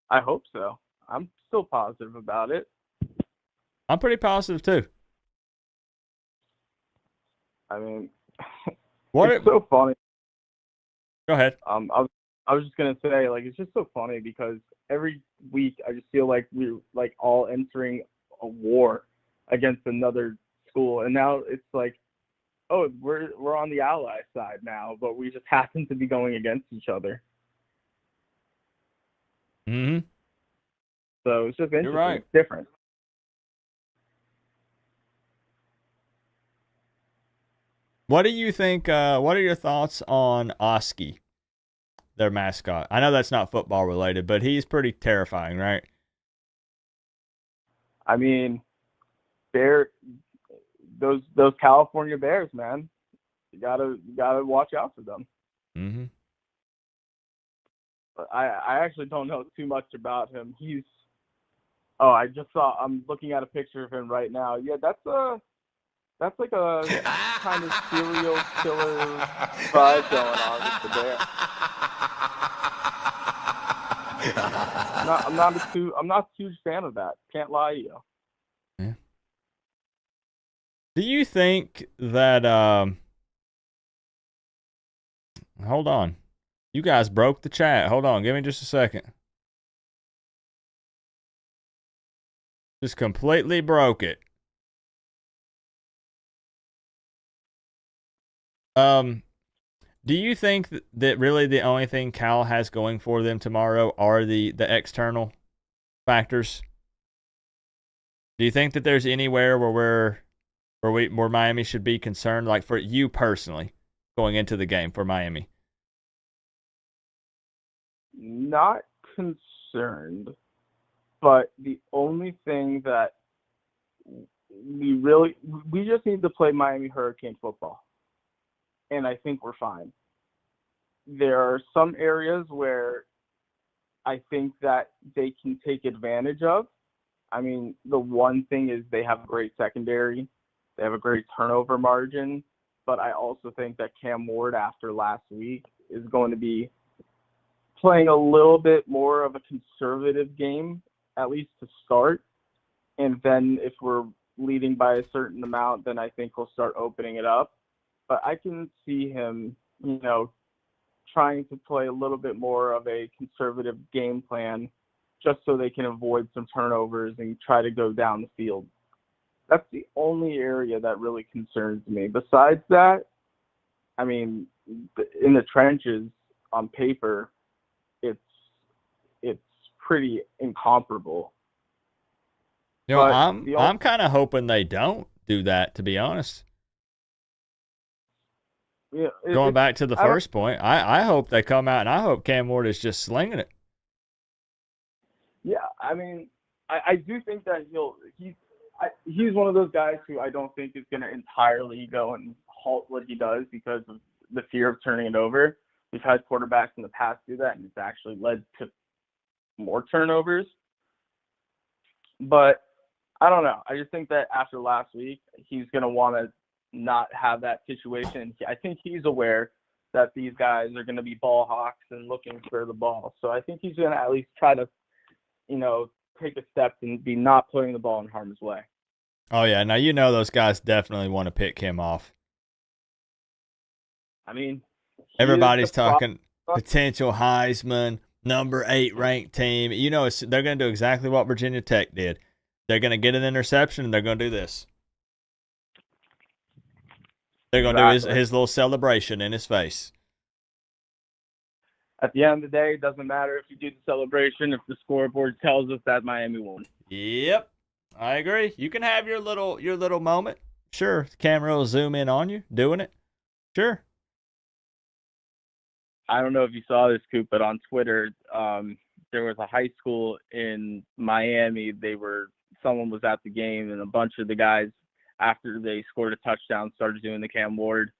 I hope so. I'm still positive about it. I'm pretty positive, too. I mean, What it's so funny. Go ahead. I was just gonna say, like, it's just so funny because every week I just feel like we're like all entering a war against another school, and now it's like, oh, we're on the ally side now, but we just happen to be going against each other. Mm-hmm. So it's just interesting. You're right. It's different. What do you think? What are your thoughts on Oski, their mascot? I know that's not football related, but he's pretty terrifying, right? I mean, those California Bears, man. You gotta watch out for them. Mm-hmm. But I actually don't know too much about him. I'm looking at a picture of him right now. Yeah, that's like a kind of serial killer vibe going on with the bear. I'm not a huge fan of that. Can't lie to you. Yeah. Do you think that hold on. You guys broke the chat. Hold on, give me just a second. Just completely broke it. Do you think that really the only thing Cal has going for them tomorrow are the external factors? Do you think that there's anywhere where Miami should be concerned, like for you personally, going into the game for Miami? Not concerned, but the only thing that we just need to play Miami Hurricane football. And I think we're fine. There are some areas where I think that they can take advantage of. I mean, the one thing is they have a great secondary. They have a great turnover margin. But I also think that Cam Ward, after last week, is going to be playing a little bit more of a conservative game, at least to start. And then if we're leading by a certain amount, then I think we'll start opening it up. But I can see him, trying to play a little bit more of a conservative game plan just so they can avoid some turnovers and try to go down the field. That's the only area that really concerns me. Besides that, I mean, in the trenches on paper, it's pretty incomparable. I'm kind of hoping they don't do that, to be honest. Yeah, Going back to the first point, I hope they come out, and I hope Cam Ward is just slinging it. Yeah, I mean, I do think that he's one of those guys who I don't think is going to entirely go and halt what he does because of the fear of turning it over. We've had quarterbacks in the past do that, and it's actually led to more turnovers. But I don't know. I just think that after last week, he's going to want to not have that situation. I think he's aware that these guys are going to be ball hawks and looking for the ball. So I think he's going to at least try to, take a step and be not putting the ball in harm's way. Oh, yeah. Now, those guys definitely want to pick him off. I mean, everybody's talking potential Heisman, number 8 ranked team. They're going to do exactly what Virginia Tech did. They're going to get an interception, and they're going to do this. They're going to do his little celebration in his face. At the end of the day, it doesn't matter if you do the celebration if the scoreboard tells us that Miami won. Yep, I agree. You can have your little moment. Sure, the camera will zoom in on you doing it. Sure. I don't know if you saw this, Coop, but on Twitter, there was a high school in Miami. Someone was at the game, and a bunch of the guys, after they scored a touchdown, started doing the Cam Ward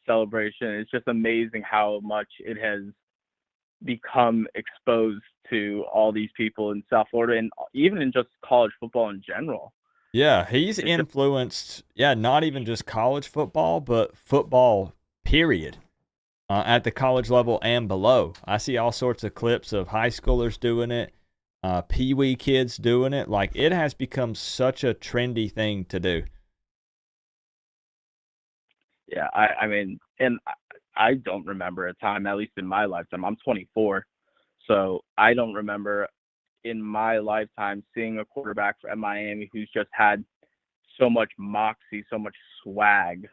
celebration. It's just amazing how much it has become exposed to all these people in South Florida and even in just college football in general. Yeah, he's influenced, not even just college football, but football, period, at the college level and below. I see all sorts of clips of high schoolers doing it, pee-wee kids doing it. Like, it has become such a trendy thing to do. Yeah, I mean, and I don't remember a time, at least in my lifetime. I'm 24, so I don't remember in my lifetime seeing a quarterback at Miami who's just had so much moxie, so much swag,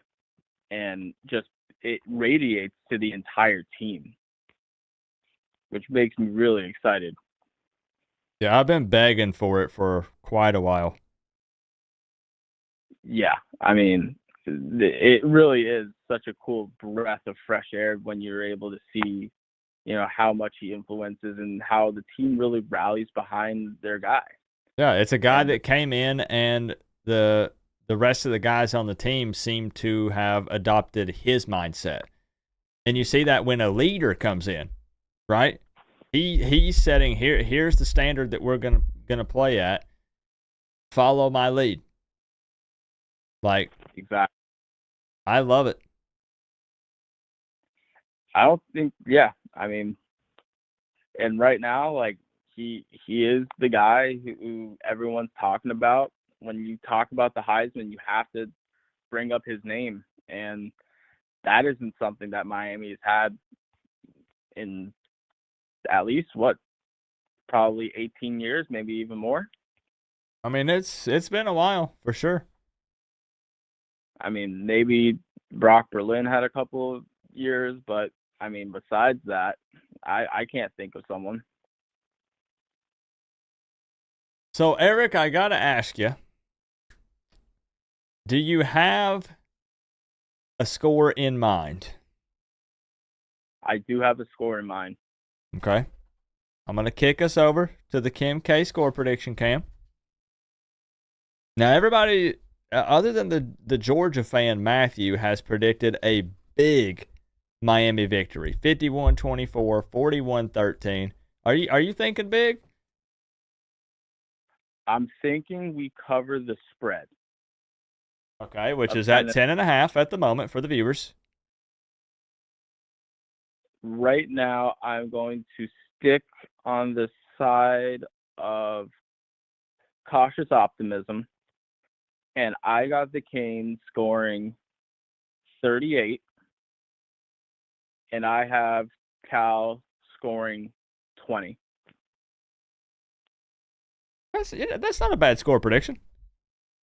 and just it radiates to the entire team, which makes me really excited. Yeah, I've been begging for it for quite a while. Yeah, I mean, it really is such a cool breath of fresh air when you're able to see, how much he influences and how the team really rallies behind their guy. Yeah, it's a guy that came in, and the rest of the guys on the team seem to have adopted his mindset. And you see that when a leader comes in, right? He's setting here's the standard that we're gonna play at. Follow my lead. Like, exactly. I love it. I don't think, I mean, and right now, like, he is the guy who everyone's talking about. When you talk about the Heisman, you have to bring up his name, and that isn't something that Miami has had in at least probably 18 years, maybe even more. I mean, it's been a while for sure. I mean, maybe Brock Berlin had a couple of years, but I mean, besides that, I can't think of someone. So, Eric, I got to ask you, do you have a score in mind? I do have a score in mind. Okay. I'm going to kick us over to the Kim K score prediction cam. Now, everybody, other than the Georgia fan, Matthew, has predicted a big Miami victory, 51-24, 41-13. Are you thinking big? I'm thinking we cover the spread. Okay, which Of is at 10. 10.5 at the moment for the viewers. Right now, I'm going to stick on the side of cautious optimism, and I got the Canes scoring 38, and I have Cal scoring 20. That's not a bad score prediction.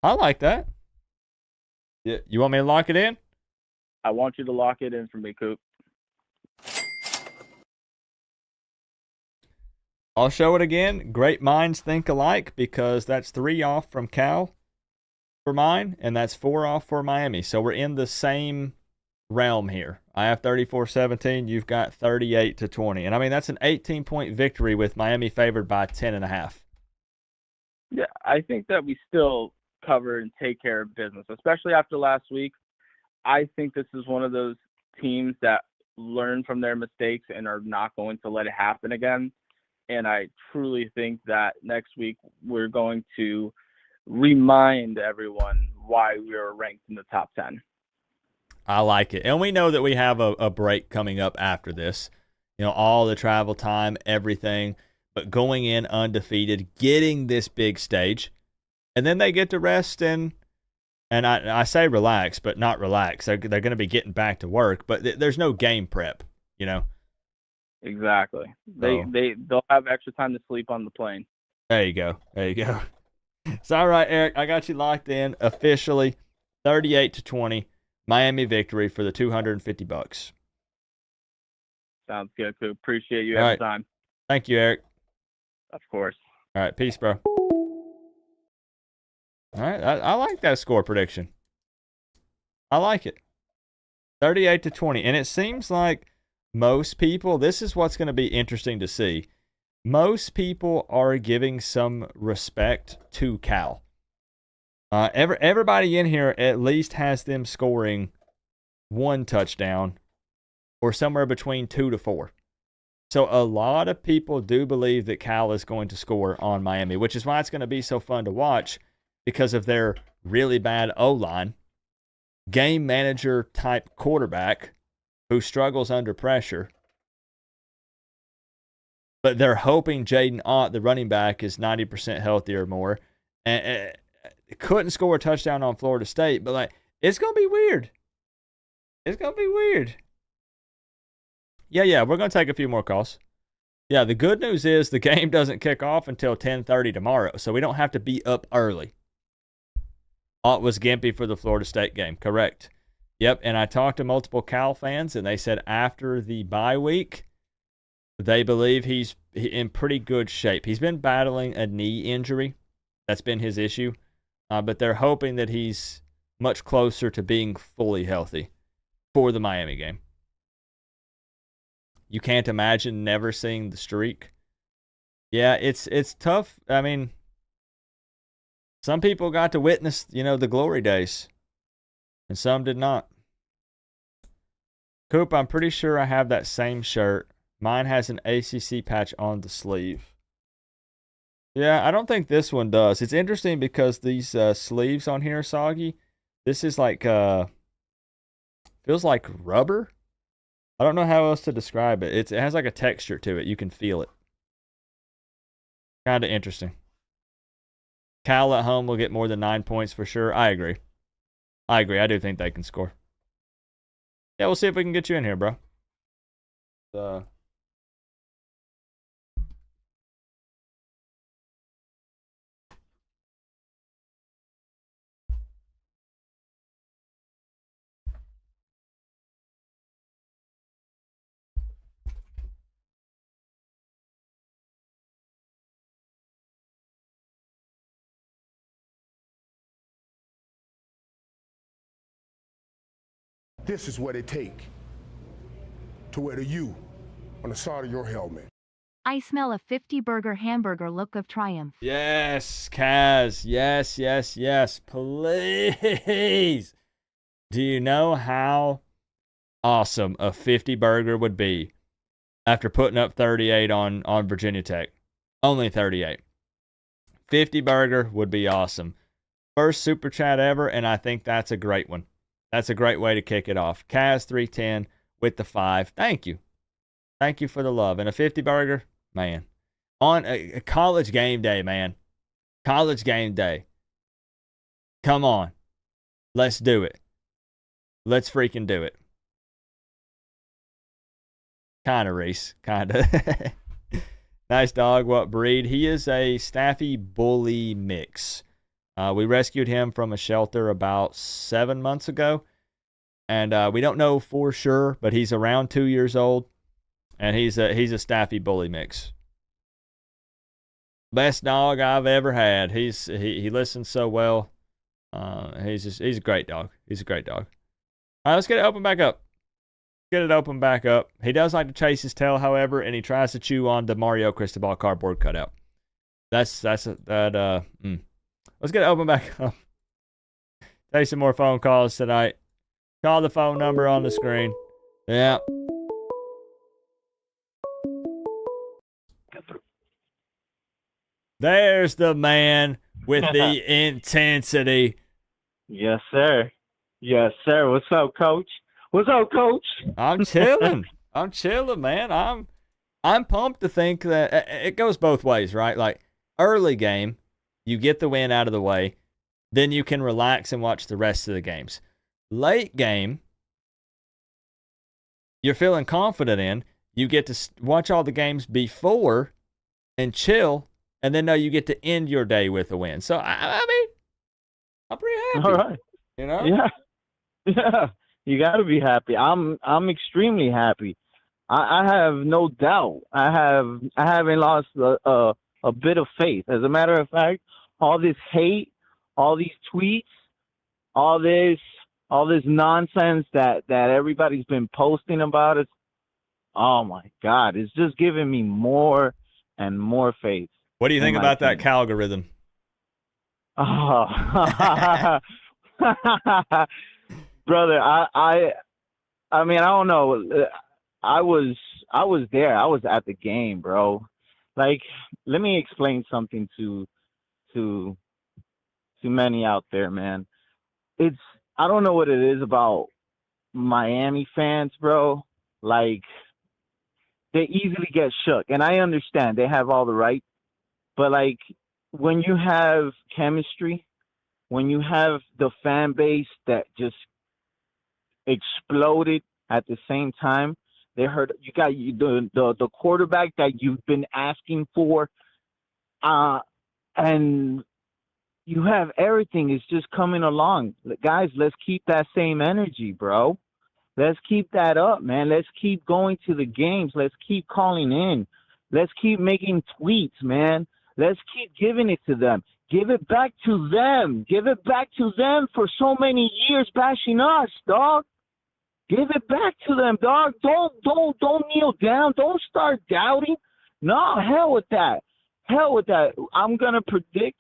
I like that. Yeah, you want me to lock it in? I want you to lock it in for me, Coop. I'll show it again. Great minds think alike, because that's 3 off from Cal for mine, and that's 4 off for Miami. So we're in the same realm here. I have 34-17. You've got 38-20. And I mean, that's an 18-point victory with Miami favored by 10.5. Yeah, I think that we still cover and take care of business, especially after last week. I think this is one of those teams that learn from their mistakes and are not going to let it happen again. And I truly think that next week we're going to remind everyone why we are ranked in the top 10. I like it. And we know that we have a break coming up after this. You know, all the travel time, everything. But going in undefeated, getting this big stage, and then they get to rest and I say relax, but not relax. They're going to be getting back to work, but there's no game prep, you know. Exactly. They'll have extra time to sleep on the plane. There you go. There you go. It's all right, Eric. I got you locked in officially. 38-20, Miami victory for the $250. Sounds good, Coop. Appreciate you All every right. time. Thank you, Eric. Of course. All right, peace, bro. All right, I like that score prediction. I like it. 38-20, and it seems like most people, this is what's going to be interesting to see. Most people are giving some respect to Cal. Everybody in here at least has them scoring 1 touchdown or somewhere between 2 to 4. So a lot of people do believe that Cal is going to score on Miami, which is why it's going to be so fun to watch, because of their really bad O-line, game manager type quarterback who struggles under pressure. But they're hoping Jaden Ott, the running back, is 90% healthy or more. And couldn't score a touchdown on Florida State, but like, it's going to be weird. It's going to be weird. Yeah, we're going to take a few more calls. Yeah, the good news is the game doesn't kick off until 10:30 tomorrow, so we don't have to be up early. Ott was gimpy for the Florida State game, correct. Yep, and I talked to multiple Cal fans, and they said after the bye week, they believe he's in pretty good shape. He's been battling a knee injury. That's been his issue. But they're hoping that he's much closer to being fully healthy for the Miami game. You can't imagine never seeing the streak. Yeah, it's tough. I mean, some people got to witness, the glory days, and some did not. Coop, I'm pretty sure I have that same shirt. Mine has an ACC patch on the sleeve. Yeah, I don't think this one does. It's interesting because these sleeves on here are soggy. This is like, feels like rubber. I don't know how else to describe it. It has like a texture to it. You can feel it. Kind of interesting. Cal at home will get more than 9 points for sure. I agree. I do think they can score. Yeah, we'll see if we can get you in here, bro. This is what it takes to wear the U on the side of your helmet. I smell a 50-burger hamburger look of triumph. Yes, Kaz. Yes. Please. Do you know how awesome a 50 burger would be after putting up 38 on Virginia Tech. Only 38. 50 burger would be awesome. First super chat ever, and I think that's a great one. That's a great way to kick it off. Kaz310 with the 5. Thank you. Thank you for the love. And a 50 burger, man. On a college game day, man. College game day. Come on. Let's do it. Let's freaking do it. Kind of, Reese. Kind of. Nice dog. What breed? He is a Staffy Bully mix. We rescued him from a shelter about 7 months ago. And we don't know for sure, but he's around 2 years old. And he's a Staffy Bully mix. Best dog I've ever had. He listens so well. He's a great dog. He's a great dog. All right, let's get it open back up. Get it open back up. He does like to chase his tail, however, and he tries to chew on the Mario Cristobal cardboard cutout. Let's get it open back up. Take some more phone calls tonight. Call the phone number on the screen. Yeah. There's the man with the intensity. Yes, sir. Yes, sir. What's up, Coach? What's up, Coach? I'm chilling. I'm chilling, man. I'm pumped to think that it goes both ways, right? Like early game, you get the win out of the way, then you can relax and watch the rest of the games. Late game, you're feeling confident in. You get to watch all the games before and chill, and then you get to end your day with a win. So I mean, I'm pretty happy. All right. You know? Yeah. Yeah. You got to be happy. I'm extremely happy. I have no doubt. I haven't lost a bit of faith. As a matter of fact, all this hate, all these tweets, all this nonsense that everybody's been posting about it. Oh my God, it's just giving me more and more faith. What do you think about that algorithm? Oh. Brother, I mean, I don't know. I was there. I was at the game, bro. Like, let me explain something to many out there, man. I don't know what it is about Miami fans, bro. Like, they easily get shook, and I understand they have all the right. But like, when you have chemistry, when you have the fan base that just exploded at the same time, they heard you got the quarterback that you've been asking for, and you have everything is just coming along. Guys, let's keep that same energy, bro. Let's keep that up, man. Let's keep going to the games. Let's keep calling in. Let's keep making tweets, man. Let's keep giving it to them. Give it back to them. Give it back to them for so many years bashing us, dog. Give it back to them, dog. Don't kneel down. Don't start doubting. No, hell with that. Hell with that. I'm gonna predict.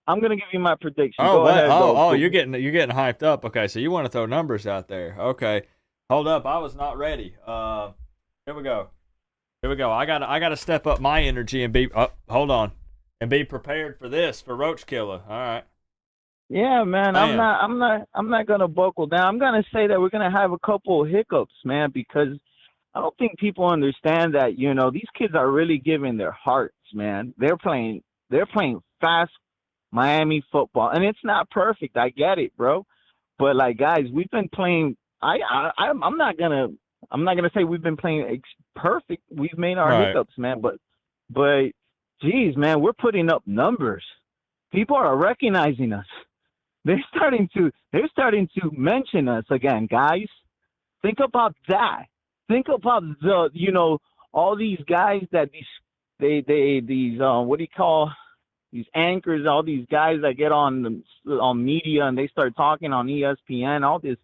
I'm gonna give you my prediction. Oh, go ahead, go. you're getting hyped up. Okay, so you want to throw numbers out there. Okay. Hold up. I was not ready. Here we go. I gotta step up my energy and be hold on. And be prepared for this, for Roach Killer. All right. Yeah, man. I'm not gonna buckle down. I'm gonna say that we're gonna have a couple of hiccups, man, because I don't think people understand that, these kids are really giving their hearts, man. They're playing fast Miami football. And it's not perfect. I get it, bro. But like, guys, we've been playing I'm not gonna say we've been playing perfect. We've made our hiccups, man, but geez, man, we're putting up numbers. People are recognizing us. They're starting to mention us again, guys. Think about that. Think about all these guys that these what do you call these anchors, all these guys that get on media and they start talking on ESPN, all this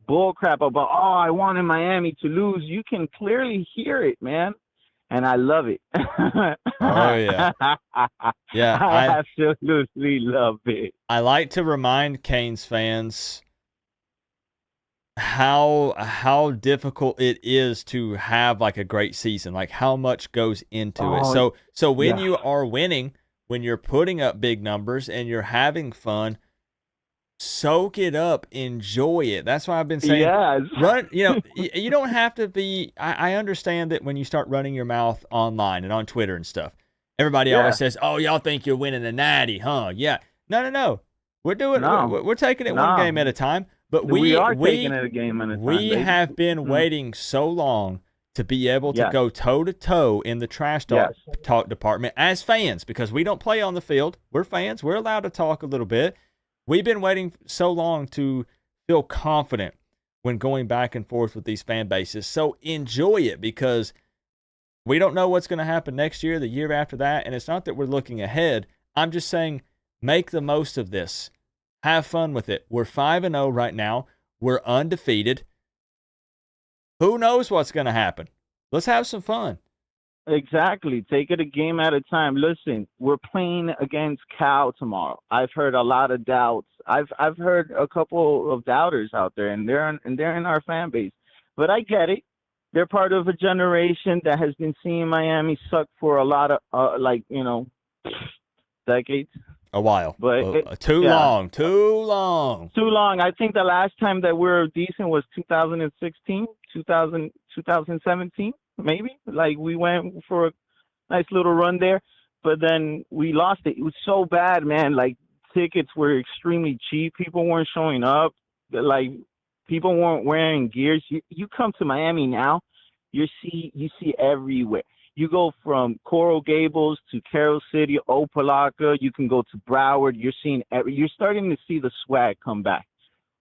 bull crap about, I wanted Miami to lose. You can clearly hear it, man. And I love it. Oh, yeah. Yeah. I absolutely love it. I like to remind Canes fans how difficult it is to have like a great season, like how much goes into it. So when you are winning, when you're putting up big numbers and you're having fun, soak it up, enjoy it. That's why I've been saying, run. You don't have to be. I understand that when you start running your mouth online and on Twitter and stuff, everybody always says, "Oh, y'all think you're winning a natty, huh?" Yeah, no. We're doing. We're taking it one game at a time. But we are taking it a game at a time. We have been waiting so long to be able to go toe to toe in the trash talk department as fans, because we don't play on the field. We're fans. We're allowed to talk a little bit. We've been waiting so long to feel confident when going back and forth with these fan bases. So enjoy it, because we don't know what's going to happen next year, the year after that. And it's not that we're looking ahead. I'm just saying, make the most of this. Have fun with it. We're 5-0 right now. We're undefeated. Who knows what's going to happen? Let's have some fun. Exactly. Take it a game at a time. Listen, we're playing against Cal tomorrow. I've heard a lot of doubts. I've heard a couple of doubters out there, and they're in our fan base. But I get it. They're part of a generation that has been seeing Miami suck for a lot of decades. A while, but too long. I think the last time that we were decent was 2016, 2017, maybe. Like, we went for a nice little run there, but then we lost it. It was so bad, man. Like, tickets were extremely cheap. People weren't showing up. Like, people weren't wearing gears. You come to Miami now, you see everywhere. You go from Coral Gables to Carroll City, Opelika. You can go to Broward. You're starting to see the swag come back.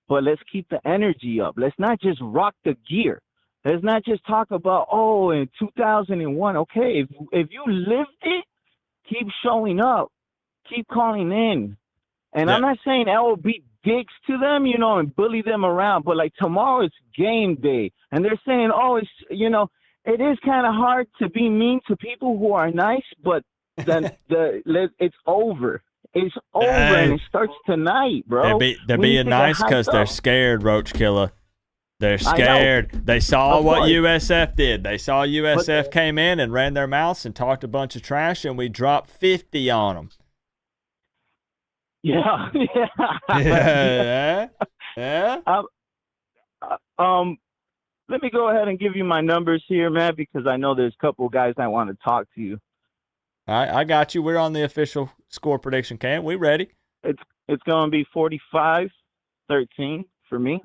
But let's keep the energy up. Let's not just rock the gear. Let's not just talk about, in 2001. Okay, if you lived it, keep showing up. Keep calling in. And I'm not saying LB dicks to them, and bully them around. But, like, tomorrow is game day. And they're saying, it is kind of hard to be mean to people who are nice, but then it's over. It's over, and it starts tonight, bro. They're being nice because they're scared, Roach Killer. They're scared. They saw what USF did. They saw USF came in and ran their mouths and talked a bunch of trash, and we dropped 50 on them. Yeah. Let me go ahead and give you my numbers here, man, because I know there's a couple of guys that want to talk to you. All right, I got you. We're on the official score prediction camp. We ready? It's going to be 45-13 for me.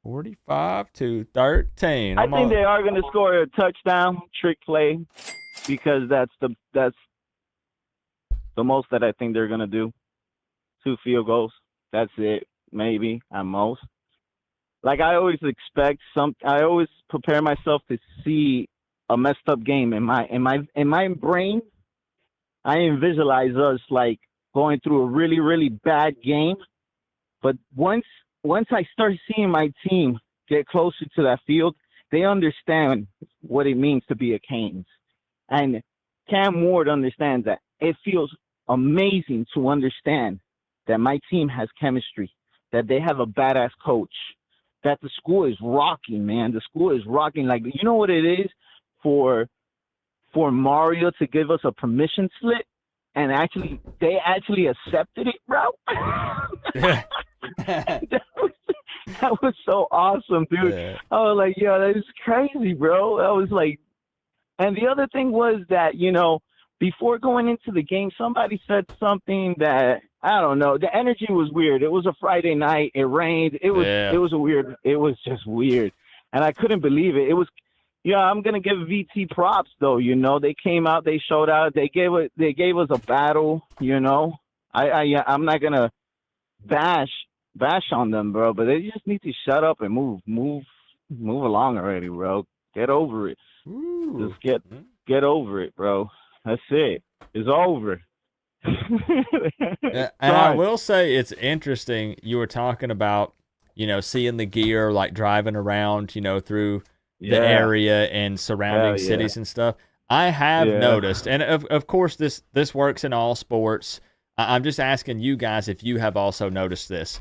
45-13. I think they are going to score a touchdown, trick play, because that's the most that I think they're going to do. 2 field goals. That's it, maybe at most. Like, I always I always prepare myself to see a messed up game in my brain. I visualize us like going through a really, really bad game. But once I start seeing my team get closer to that field, they understand what it means to be a Canes. And Cam Ward understands that. It feels amazing to understand that my team has chemistry, that they have a badass coach, that the school is rocking, man. The school is rocking. Like, you know what it is for Mario to give us a permission slip, and they actually accepted it, bro. that was so awesome, dude. Yeah. I was like, yo, that is crazy, bro. I was like, and the other thing was that, before going into the game, somebody said something that, I don't know, the energy was weird. It was a Friday night. It rained. It was just weird. And I couldn't believe it. It was, I'm going to give VT props though. They came out, they showed out, they gave us a battle, I'm not going to bash on them, bro, but they just need to shut up and move along already, bro. Get over it. Ooh. Just get over it, bro. That's it. It's over. And I will say it's interesting. You were talking about, seeing the gear, like driving around, through the area and surrounding cities and stuff. I have noticed, and of course this works in all sports. I'm just asking you guys if you have also noticed this.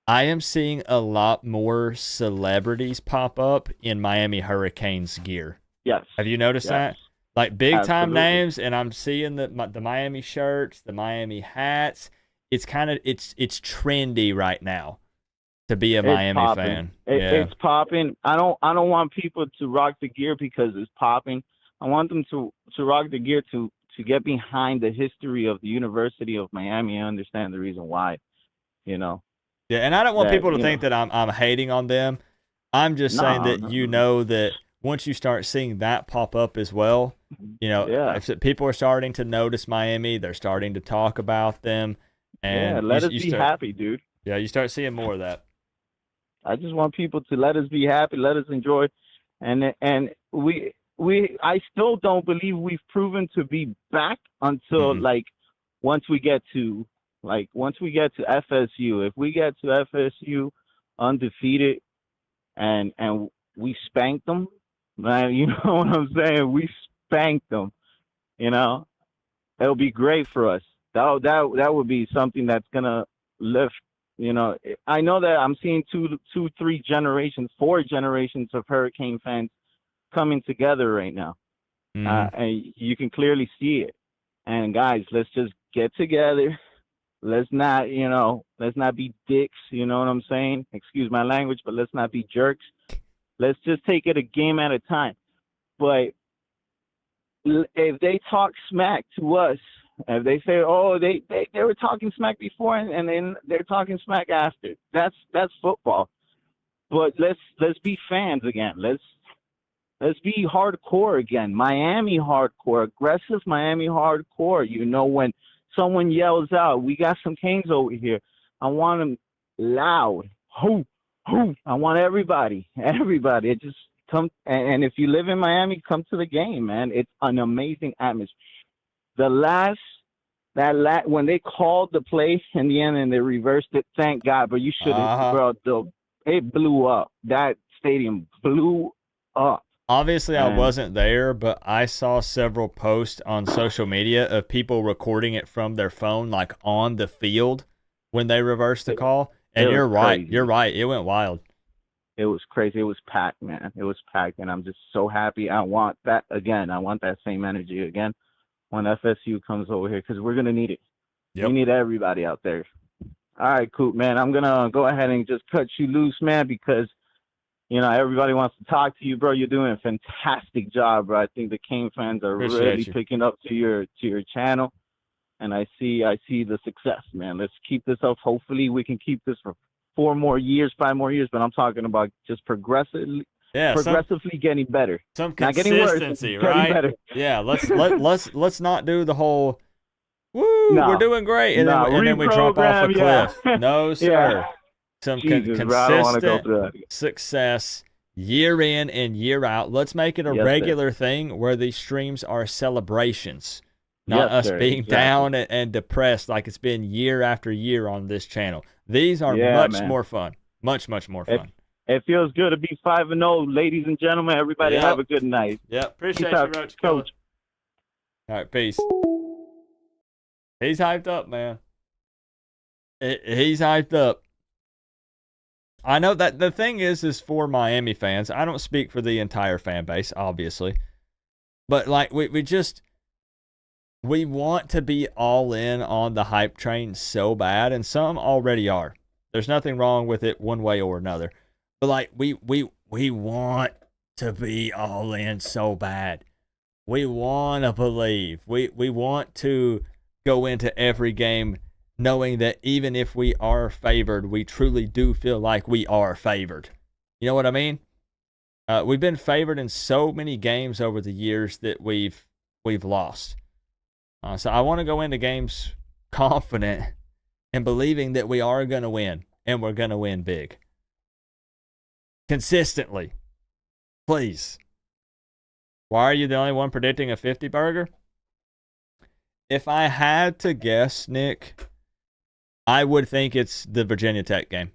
I am seeing a lot more celebrities pop up in Miami Hurricanes gear. Yes. Have you noticed Yes. that? Like big time Absolutely. names, and I'm seeing the Miami shirts, the Miami hats. It's kind of it's trendy right now to be a It's Miami popping. fan. Yeah. It's popping. I don't want people to rock the gear because it's popping. I want them to rock the gear to get behind the history of the University of Miami and understand the reason why. You know. Yeah, and I don't want That, people to you think know. that I'm hating on them. I'm just saying No, that you know that once you start seeing that pop up as well, you know, Yeah. if people are starting to notice Miami, they're starting to talk about them, Yeah, and let us you be start, happy, dude. yeah, you start seeing more of that. I just want people to let us be happy, let us enjoy, and I still don't believe we've proven to be back until like once we get to FSU. If we get to FSU undefeated and we spank them, man, you know what I'm saying? We spanked them, you know. It'll be great for us. That would be something that's gonna lift. You know, I know that I'm seeing 3 generations, 4 generations of Hurricane fans coming together right now, and you can clearly see it. And guys, let's just get together. Let's not be dicks. You know what I'm saying? Excuse my language, but let's not be jerks. Let's just take it a game at a time. But if they talk smack to us, if they say, "Oh, they were talking smack before and then they're talking smack after," that's football. But let's be fans again. Let's be hardcore again. Miami hardcore, aggressive Miami hardcore. You know, when someone yells out, "We got some Canes over here," I want them loud. Hoo, hoo. I want everybody. It just come, and if you live in Miami, come to the game, man. It's an amazing atmosphere. When they called the play in the end and they reversed it, thank God. But you should have, bro. It blew up. That stadium blew up. Obviously, I wasn't there, but I saw several posts on social media of people recording it from their phone, like on the field when they reversed the call. And you're right. Crazy. You're right. It went wild. It was crazy. It was packed, man. It was packed, and I'm just so happy. I want that again. I want that same energy again when FSU comes over here because we're gonna need it. Yep. We need everybody out there. All right, Coop, man. I'm gonna go ahead and just cut you loose, man, because you know everybody wants to talk to you, bro. You're doing a fantastic job, bro. I think the Cane fans are really picking up to your channel, and I see the success, man. Let's keep this up. Hopefully, we can keep this for 4 more years, 5 more years. But I'm talking about just progressively getting better. Some consistency, right? Better. Yeah. Let's not do the whole. Woo, we're doing great, and then we drop off a cliff. Yeah. No, sir. Yeah. Some Jesus, bro, I don't wanna go through that. success year in and year out. Let's make it a regular thing where these streams are celebrations, not us being down and depressed like it's been year after year on this channel. These are much more fun. Much more fun. It feels good to be 5-0, ladies and gentlemen. Everybody have a good night. Yeah, appreciate you, Roach. Coach. All right, peace. He's hyped up, man. He's hyped up. I know that the thing is for Miami fans, I don't speak for the entire fan base, obviously. But like we want to be all in on the hype train so bad, and some already are. There's nothing wrong with it one way or another. But like we want to be all in so bad. We want to believe. We want to go into every game knowing that even if we are favored, we truly do feel like we are favored. You know what I mean? We've been favored in so many games over the years that we've lost. So I want to go into games confident and believing that we are going to win, and we're going to win big. Consistently. Please. Why are you the only one predicting a 50 burger? If I had to guess, Nick, I would think it's the Virginia Tech game.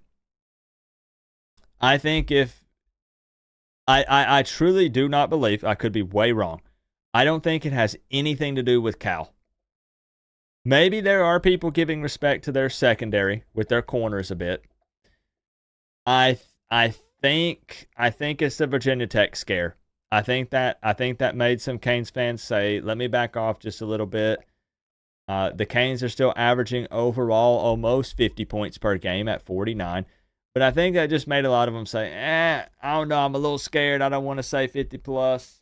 I think if I truly do not believe, I could be way wrong. I don't think it has anything to do with Cal. Maybe there are people giving respect to their secondary with their corners a bit. I think it's the Virginia Tech scare. I think that made some Canes fans say, "Let me back off just a little bit." The Canes are still averaging overall almost 50 points per game at 49. But I think that just made a lot of them say, I don't know, I'm a little scared. I don't want to say 50 plus.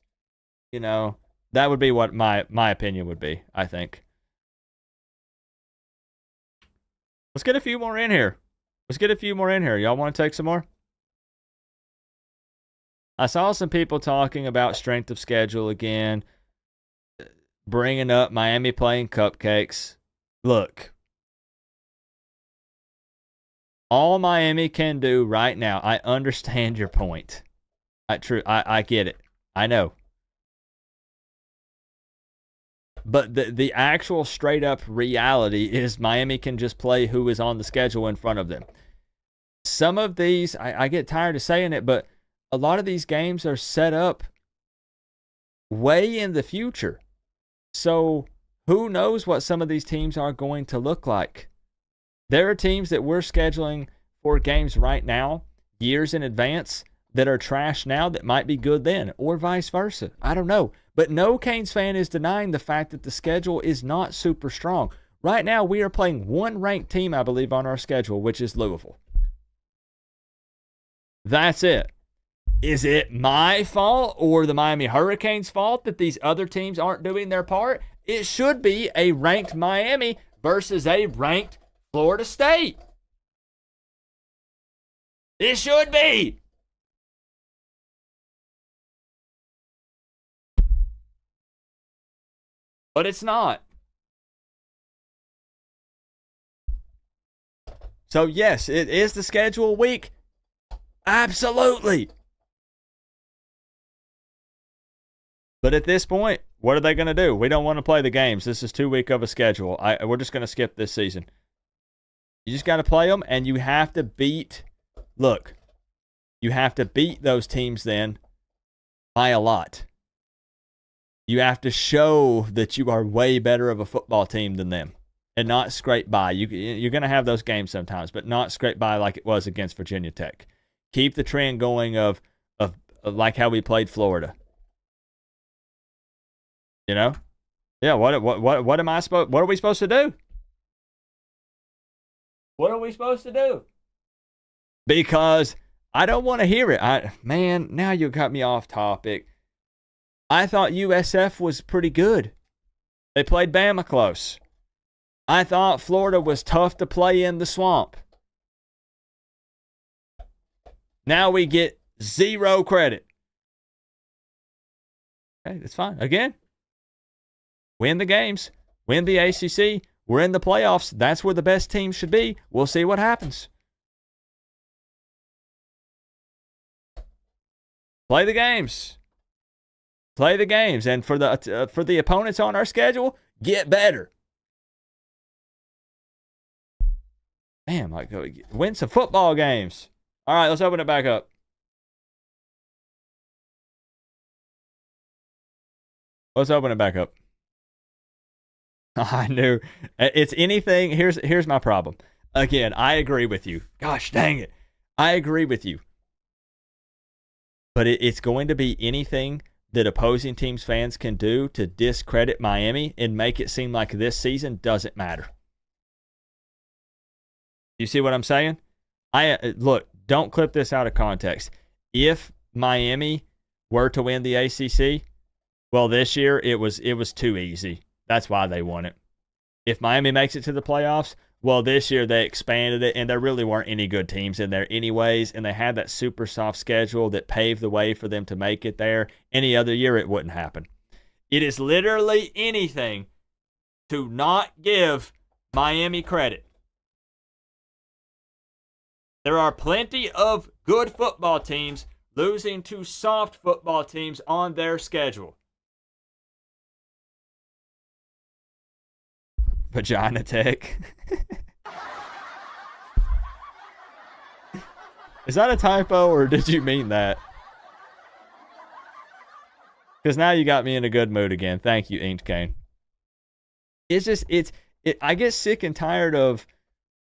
You know, that would be what my opinion would be, I think. Let's get a few more in here. Y'all want to take some more? I saw some people talking about strength of schedule again, bringing up Miami playing cupcakes. Look, all Miami can do right now, I understand your point. I get it. I know. But the actual straight up reality is Miami can just play who is on the schedule in front of them. Some of these, I get tired of saying it, but a lot of these games are set up way in the future. So who knows what some of these teams are going to look like? There are teams that we're scheduling for games right now, years in advance, that are trash now that might be good then, or vice versa. I don't know. But no Canes fan is denying the fact that the schedule is not super strong. Right now, we are playing one ranked team, I believe, on our schedule, which is Louisville. That's it. Is it my fault or the Miami Hurricanes' fault that these other teams aren't doing their part? It should be a ranked Miami versus a ranked Florida State. It should be. But it's not. So, yes, it is the schedule week. Absolutely. But at this point, what are they going to do? We don't want to play the games. This is too weak of a schedule. We're just going to skip this season. You just got to play them, and you have to beat. Look, you have to beat those teams then by a lot. You have to show that you are way better of a football team than them and not scrape by. You're going to have those games sometimes, but not scrape by like it was against Virginia Tech. Keep the trend going of like how we played Florida. You know? Yeah, what are we supposed to do? What are we supposed to do? Because I don't want to hear it. Man, now you got me off topic. I thought USF was pretty good. They played Bama close. I thought Florida was tough to play in the swamp. Now we get zero credit. Okay, that's fine. Again, win the games. Win the ACC. We're in the playoffs. That's where the best team should be. We'll see what happens. Play the games. Play the games. And for the opponents on our schedule, get better. Man, win some football games. All right, let's open it back up. Let's open it back up. I knew. It's anything. Here's my problem. Again, I agree with you. Gosh dang it. I agree with you. But it's going to be anything that opposing teams' fans can do to discredit Miami and make it seem like this season doesn't matter. You see what I'm saying? Look, don't clip this out of context. If Miami were to win the ACC, well, this year it was too easy. That's why they won it. If Miami makes it to the playoffs, well, this year they expanded it, and there really weren't any good teams in there anyways, and they had that super soft schedule that paved the way for them to make it there. Any other year, it wouldn't happen. It is literally anything to not give Miami credit. There are plenty of good football teams losing to soft football teams on their schedule. Vagina Tech. Is that a typo or did you mean that? Because now you got me in a good mood again. Thank you, Inked Kane. I get sick and tired of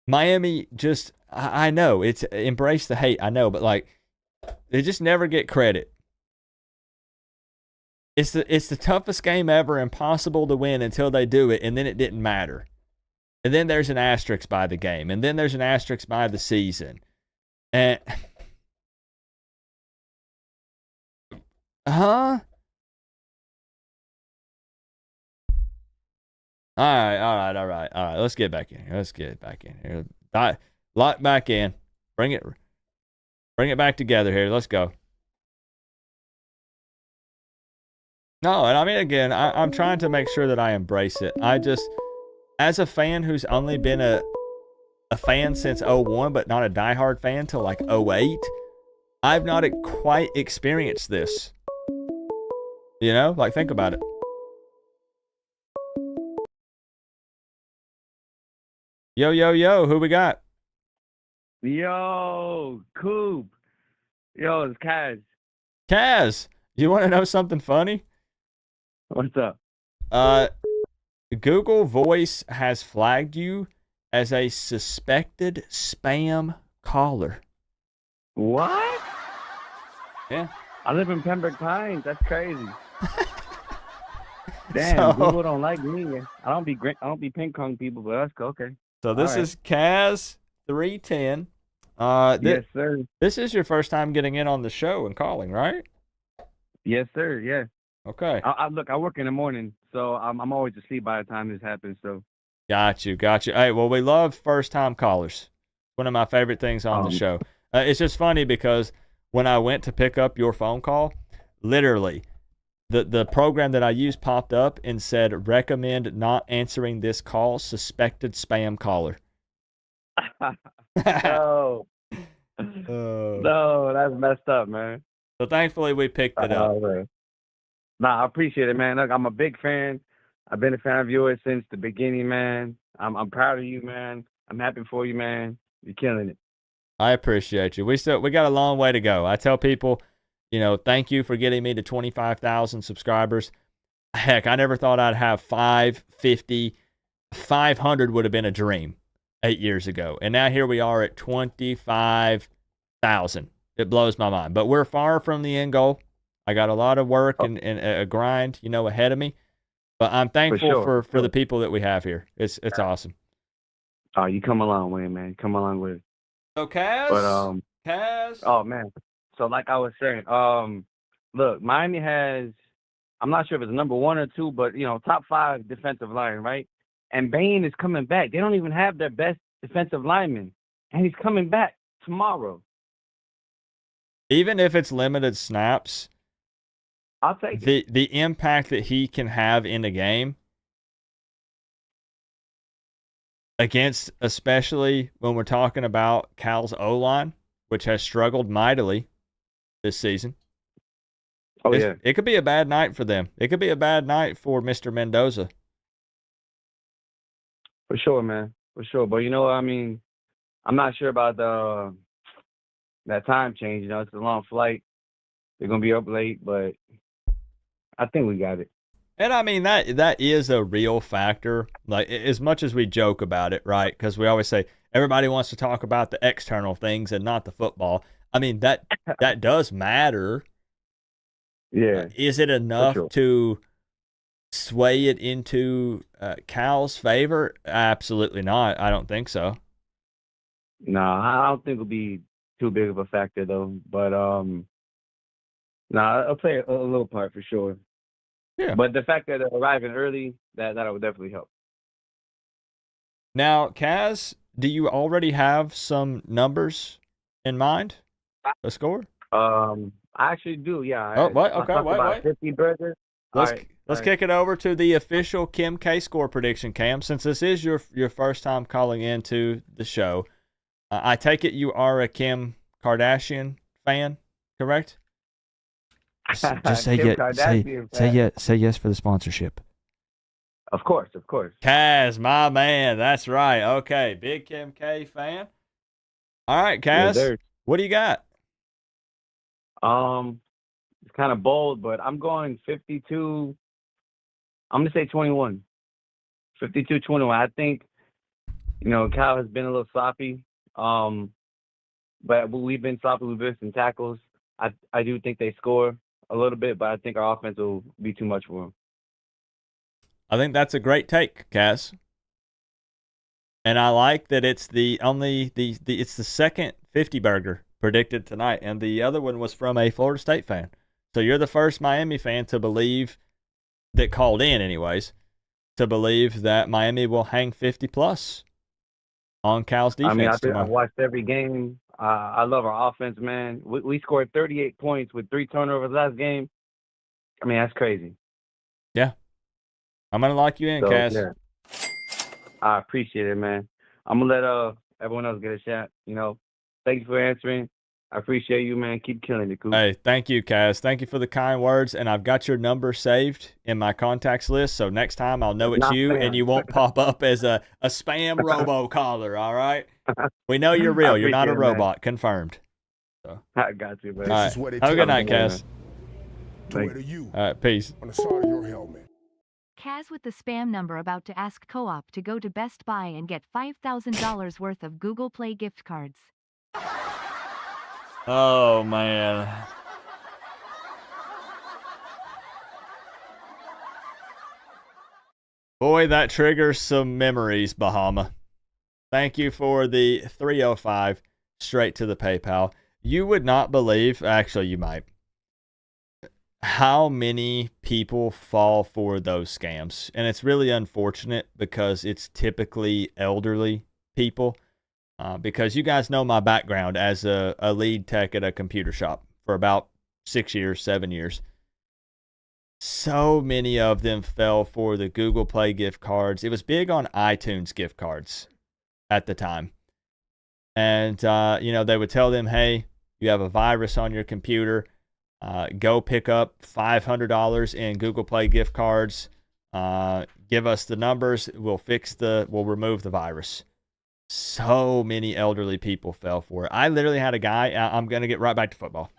Miami just I know it's embrace the hate. I know, but like they just never get credit. It's the toughest game ever, impossible to win until they do it, and then it didn't matter. And then there's an asterisk by the game, and then there's an asterisk by the season. And huh? All right. Let's get back in here. Lock back in. Bring it back together here. Let's go. No, and I mean, again, I'm trying to make sure that I embrace it. I just, as a fan who's only been a fan since 01, but not a diehard fan till like 08, I've not quite experienced this. You know, like think about it. Yo, who we got? Yo, Coop. Yo, it's Kaz, you want to know something funny? What's up? Google Voice has flagged you as a suspected spam caller. What? Yeah. I live in Pembroke Pines. That's crazy. Damn, Google don't like me. I don't be ping pong people, but that's okay. So this is Kaz 310. Yes, sir. This is your first time getting in on the show and calling, right? Yes, sir. Yeah. Okay. Look, I work in the morning, so I'm always asleep by the time this happens. So. Got you. Hey, well, we love first-time callers. One of my favorite things on the show. It's just funny because when I went to pick up your phone call, literally, the program that I used popped up and said, recommend not answering this call, suspected spam caller. No. No, that's messed up, man. So thankfully we picked it up. Nah, I appreciate it, man. Look, I'm a big fan. I've been a fan of yours since the beginning, man. I'm proud of you, man. I'm happy for you, man. You're killing it. I appreciate you. We got a long way to go. I tell people, thank you for getting me to 25,000 subscribers. Heck, I never thought I'd have 550, 500 would have been a dream 8 years ago. And now here we are at 25,000. It blows my mind. But we're far from the end goal. I got a lot of work and a grind, ahead of me. But I'm thankful for the people that we have here. It's awesome. Oh, you come a long way, man. Come a long way. So Kaz? But Kaz? Oh man. So like I was saying, look, Miami has, I'm not sure if it's number 1 or 2, but top 5 defensive line, right? And Bain is coming back. They don't even have their best defensive lineman, and he's coming back tomorrow. Even if it's limited snaps, I'll take it. The impact that he can have in a game against, especially when we're talking about Cal's O-line, which has struggled mightily this season. Oh, yeah. It could be a bad night for them. It could be a bad night for Mr. Mendoza. For sure, man. For sure. But I mean, I'm not sure about that time change. It's a long flight. They're going to be up late, but I think we got it. And I mean, that is a real factor. Like, as much as we joke about it, right? Because we always say everybody wants to talk about the external things and not the football. I mean, that does matter. Yeah. Is it enough to sway it into Cal's favor? Absolutely not. I don't think so. No, I don't think it'll be too big of a factor, though. But, I'll play a little part for sure. Yeah. But the fact that they're arriving early, that would definitely help. Now, Kaz, do you already have some numbers in mind? A score? I actually do, yeah. Oh, what? Okay, wait. 50 burgers. Let's kick it over to the official Kim K score prediction, Cam. Since this is your first time calling into the show, I take it you are a Kim Kardashian fan, correct? Just say yes. Say yes for the sponsorship. Of course. Kaz, my man, that's right. Okay, big Kim K fan. All right, Kaz, yes, what do you got? It's kind of bold, but I'm going 52. I'm gonna say 21. 52-21. I think Cal has been a little sloppy But we've been sloppy. We've missed some tackles. I do think they score a little bit, but I think our offense will be too much for them. I think that's a great take, Cass. And I like that it's it's the second 50 burger predicted tonight, and the other one was from a Florida State fan. So you're the first Miami fan to believe, that called in anyways, to believe that Miami will hang 50 plus on Cal's defense. I mean, I've tomorrow. watched every game. I love our offense, man. We scored 38 points with 3 turnovers last game. I mean, that's crazy. Yeah. I'm going to lock you in, So, Cass. yeah. I appreciate it, man. I'm going to let everyone else get a shot. You know, thank you for answering. I appreciate you, man. Keep killing it, Coop. Hey, thank you, Cass. Thank you for the kind words, and I've got your number saved in my contacts list, so next time I'll know it's Not you, spam. and you won't pop up as a spam robo-caller, all right? We know you're real. You're not a appreciate it, robot. Confirmed. So. I got you, man. All This is right. what it Have a takes. good night, Cass. To wear the U All right, peace. on the side of your helmet. Kaz with the spam number about to ask Co-op to go to Best Buy and get $5,000 worth of Google Play gift cards. Oh, man. Boy, that triggers some memories, Bahama. Thank you for the 305 straight to the PayPal. You would not believe, actually you might, how many people fall for those scams. And it's really unfortunate because it's typically elderly people. Because you guys know my background as a lead tech at a computer shop for about 6 years, 7 years. So many of them fell for the Google Play gift cards. It was big on iTunes gift cards at the time. And, they would tell them, hey, you have a virus on your computer. Go pick up $500 in Google Play gift cards. Give us the numbers. We'll remove the virus. So many elderly people fell for it. I literally had a guy, I'm going to get right back to football.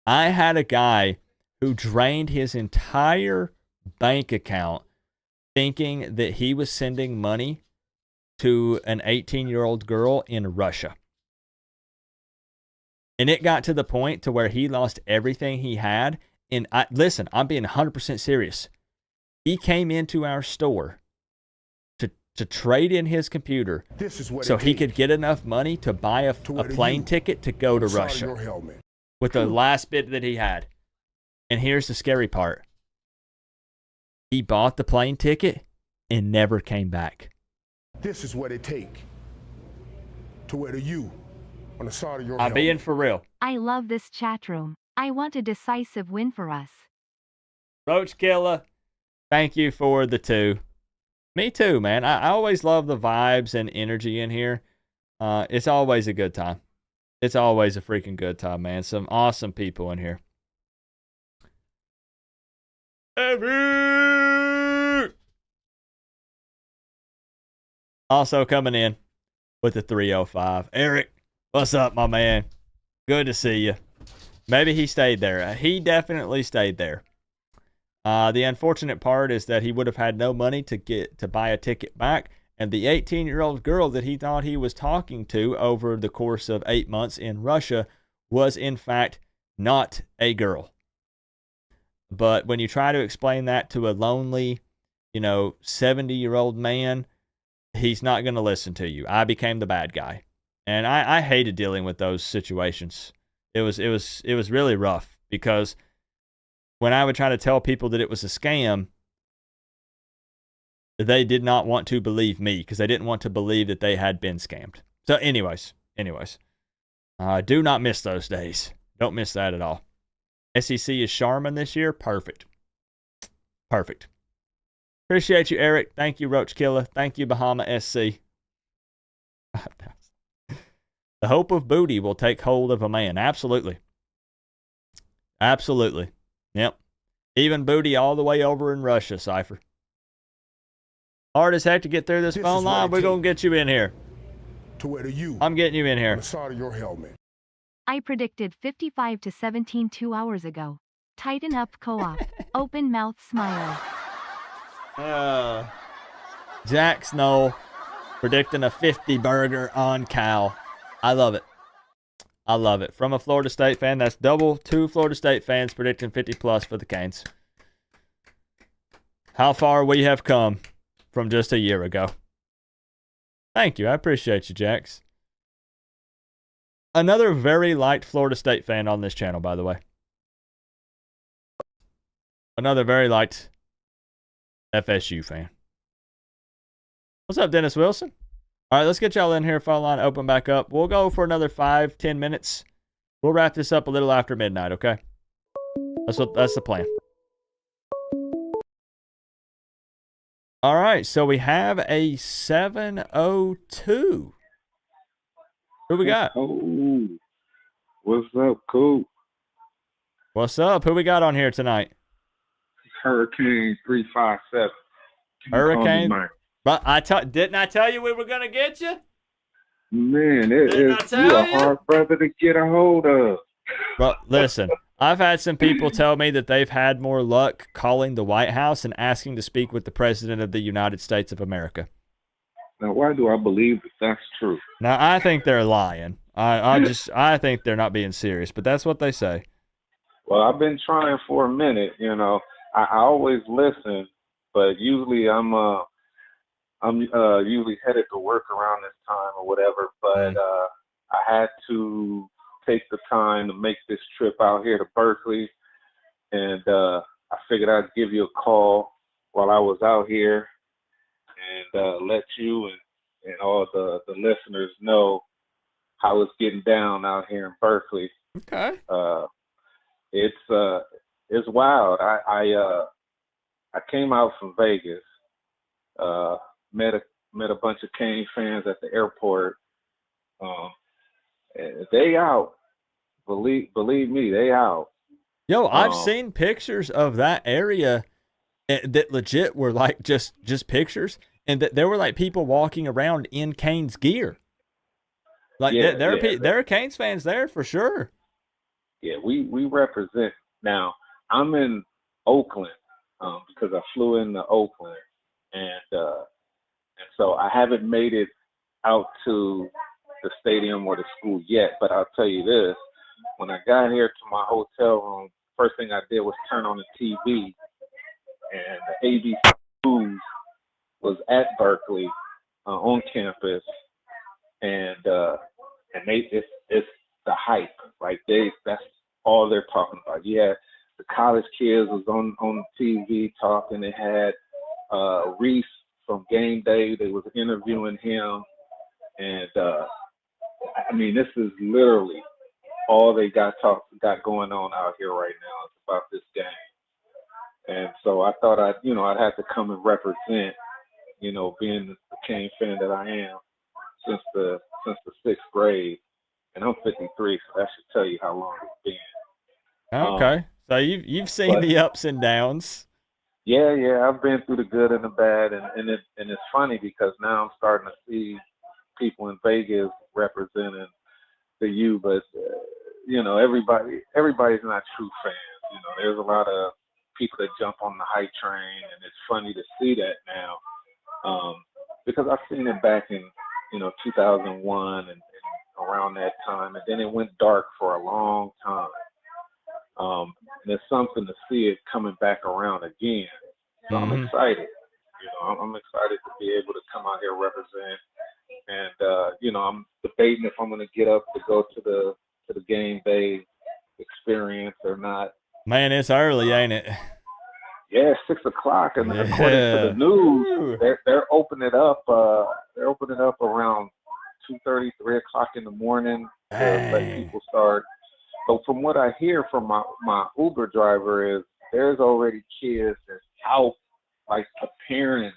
I had a guy who drained his entire bank account thinking that he was sending money to an 18-year-old girl in Russia. And it got to the point to where he lost everything he had. And listen, I'm being 100% serious. He came into our store to trade in his computer so he could get enough money to buy a plane ticket to go to Russia with the last bit that he had. And here's the scary part. He bought the plane ticket and never came back. This is what it takes to wear the U on the side of your I'm helmet. being for real. I love this chat room. I want a decisive win for us. Roach Killer, thank you for the 2. Me too, man. I always love the vibes and energy in here. It's always a good time. It's always a freaking good time, man. Some awesome people in here. Also coming in with the 305. Eric, what's up, my man? Good to see you. Maybe he stayed there. He definitely stayed there. The unfortunate part is that he would have had no money to buy a ticket back, and the 18-year-old girl that he thought he was talking to over the course of 8 months in Russia was, in fact, not a girl. But when you try to explain that to a lonely, 70-year-old man, he's not going to listen to you. I became the bad guy, and I hated dealing with those situations. It was really rough because when I would try to tell people that it was a scam, they did not want to believe me because they didn't want to believe that they had been scammed. So anyways, do not miss those days. Don't miss that at all. SEC is Charmin this year. Perfect. Appreciate you, Eric. Thank you, Roach Killer. Thank you, Bahama SC. The hope of booty will take hold of a man. Absolutely. Yep. Even booty all the way over in Russia, Cypher. Hard as heck to get through this phone line. We're going to get you in here. To wear the U I'm getting you in here. on the side of your helmet. I predicted 55 to 17 2 hours ago. Tighten up, Co-op. Open mouth smile. Jack Snow, predicting a 50 burger on Cal. I love it. I love it. From a Florida State fan, that's double 2 Florida State fans predicting 50+ for the Canes. How far we have come from just a year ago. Thank you. I appreciate you, Jax. Another very light Florida State fan on this channel, by the way. Another very light FSU fan. What's up, Dennis Wilson? All right, let's get y'all in here. Phone line open back up. We'll go for another 5-10 minutes. We'll wrap this up a little after midnight, okay? That's the plan. All right, so we have a 702. Who we got? Oh, what's up, Coop? What's up? Who we got on here tonight? Hurricane 357. Hurricane? But didn't I tell you we were gonna get you? Man, you're a hard brother to get a hold of. But listen, I've had some people tell me that they've had more luck calling the White House and asking to speak with the President of the United States of America. Now, why do I believe that that's true? Now, I think they're lying. I think they're not being serious, but that's what they say. Well, I've been trying for a minute. You know, I always listen, but usually I'm usually headed to work around this time or whatever. But I had to take the time to make this trip out here to Berkeley, and I figured I'd give you a call while I was out here and let you and all the listeners know how it's getting down out here in Berkeley. Okay. It's wild. I came out from Vegas, met a bunch of Cane fans at the airport. They out. Believe me, they out. Yo, I've seen pictures of that area that legit were like just pictures, and that there were like people walking around in Canes gear. Like there are Canes fans there for sure. Yeah, we represent. Now I'm in Oakland because I flew into Oakland, and so I haven't made it out to the stadium or the school yet. But I'll tell you this: when I got here to my hotel room, first thing I did was turn on the TV, and the ABC News was at Berkeley on campus, and it's the hype, right? That's all they're talking about. Yeah, the college kids was on TV talking. They had Reese from Game Day. They was interviewing him, and I mean, this is literally all they got going on out here right now. It's about this game, and so I thought I'd have to come and represent, being the Cane fan that I am since the 6th grade, and I'm 53, so that should tell you how long it's been. Okay, so you've seen the ups and downs. Yeah, I've been through the good and the bad, and it's funny because now I'm starting to see people in Vegas representing the U, but everybody's not true fans. There's a lot of people that jump on the hype train, and it's funny to see that now, because I've seen it back in 2001 and around that time, and then it went dark for a long time. And it's something to see it coming back around again. So I'm excited. I'm excited to be able to come out here and represent. And I'm debating if I'm going to get up to go to the game day experience or not. Man, it's early, ain't it? Yeah, 6 o'clock, and according to the news, they're opening it up. They're opening it up around 2:30, 3 o'clock in the morning to let people start. So from what I hear from my Uber driver is there's already kids that's out, like preparing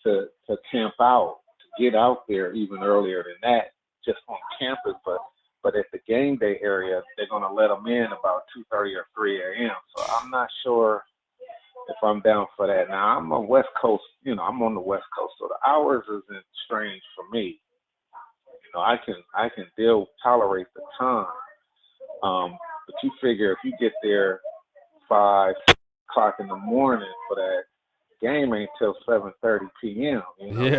to camp out, to get out there even earlier than that, just on campus. But at the game day area, they're going to let them in about 2:30 or 3 a.m. So I'm not sure if I'm down for that. Now I'm on West Coast, I'm on the West Coast, so the hours isn't strange for me. I can tolerate the time. But you figure if you get there 5 o'clock in the morning for that game ain't till 7:30 p.m. You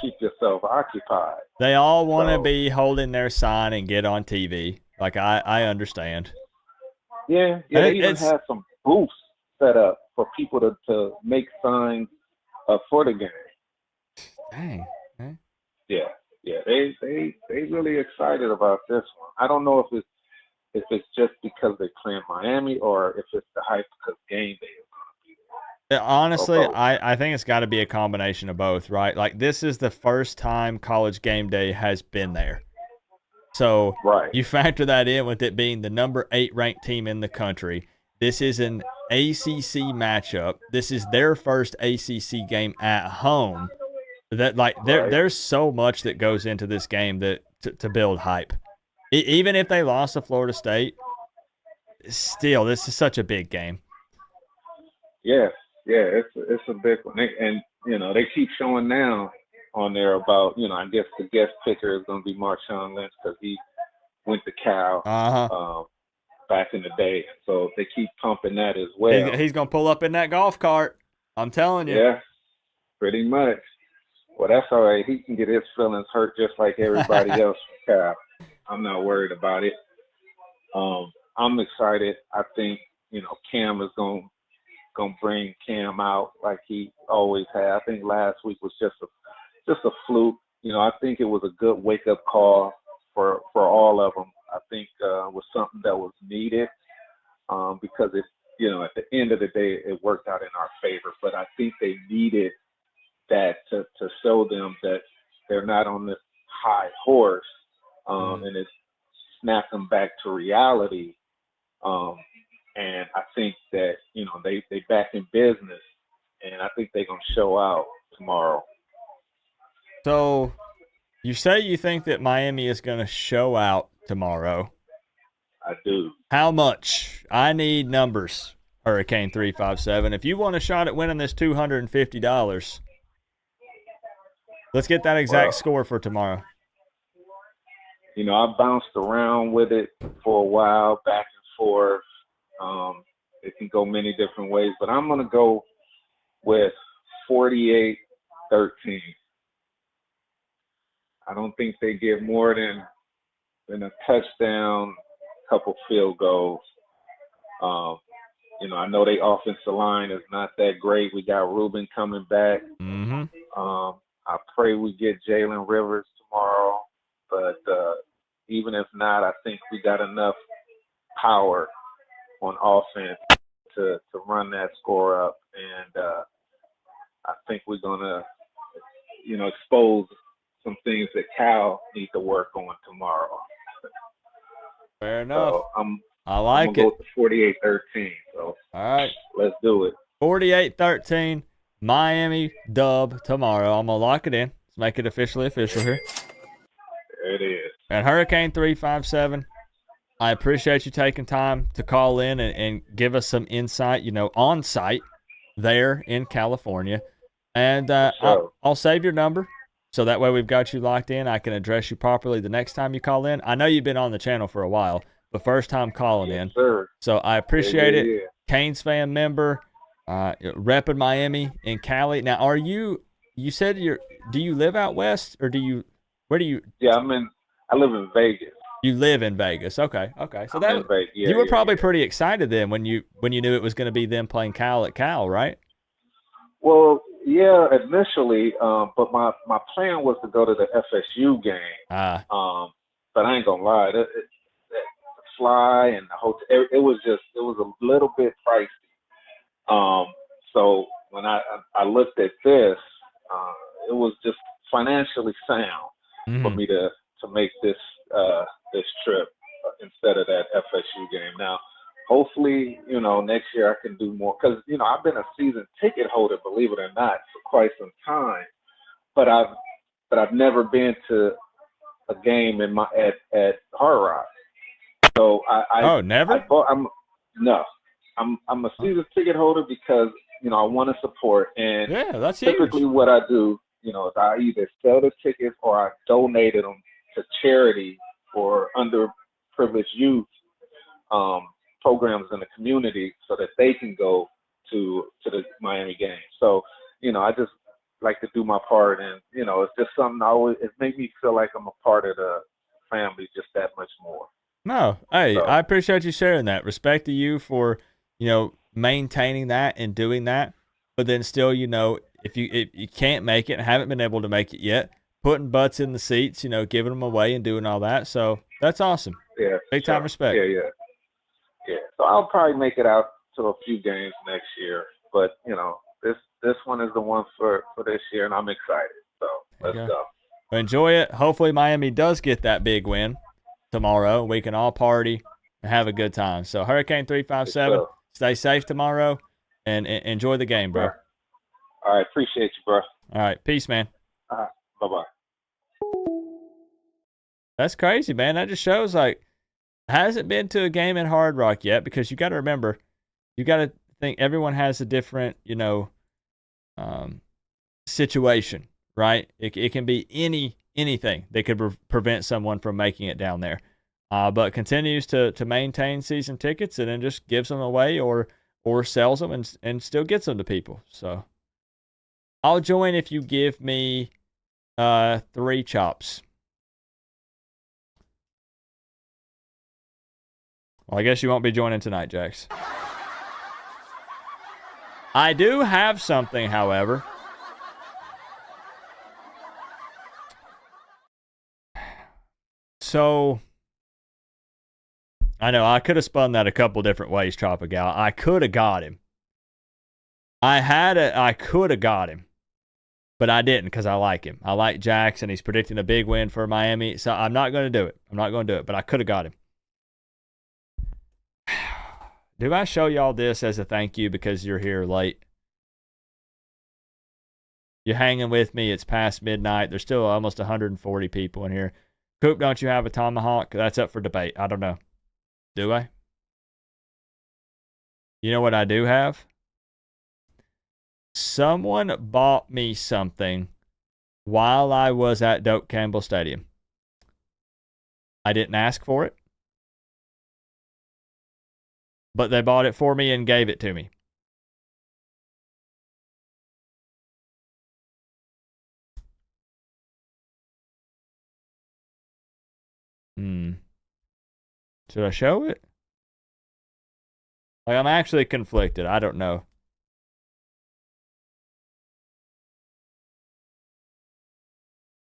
keep yourself occupied. They all want to So, be holding their sign and get on TV. Like, I understand. yeah, And they even had some booths set up for people to make signs for the game. Dang. Okay. Yeah, they really excited about this one. I don't know if it's just because they play in Miami or if it's the hype because game day is going to be there. Honestly, Or both. I think it's got to be a combination of both, right? Like, this is the first time College Game Day has been there. So Right. you factor that in with it being the number 8 ranked team in the country. This is an ACC matchup. This is their first ACC game at home. That there's so much that goes into this game that to build hype. Even if they lost to Florida State, still this is such a big game. Yeah, it's a big one. And they keep showing now on there about I guess the guest picker is going to be Marshawn Lynch because he went to Cal back in the day. So they keep pumping that as well. He's going to pull up in that golf cart. I'm telling you. Yeah, pretty much. Well, that's all right. He can get his feelings hurt just like everybody else from Cal. I'm not worried about it. I'm excited. I think Cam is going to bring Cam out like he always has. I think last week was just a fluke. I think it was a good wake up call for all of them. I think it was something that was needed because it at the end of the day it worked out in our favor. But I think they needed that to show them that they're not on this high horse and it snapped them back to reality. And I think that they back in business, and I think they're gonna show out tomorrow. So, you say you think that Miami is gonna show out tomorrow? I do. How much? I need numbers. Hurricane 357. If you want a shot at winning this $250, let's get that exact score for tomorrow. I bounced around with it for a while, back and forth. It can go many different ways, but I'm going to go with 48-13. I don't think they get more than a touchdown, a couple field goals. I know their offensive line is not that great. We got Ruben coming back. Mm-hmm. I pray we get Jalen Rivers tomorrow, but even if not, I think we got enough power on offense to run that score up, and I think we're gonna, expose some things that Cal needs to work on tomorrow. Fair enough. So I like I'm gonna go with 48-13. So all right, let's do it. 48-13, Miami dub tomorrow. I'm gonna lock it in. Let's make it official here. There it is. And Hurricane 357. I appreciate you taking time to call in and give us some insight, on site there in California. And I'll save your number so that way we've got you locked in. I can address you properly the next time you call in. I know you've been on the channel for a while, but first time calling in. Sir. So I appreciate it. Canes fan member, repping Miami and Cali. Now, you said do you live out west or where do you? Yeah, I live in Vegas. You live in Vegas. Okay. So you were probably pretty excited then when you knew it was going to be them playing Cal at Cal, right? Well, yeah, initially, but my plan was to go to the FSU game. But I ain't gonna lie, the fly and the hotel, it was a little bit pricey. So when I looked at this, it was just financially sound for me to make this trip instead of that FSU game. Now, hopefully, next year I can do more because I've been a season ticket holder, believe it or not, for quite some time. But I've never been to a game at Hard Rock. So never? I'm a season ticket holder because I want to support, and that's typically huge. what I do, is I either sell the tickets or I donated them to charity for underprivileged youth programs in the community so that they can go to the Miami game. So, like to do my part, and it's just something it makes me feel like I'm a part of the family just that much more. No, hey, So, I appreciate you sharing that. Respect to you for, maintaining that and doing that. But then still, if you can't make it and haven't been able to make it yet, putting butts in the seats, giving them away and doing all that. So that's awesome. yeah, Big time respect. Yeah. So I'll probably make it out to a few games next year, but this one is the one for this year, and I'm excited. So let's go. Well, enjoy it. Hopefully Miami does get that big win tomorrow. We can all party and have a good time. So Hurricane 357, stay safe tomorrow and enjoy the game, bro. All right, appreciate you, bro. All right, peace, man. All right, bye-bye. That's crazy, man. That just shows, hasn't been to a game in Hard Rock yet, because you got to remember, you got to think everyone has a different, situation, right? It can be anything that could prevent someone from making it down there. But continues to maintain season tickets and then just gives them away or sells them and still gets them to people. So I'll join if you give me 3 chops. Well, I guess you won't be joining tonight, Jax. I do have something, however. So, I know I could have spun that a couple different ways, Tropical. I could have got him. I could have got him, but I didn't because I like him. I like Jackson. He's predicting a big win for Miami, so I'm not going to do it. But I could have got him. Do I show y'all this as a thank you because you're here late? You're hanging with me. It's past midnight. There's still almost 140 people in here. Coop, don't you have a tomahawk? That's up for debate. I don't know. Do I? You know what I do have? Someone bought me something while I was at Doak Campbell Stadium. I didn't ask for it, but they bought it for me and gave it to me. Should I show it? I'm actually conflicted. I don't know.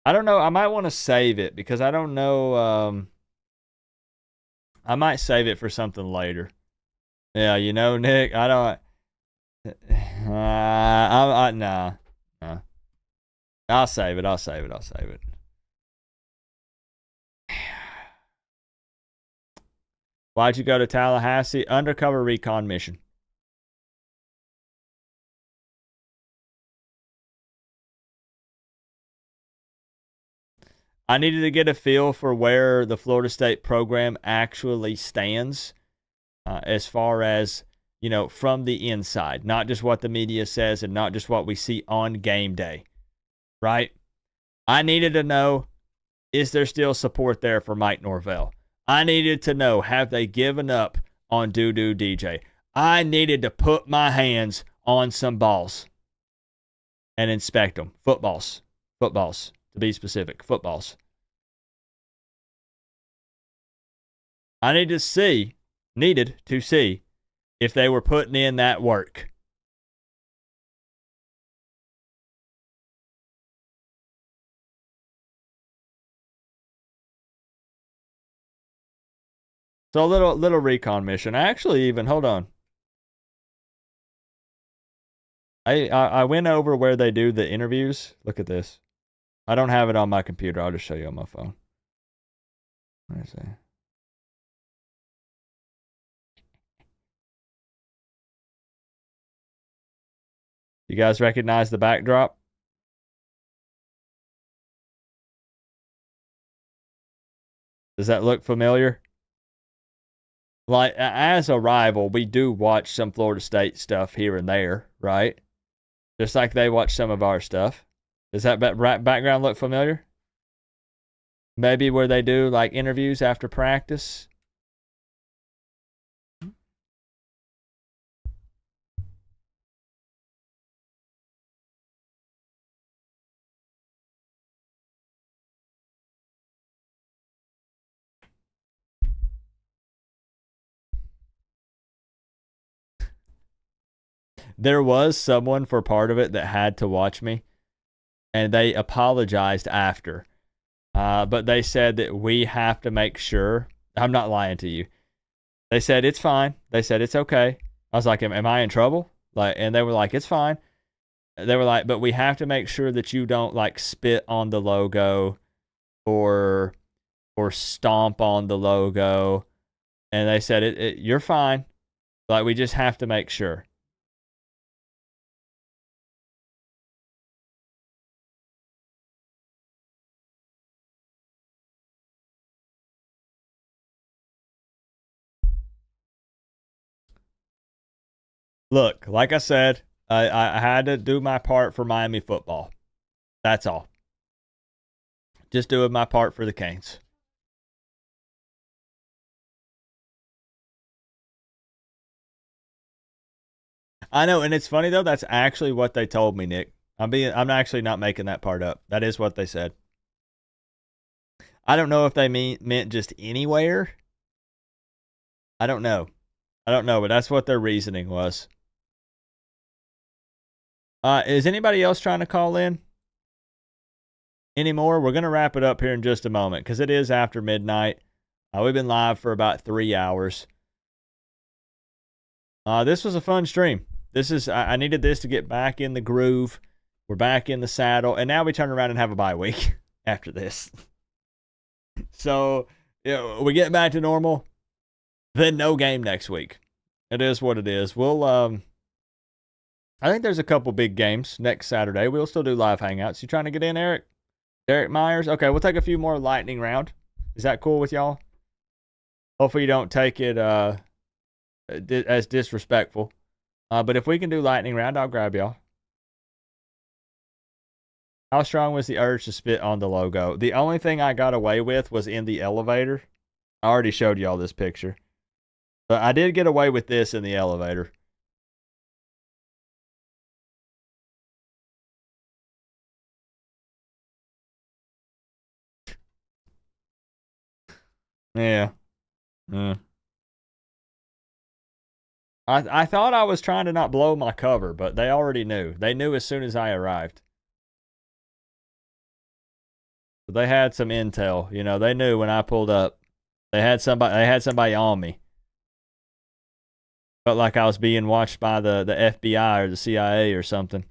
I don't know. I might want to save it because I don't know. I might save it for something later. Yeah, Nick, I don't. Nah. I'll save it. Why'd you go to Tallahassee? Undercover recon mission. I needed to get a feel for where the Florida State program actually stands as far as, from the inside, not just what the media says and not just what we see on game day, right? I needed to know, is there still support there for Mike Norvell? I needed to know, have they given up on Doo-Doo DJ? I needed to put my hands on some balls and inspect them. Footballs, to be specific, footballs. I needed to see if they were putting in that work. So a little recon mission. I actually even, hold on. I went over where they do the interviews. Look at this. I don't have it on my computer. I'll just show you on my phone. Let me see. You guys recognize the backdrop? Does that look familiar? Like, as a rival, we do watch some Florida State stuff here and there, right? Just like they watch some of our stuff. Does that background look familiar? Maybe where they do, like, interviews after practice. There was someone for part of it that had to watch me, and they apologized after. But they said that we have to make sure. I'm not lying to you. They said it's fine. They said it's okay. I was like, am I in trouble? Like, and they were like, it's fine. They were like, but we have to make sure that you don't like spit on the logo or stomp on the logo. And they said you're fine. Like, we just have to make sure. Look, like I said, I had to do my part for Miami football. That's all. Just doing my part for the Canes. I know, and it's funny though. That's actually what they told me, Nick. I'm actually not making that part up. That is what they said. I don't know if they meant just anywhere. I don't know, but that's what their reasoning was. Is anybody else trying to call in anymore? We're going to wrap it up here in just a moment because it is after midnight. We've been live for about 3 hours. This was a fun stream. I needed this to get back in the groove. We're back in the saddle, and now we turn around and have a bye week after this. So, we get back to normal, then no game next week. It is what it is. We'll, I think there's a couple big games next Saturday. We'll still do live hangouts. You trying to get in, Eric? Derek Myers? Okay, we'll take a few more lightning round. Is that cool with y'all? Hopefully you don't take it as disrespectful. But if we can do lightning round, I'll grab y'all. How strong was the urge to spit on the logo? The only thing I got away with was in the elevator. I already showed y'all this picture. But I did get away with this in the elevator. Yeah. I thought I was trying to not blow my cover, but they already knew. They knew as soon as I arrived. But they had some intel, they knew when I pulled up. They had somebody on me. Felt like I was being watched by the FBI or the CIA or something.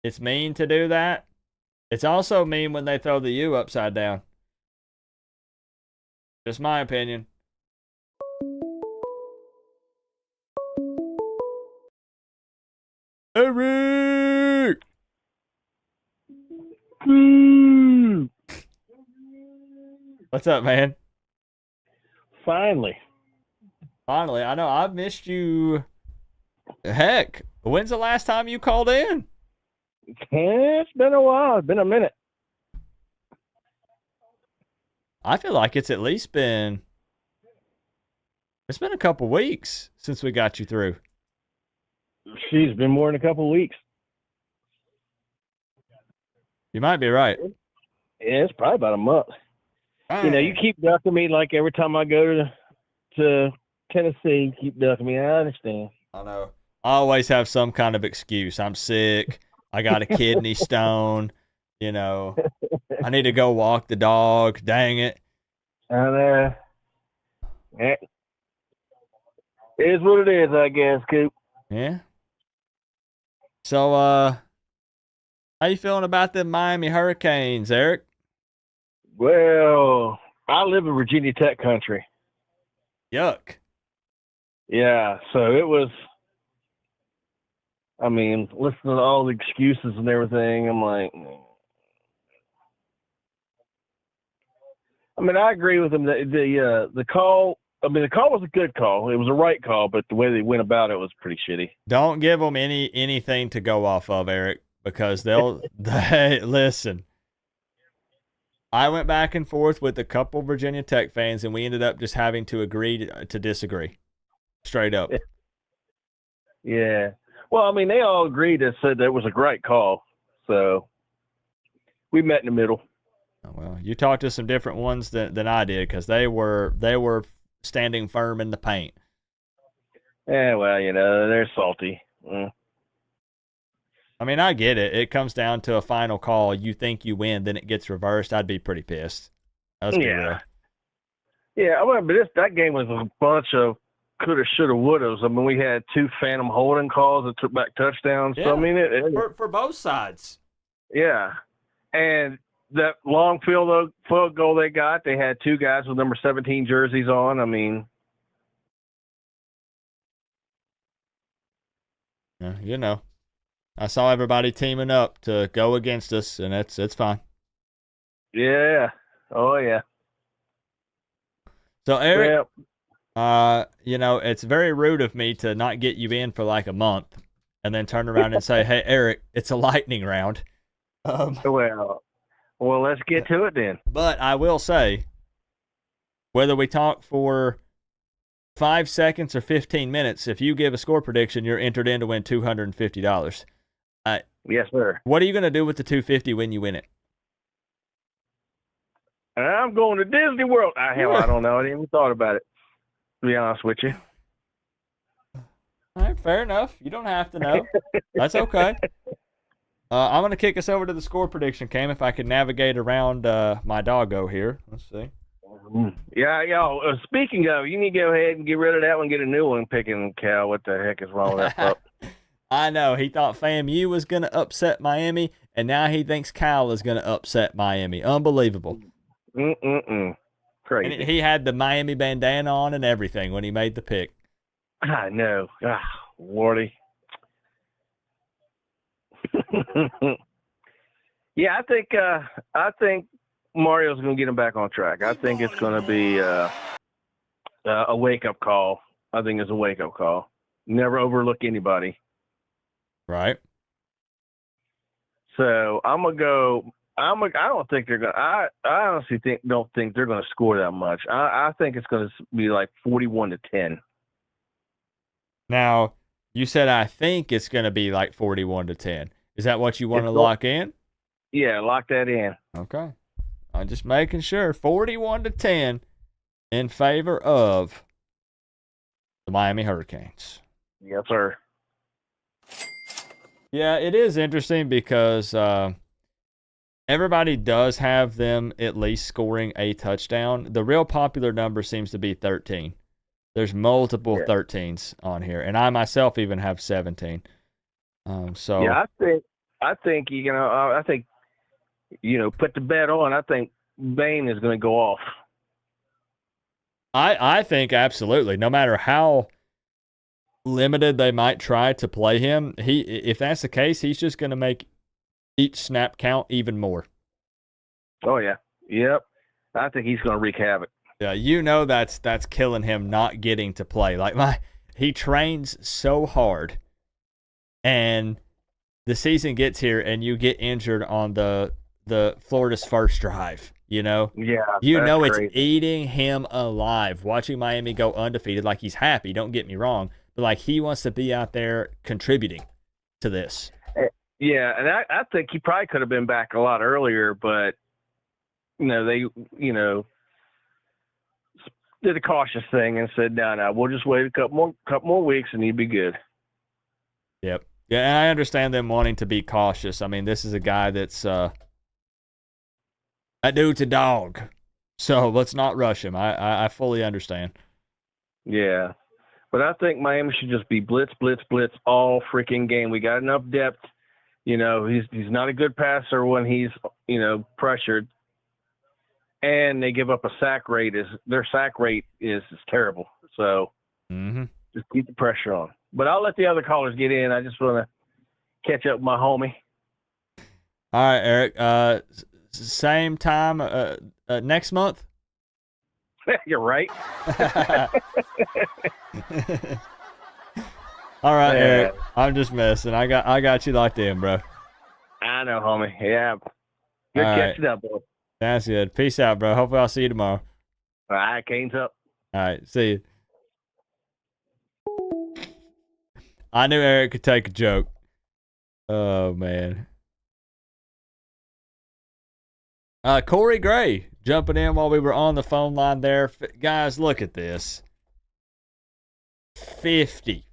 It's mean to do that. It's also mean when they throw the U upside down. Just my opinion. Eric! What's up, man? Finally. I know. I've missed you. Heck, when's the last time you called in? It's been a while. It's been a minute. I feel like it's been a couple weeks since we got you through. She's been more than a couple weeks. You might be right. Yeah, it's probably about a month. You keep ducking me like every time I go to Tennessee, you keep ducking me. I understand. I know. I always have some kind of excuse. I'm sick. I got a kidney stone. I need to go walk the dog. Dang it. And it is what it is, I guess, Coop. Yeah. So, how you feeling about the Miami Hurricanes, Eric? Well, I live in Virginia Tech country. Yuck. Yeah, so it was, listening to all the excuses and everything, I'm like, I agree with them. The call, the call was a good call. It was a right call, but the way they went about it was pretty shitty. Don't give them anything to go off of, Eric, because they listen. I went back and forth with a couple Virginia Tech fans, and we ended up just having to agree to disagree. Straight up. Yeah. Well, they all agreed and said that it was a great call. So we met in the middle. Well, you talked to some different ones than I did because they were standing firm in the paint. Yeah, well, they're salty. I mean, I get it. It comes down to a final call. You think you win, then it gets reversed. I'd be pretty pissed. Let's be real. Yeah, well, but that game was a bunch of coulda, shoulda, wouldas. I mean, we had 2 phantom holding calls that took back touchdowns. Yeah. So I mean, For both sides. yeah, and that long field goal they got, they had 2 guys with number 17 jerseys on. I mean, yeah, I saw everybody teaming up to go against us, and it's fine. yeah, oh yeah. So Eric, it's very rude of me to not get you in for like a month, and then turn around and say, "Hey, Eric, it's a lightning round." Well, let's get to it then. But I will say, whether we talk for 5 seconds or 15 minutes, if you give a score prediction, you're entered in to win $250. Yes, sir. What are you going to do with the $250 when you win it? I'm going to Disney World. Hell, I don't know. I didn't even thought about it, to be honest with you. All right, fair enough. You don't have to know. That's okay. I'm going to kick us over to the score prediction, Cam, if I can navigate around my doggo here. Let's see. Yeah, y'all. Speaking of, you need to go ahead and get rid of that one, get a new one. Picking Cal, what the heck is wrong with that pup? I know. He thought FAMU was going to upset Miami, and now he thinks Cal is going to upset Miami. Unbelievable. Crazy. And he had the Miami bandana on and everything when he made the pick. I know. Lordy. Yeah, I think Mario's going to get him back on track. I think it's going to be a wake-up call. I think it's a wake-up call. Never overlook anybody. Right. So I'm going to go – I don't think they're going to – I honestly don't think they're going to score that much. I think it's going to be like 41-10. Now, you said I think it's going to be like 41-10. Is that what you want to lock in? Yeah, lock that in. Okay. I'm just making sure. 41-10 in favor of the Miami Hurricanes. Yes, sir. Yeah, it is interesting because everybody does have them at least scoring a touchdown. The real popular number seems to be 13. There's multiple 13s on here, and I myself even have 17. So yeah, I think put the bet on. I think Bain is going to go off. I think absolutely. No matter how limited they might try to play him, if that's the case, he's just going to make each snap count even more. Oh yeah, yep. I think he's going to wreak havoc. Yeah, that's killing him not getting to play. He trains so hard, and the season gets here, and you get injured on the Florida's first drive. Yeah, it's crazy. eating him alive. Watching Miami go undefeated, he's happy. Don't get me wrong, but he wants to be out there contributing to this. Yeah, and I think he probably could have been back a lot earlier, but they did a cautious thing and said, no, we'll just wait a couple more weeks and he'd be good. Yep. Yeah, and I understand them wanting to be cautious. I mean, this is a guy that's that dude's a dog, so let's not rush him. I fully understand. Yeah, but I think Miami should just be blitz all freaking game. We got enough depth. He's not a good passer when he's pressured, and they give up a sack rate. Their sack rate is terrible. So just keep the pressure on. But I'll let the other callers get in. I just want to catch up with my homie. All right, Eric. Same time next month? You're right. All right, Eric. I'm just messing. I got you locked in, bro. I know, homie. Yeah. Good catching up, boy. That's good. Peace out, bro. Hopefully I'll see you tomorrow. All right, Cane's up. All right, see you. I knew Eric could take a joke. Oh, man. Corey Gray jumping in while we were on the phone line there. Guys, look at this. 50.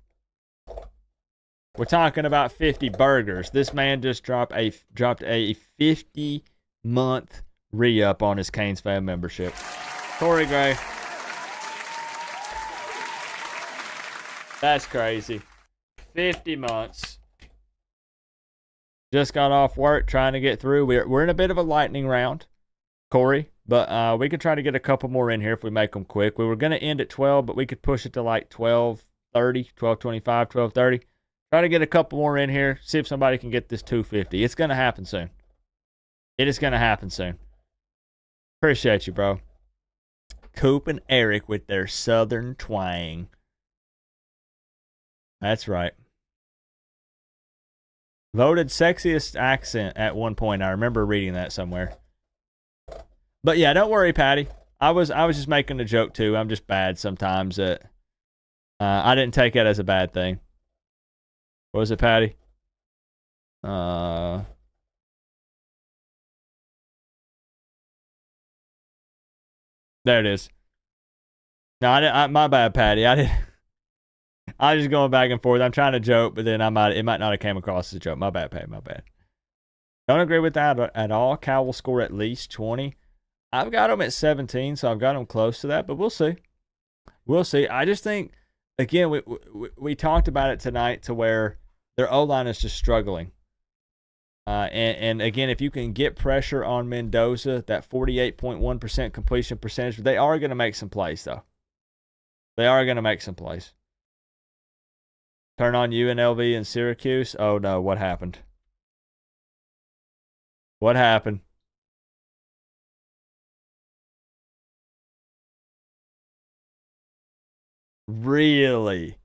We're talking about 50 burgers. This man just dropped a 50-month re-up on his Canes fan membership. Corey Gray. That's crazy. 50 months. Just got off work trying to get through. We're in a bit of a lightning round, Corey, but we could try to get a couple more in here if we make them quick. We were going to end at 12, but we could push it to like 12:30, 12:25, 12:30. Try to get a couple more in here, see if somebody can get this 250. It's going to happen soon. It is going to happen soon. Appreciate you, bro. Coop and Eric with their southern twang. That's right. Voted sexiest accent at one point. I remember reading that somewhere. But yeah, don't worry, Patty. I was just making a joke too. I'm just bad sometimes. I didn't take it as a bad thing. What was it, Patty? There it is. No, my bad, Patty. I didn't. I was just going back and forth. I'm trying to joke, but then it might not have came across as a joke. My bad, Patty. My bad. Don't agree with that at all. Cal will score at least 20. I've got them at 17, so I've got them close to that, but we'll see. We'll see. I just think, again, we talked about it tonight to where their O-line is just struggling. And again, if you can get pressure on Mendoza, that 48.1% completion percentage, they are going to make some plays, though. They are going to make some plays. Turn on UNLV and Syracuse. Oh, no. What happened? What happened? Really?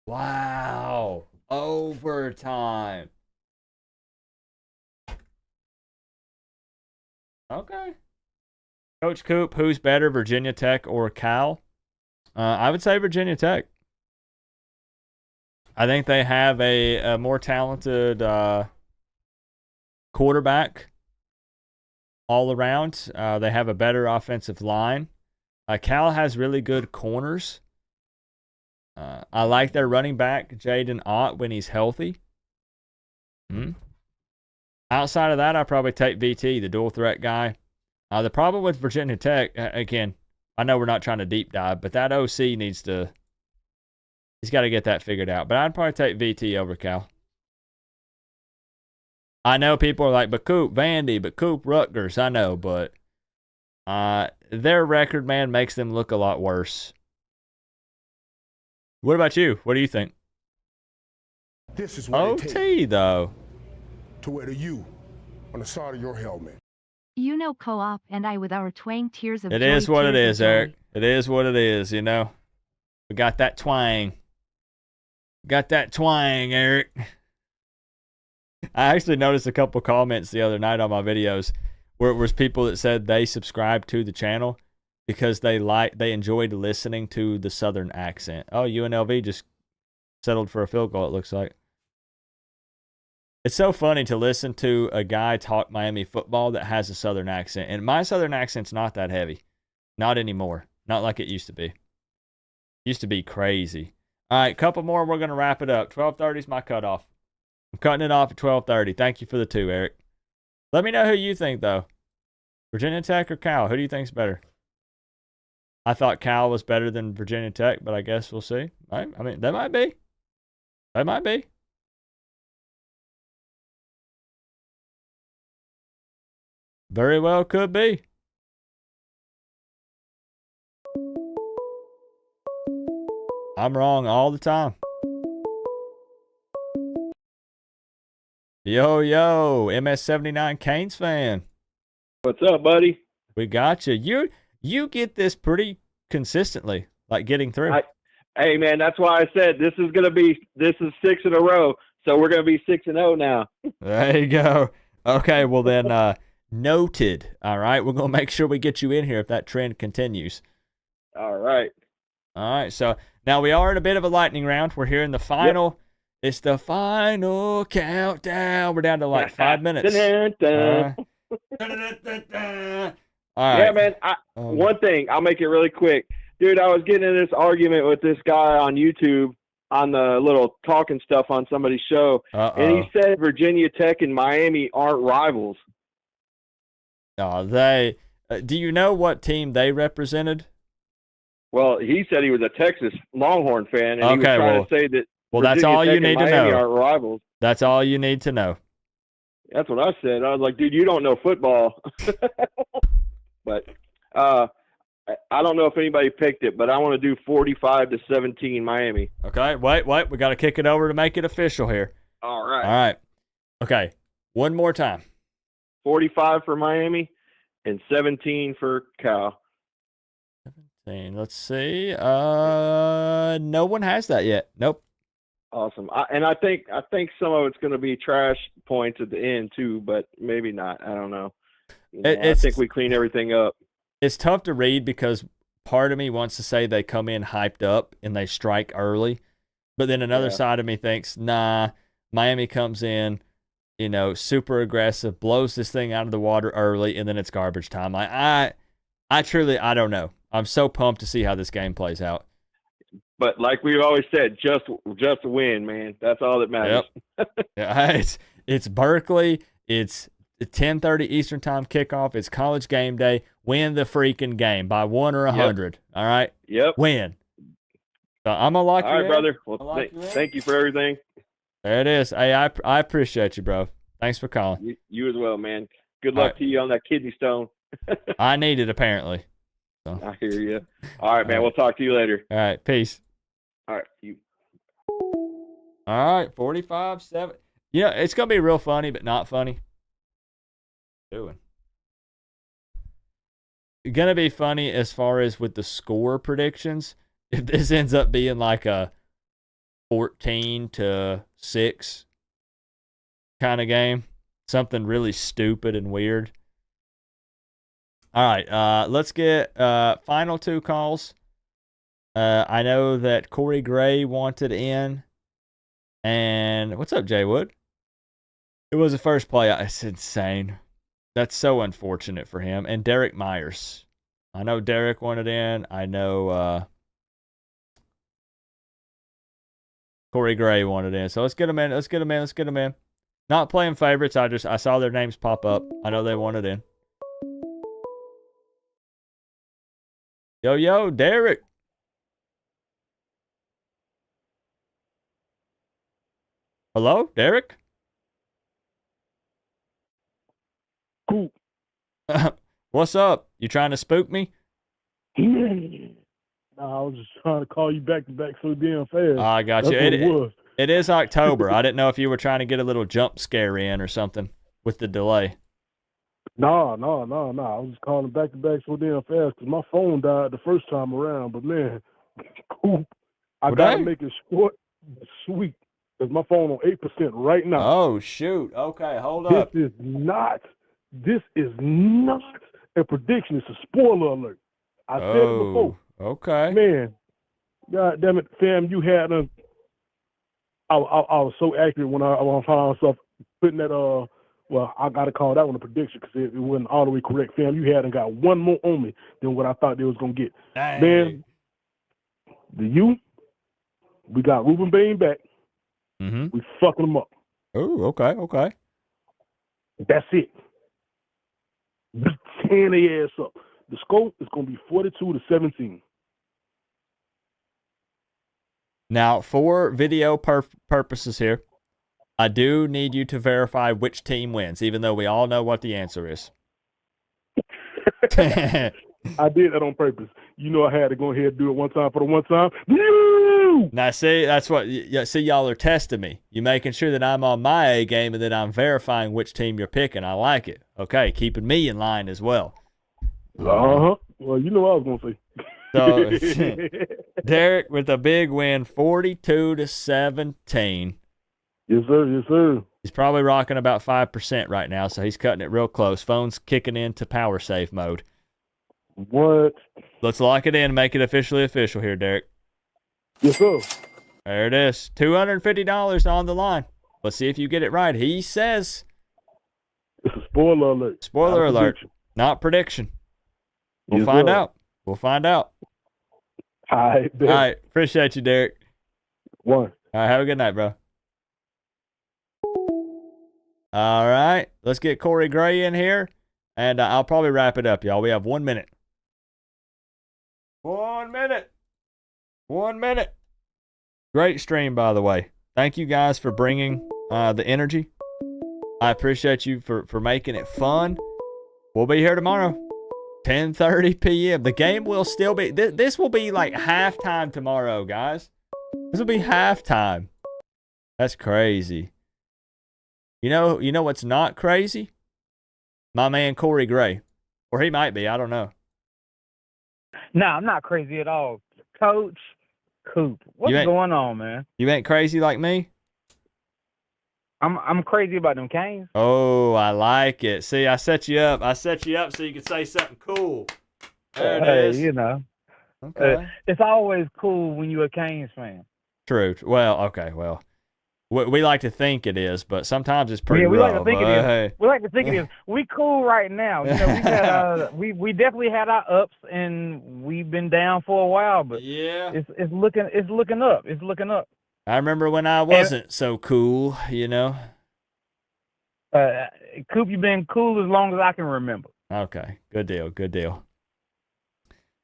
Wow. Overtime. Okay. Coach Coop, who's better, Virginia Tech or Cal? I would say Virginia Tech. I think they have a more talented quarterback all around. They have a better offensive line. Cal has really good corners. I like their running back, Jaden Ott, when he's healthy. Outside of that, I probably take VT, the dual threat guy. The problem with Virginia Tech, again, I know we're not trying to deep dive, but that OC he's got to get that figured out. But I'd probably take VT over Cal. I know people are like, but Coop, Vandy, but Coop, Rutgers. I know, but their record, man, makes them look a lot worse. What about you? What do you think? This is what OT, though. To wear the U on the side of your helmet. You know, Co-op and I with our twang tears of It joy. is what it tears of is, joy. Eric. It is what it is, you know. We got that twang. Got that twang, Eric. I actually noticed a couple comments the other night on my videos where it was people that said they subscribed to the channel because they enjoyed listening to the Southern accent. Oh, UNLV just settled for a field goal, it looks like. It's so funny to listen to a guy talk Miami football that has a Southern accent. And my Southern accent's not that heavy. Not anymore. Not like it used to be. Used to be crazy. All right, couple more. We're going to wrap it up. 12:30 is my cutoff. I'm cutting it off at 12:30. Thank you for the 2, Eric. Let me know who you think, though. Virginia Tech or Cal? Who do you think's better? I thought Cal was better than Virginia Tech, but I guess we'll see. I mean, they might be. They might be. Very well could be. I'm wrong all the time. Yo, MS79 Canes fan. What's up, buddy? We got you. You get this pretty consistently, like getting through. Hey, man, that's why I said this is 6 in a row, so we're going to be 6-0 now. There you go. Okay, well then, noted. All right, we're going to make sure we get you in here if that trend continues. All right. All right, so now we are in a bit of a lightning round. We're here in the final. It's the final countdown. We're down to like 5 minutes. Dun-dun-dun. All Yeah, right. man. One thing, I'll make it really quick. Dude, I was getting in this argument with this guy on YouTube on the little talking stuff on somebody's show, and he said Virginia Tech and Miami aren't rivals. No, they. Do you know what team they represented? Well, he said he was a Texas Longhorn fan, and he was trying to say that. Well, Virginia that's all Tech you need and to Miami know. aren't rivals. That's all you need to know. That's what I said. I was like, dude, you don't know football. But I don't know if anybody picked it, but I want to do 45-17 Miami. Okay, wait. We got to kick it over to make it official here. All right. All right. Okay, one more time. 45 for Miami and 17 for Cal. 17. Let's see. No one has that yet. Nope. Awesome. I think some of it's going to be trash points at the end too, but maybe not. I don't know. I think we clean everything up. It's tough to read because part of me wants to say they come in hyped up and they strike early, but then another side of me thinks, nah, Miami comes in, super aggressive, blows this thing out of the water early, and then it's garbage time. I truly, I don't know. I'm so pumped to see how this game plays out. But like we've always said, just win, man. That's all that matters. Yep. Yeah, it's Berkeley. It's 10:30 Eastern time kickoff. It's college game day. Win the freaking game by 1 or 100. All right? Yep. Win. So I'm going to lock you in. All right, brother. Well, thank you for everything. There it is. Hey, I appreciate you, bro. Thanks for calling. You as well, man. Good luck to you on that kidney stone. I need it, apparently. So. I hear you. All right, man. We'll talk to you later. All right. Peace. All right. You. All right. 45-7. It's going to be real funny, but not funny. Doing. Going to be funny as far as with the score predictions. If this ends up being like a 14-6 kind of game, something really stupid and weird. All right, let's get final two calls. I know that Corey Gray wanted in. And what's up, Jay Wood? It was the first play. It's insane. That's so unfortunate for him. And Derek Myers. I know Derek wanted in. I know Corey Gray wanted in. So let's get them in. Not playing favorites. I saw their names pop up. I know they wanted in. Yo, Derek. Hello, Derek? Coop. What's up? You trying to spook me? Nah, I was just trying to call you back to back so damn fast. I got you. That's what it was. It is October. I didn't know if you were trying to get a little jump scare in or something with the delay. No. I was just calling back to back so damn fast because my phone died the first time around. But man, Coop, I gotta make it short, but sweet. Because my phone on 8% right now. Oh shoot! Okay, hold up. This is not a prediction. It's a spoiler alert. I said it before. Okay. Man, God damn it, fam! You had a. I was so accurate when I found myself putting that. Well, I got to call that one a prediction because it wasn't all the way correct, fam. You hadn't got one more on me than what I thought they was gonna get. Dang. Man, we got Ruben Bain back. Mm-hmm. We fucking them up. Oh, okay. That's it. We tearing their ass up. The score is going to be 42-17. Now, for video purposes here, I do need you to verify which team wins, even though we all know what the answer is. I did that on purpose. You know I had to go ahead and do it one time for the one time. Now, see, that's what. See, y'all are testing me. You're making sure that I'm on my A game and that I'm verifying which team you're picking. I like it. Okay, keeping me in line as well. Uh-huh. Well, you know what I was going to say. So, Derek with a big win, 42-17. Yes, sir. He's probably rocking about 5% right now, so he's cutting it real close. Phone's kicking into power save mode. What? Let's lock it in and make it officially official here, Derek. Yes, sir. There it is. $250 on the line. Let's see if you get it right. He says. It's a spoiler alert. Spoiler Not a alert. prediction. Not prediction. We'll Yes, find sir. out. We'll find out. All right, All right. Appreciate you, Derek. One. All right. Have a good night, bro. All right. Let's get Corey Gray in here, and I'll probably wrap it up, y'all. We have 1 minute. 1 minute. 1 minute. Great stream, by the way. Thank you guys for bringing the energy. I appreciate you for making it fun. We'll be here tomorrow, 10:30 p.m. The game will still be. This will be like halftime tomorrow, guys. This will be halftime. That's crazy. You know what's not crazy? My man Corey Gray, or he might be. I don't know. No, I'm not crazy at all. Coach Coop, what's going on, man? You ain't crazy like me? I'm crazy about them Canes. Oh, I like it. See, I set you up. I set you up so you could say something cool. There it is. You know. Okay. It's always cool when you're a Canes fan. True. Well, okay. Well, we like to think it is, but sometimes it's pretty we rough. like to think it is. We like to think it is. We cool right now. You know, we got we definitely had our ups, and we've been down for a while, but yeah, it's looking up. It's looking up. I remember when I wasn't so cool, you know. Coop, you've been cool as long as I can remember. Okay, good deal, good deal.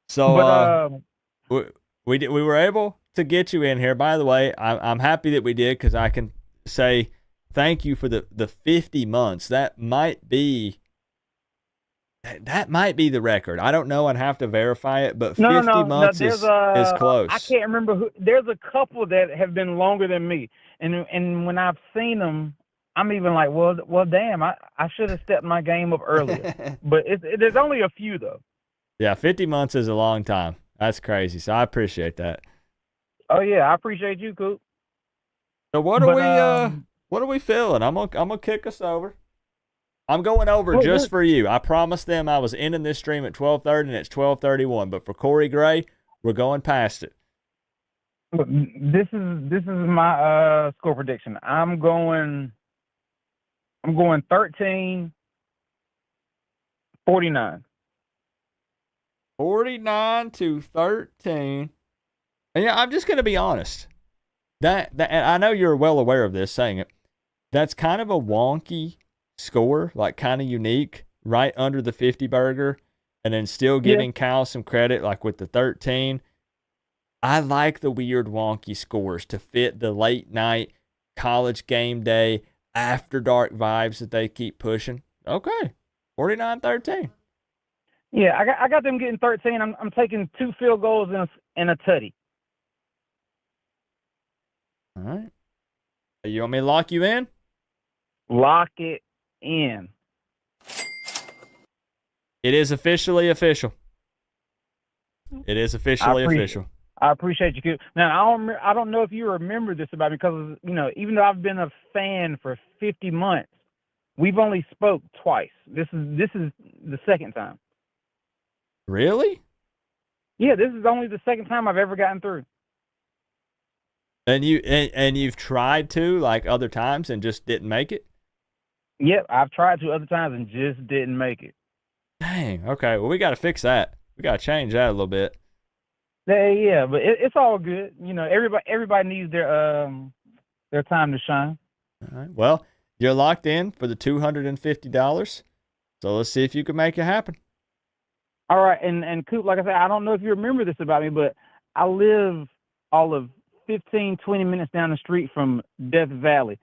So, we were able to get you in here. By the way, I'm happy that we did, because I can say thank you for the 50 months. That might be the record. I don't know. I'd have to verify it, but 50 months is close. I can't remember who. There's a couple that have been longer than me, and when I've seen them, I'm even like, well, damn, I should have stepped my game up earlier. But there's only a few though. Yeah, 50 months is a long time. That's crazy. So I appreciate that. Oh yeah, I appreciate you, Coop. So what are we feeling? I'm gonna kick us over. I'm going over just for you. I promised them I was ending this stream at 12:30, and it's 12:31. But for Corey Gray, we're going past it. This is my score prediction. I'm going 13-49. 49-13. And yeah, I'm just gonna be honest. That and I know you're well aware of this, saying it. That's kind of a wonky score, like kind of unique, right under the 50 burger, and then still giving Cal some credit, like with the 13. I like the weird wonky scores to fit the late night college game day after dark vibes that they keep pushing. Okay, 49-13. Yeah, I got them getting 13. I'm taking 2 field goals and a tutty. All right. You want me to lock you in? Lock it in. It is officially official. It is officially official. I appreciate you. Now, I don't know if you remember this about me, because, you know, even though I've been a fan for 50 months, we've only spoke twice. This is the second time. Really? Yeah, this is only the second time I've ever gotten through. And you've tried to, like, other times and just didn't make it? Yep, I've tried to other times and just didn't make it. Dang. Okay. Well, we got to fix that. We got to change that a little bit. Yeah, but it's all good. You know, everybody needs their time to shine. All right. Well, you're locked in for the $250. So let's see if you can make it happen. All right, and Coop, like I said, I don't know if you remember this about me, but I live all of 15, 20 minutes down the street from Death Valley.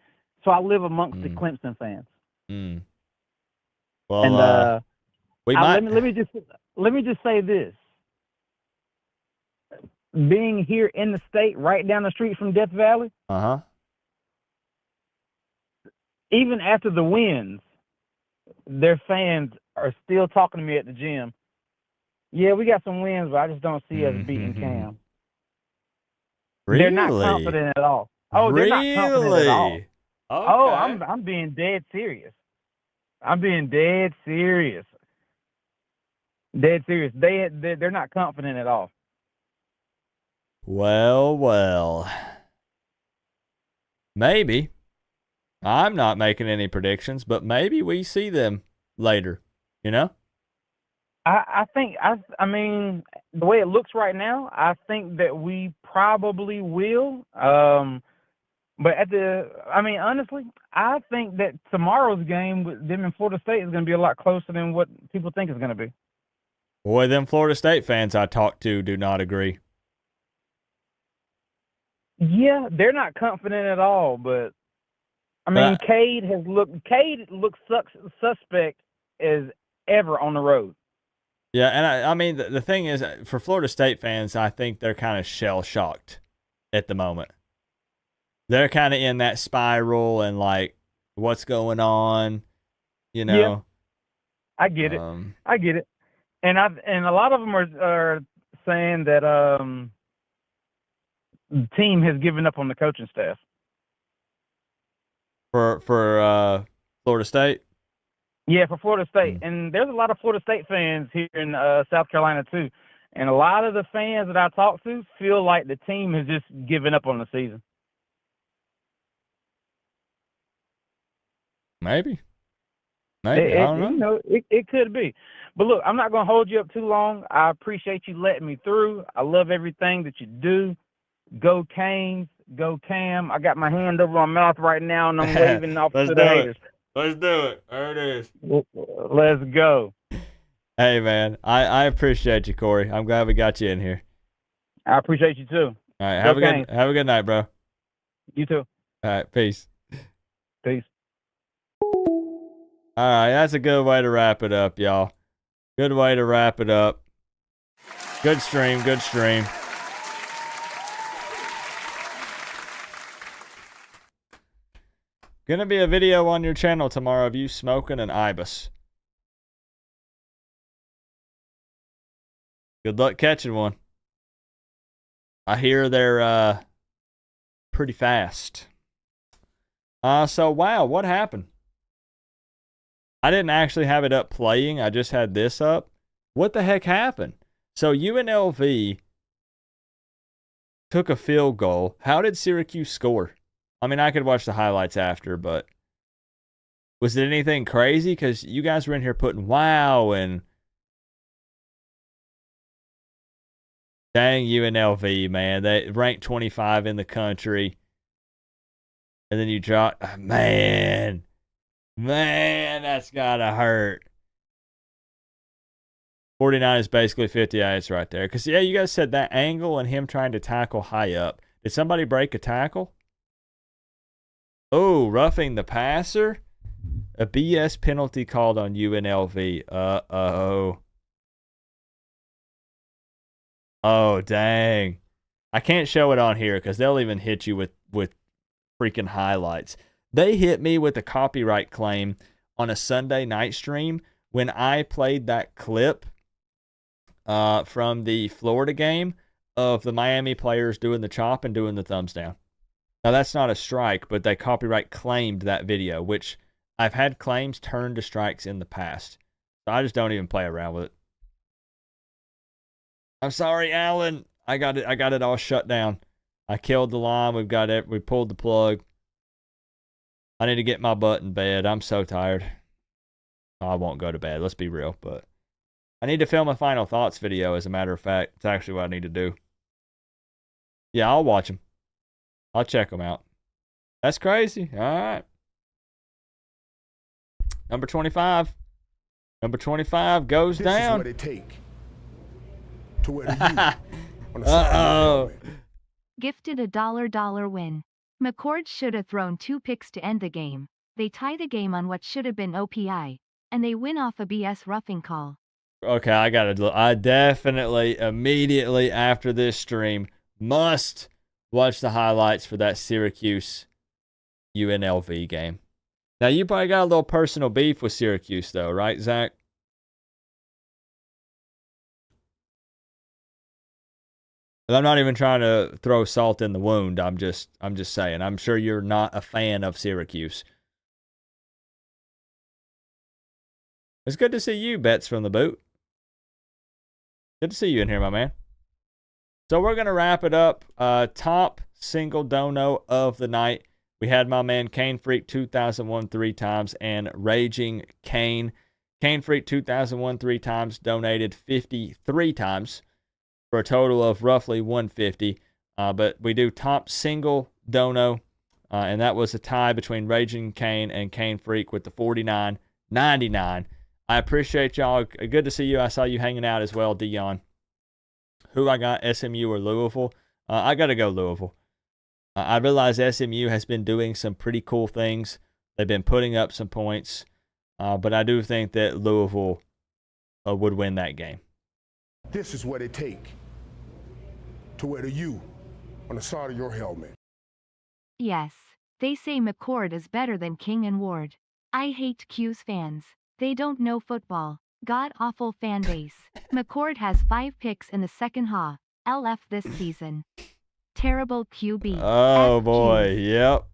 So I live amongst the Clemson fans. Mm. Well, and let me just say this. Being here in the state, right down the street from Death Valley, even after the wins, their fans are still talking to me at the gym. Yeah, we got some wins, but I just don't see us beating Cam. Really? They're not confident at all. Oh, they're not confident at all. Okay. Oh, I'm being dead serious. I'm being dead serious. Dead serious. They're not confident at all. Well. maybe, I'm not making any predictions, but maybe we see them later, you know? I think I mean the way it looks right now, I think that we probably will. But honestly, I think that tomorrow's game with them in Florida State is going to be a lot closer than what people think it's going to be. Boy, them Florida State fans I talked to do not agree. Yeah, they're not confident at all. But I mean, Cade looks suspect as ever on the road. Yeah, and I mean, the thing is, for Florida State fans, I think they're kind of shell-shocked at the moment. They're kind of in that spiral and like, what's going on, you know? Yeah, I get it. And a lot of them are saying that the team has given up on the coaching staff. For Florida State? Yeah, for Florida State. And there's a lot of Florida State fans here in South Carolina, too. And a lot of the fans that I talk to feel like the team has just given up on the season. Maybe. I don't know. You know, it could be. But look, I'm not going to hold you up too long. I appreciate you letting me through. I love everything that you do. Go Canes. Go Cam. I got my hand over my mouth right now, and I'm waving off to the haters. Let's do it. There it is. Let's go. Hey, man. I appreciate you, Corey. I'm glad we got you in here. I appreciate you, too. All right. Have a good night, bro. You too. All right. Peace. Peace. All right. That's a good way to wrap it up, y'all. Good way to wrap it up. Good stream. Good stream. Gonna be a video on your channel tomorrow of you smoking an ibis. Good luck catching one. I hear they're pretty fast. So wow, what happened? I didn't actually have it up playing. I just had this up. What the heck happened? So UNLV took a field goal. How did Syracuse score? I mean, I could watch the highlights after, but was it anything crazy? Because you guys were in here putting wow and dang UNLV, man. They ranked 25 in the country. And then you drop, man, that's gotta hurt. 49 is basically 58. It's right there. Because, yeah, you guys said that angle and him trying to tackle high up. Did somebody break a tackle? Oh, roughing the passer? A BS penalty called on UNLV. Uh-oh. Oh, dang. I can't show it on here because they'll even hit you with freaking highlights. They hit me with a copyright claim on a Sunday night stream when I played that clip from the Florida game of the Miami players doing the chop and doing the thumbs down. Now, that's not a strike, but they copyright claimed that video, which I've had claims turned to strikes in the past. So I just don't even play around with it. I'm sorry, Alan. I got it all shut down. I killed the line. We pulled the plug. I need to get my butt in bed. I'm so tired. I won't go to bed. Let's be real, but I need to film a final thoughts video, as a matter of fact. It's actually what I need to do. Yeah, I'll watch them. I'll check them out. That's crazy. All right. Number 25. Number 25 goes This down. is what it take to wear the U on the Uh-oh. Gifted a $1 win. McCord should have thrown 2 picks to end the game. They tie the game on what should have been OPI, and they win off a BS roughing call. Okay, I definitely, immediately after this stream, must watch the highlights for that Syracuse UNLV game. Now, you probably got a little personal beef with Syracuse, though, right, Zach? And I'm not even trying to throw salt in the wound. I'm just saying. I'm sure you're not a fan of Syracuse. It's good to see you, Bets from the Boot. Good to see you in here, my man. So we're going to wrap it up. Top single dono of the night. We had my man Kane Freak 2001 3 times and Raging Kane. Kane Freak 2001 3 times donated 53 times for a total of roughly 150. But we do top single dono, and that was a tie between Raging Kane and Kane Freak with the 49.99. I appreciate y'all. Good to see you. I saw you hanging out as well, Dion. Who I got, SMU or Louisville? I got to go Louisville. I realize SMU has been doing some pretty cool things. They've been putting up some points, but I do think that Louisville would win that game. This is what it takes to wear the U on the side of your helmet. Yes, they say McCord is better than King and Ward. I hate Q's fans. They don't know football. God awful fan base. McCord has 5 picks in the second half. LF this season. Terrible QB. Oh FQ. boy, yep.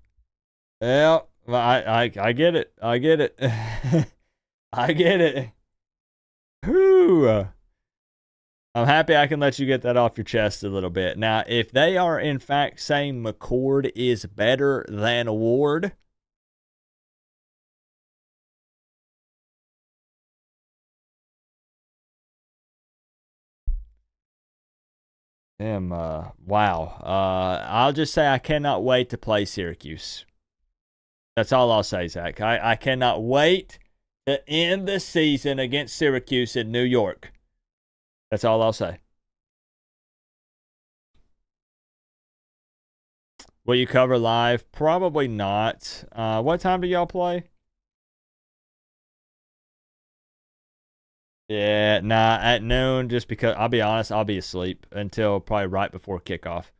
I get it. I get it. I get it. Whew. I'm happy I can let you get that off your chest a little bit. Now, if they are in fact saying McCord is better than Ward, wow. I'll just say I cannot wait to play Syracuse. That's all I'll say, Zach. I cannot wait to end the season against Syracuse in New York. That's all I'll say. Will you cover live? Probably not. What time do y'all play? Yeah, nah, at noon, just because, I'll be honest, I'll be asleep until probably right before kickoff.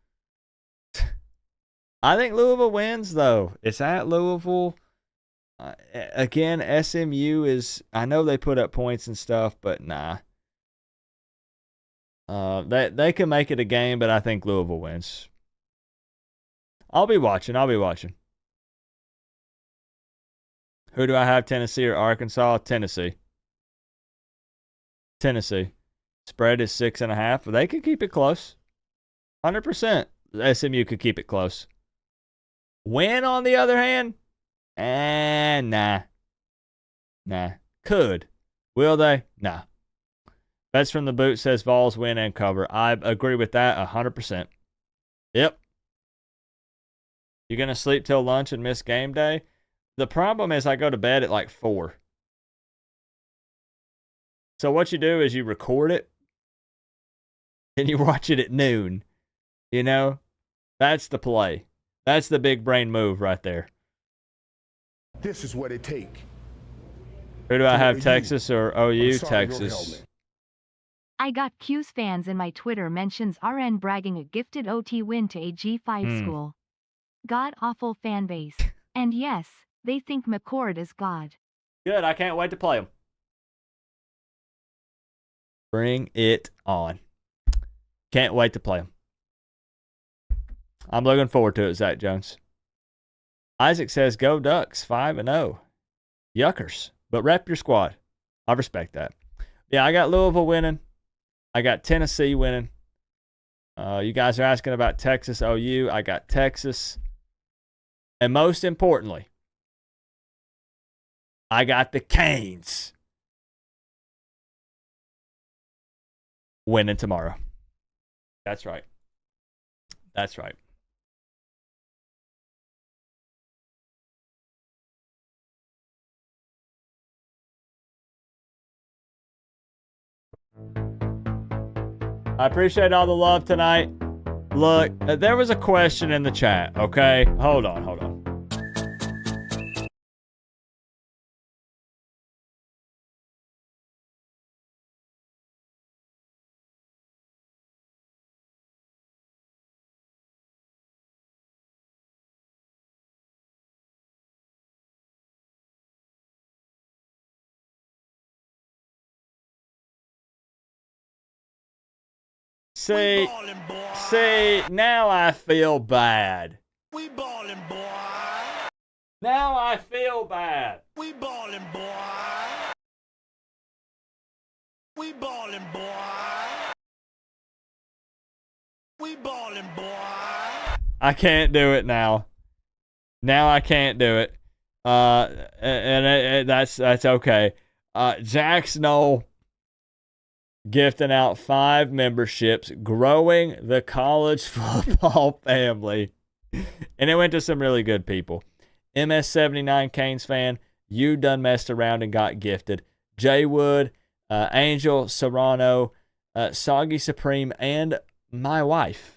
I think Louisville wins, though. It's at Louisville. Again, SMU is, I know they put up points and stuff, but nah. They can make it a game, but I think Louisville wins. I'll be watching. Who do I have, Tennessee or Arkansas? Tennessee. Spread is 6.5. They could keep it close. 100%. SMU could keep it close. Win, on the other hand? Nah. Could. Will they? Nah. Bets from the Boot says Vols win and cover. I agree with that 100%. Yep. You're going to sleep till lunch and miss game day? The problem is I go to bed at like 4. So what you do is you record it and you watch it at noon. You know? That's the play. That's the big brain move right there. This is what it takes. Who do I have, Texas or OU? Texas. I got Q's fans in my Twitter mentions RN bragging a gifted OT win to a G5 school. God awful fan base. And yes, they think McCord is God. Good, I can't wait to play him. Bring it on. Can't wait to play him. I'm looking forward to it, Zach Jones. Isaac says, go Ducks, 5-0. Yuckers. But rep your squad. I respect that. Yeah, I got Louisville winning. I got Tennessee winning. You guys are asking about Texas, OU. I got Texas. And most importantly, I got the Canes winning tomorrow. That's right. That's right. I appreciate all the love tonight. Look, there was a question in the chat, okay? Hold on. See, now I feel bad. We ballin', boy. Now I feel bad. We ballin', boy. We ballin', boy. We ballin', boy. I can't do it now. Now I can't do it. That's okay. Jack Snow gifting out 5 memberships, growing the college football family. And it went to some really good people. MS79 Canes fan, you done messed around and got gifted. Jay Wood, Angel Serrano, Soggy Supreme, and my wife.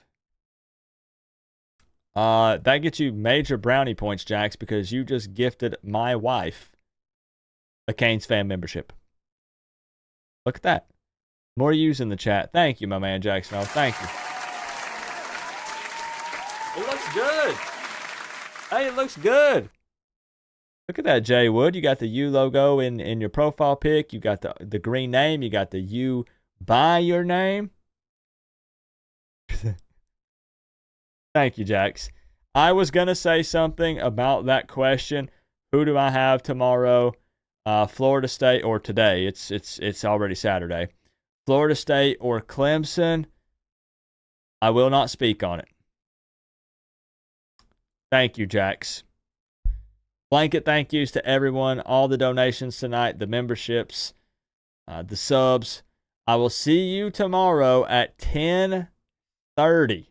That gets you major brownie points, Jax, because you just gifted my wife a Canes fan membership. Look at that. More use in the chat. Thank you, my man, Jackson. Thank you. It looks good. Hey, it looks good. Look at that, Jay Wood. You got the U logo in your profile pic. You got the green name. You got the U by your name. Thank you, Jax. I was going to say something about that question. Who do I have tomorrow? Florida State or today? It's already Saturday. Florida State or Clemson? I will not speak on it. Thank you, Jax. Blanket thank yous to everyone, all the donations tonight, the memberships, the subs. I will see you tomorrow at 10:30.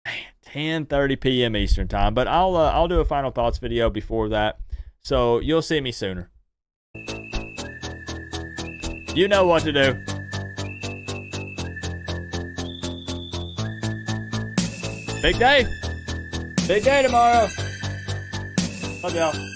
Man, 10:30 p.m. Eastern time. But I'll do a final thoughts video before that, so you'll see me sooner. You know what to do. Big day. Big day tomorrow. Love y'all.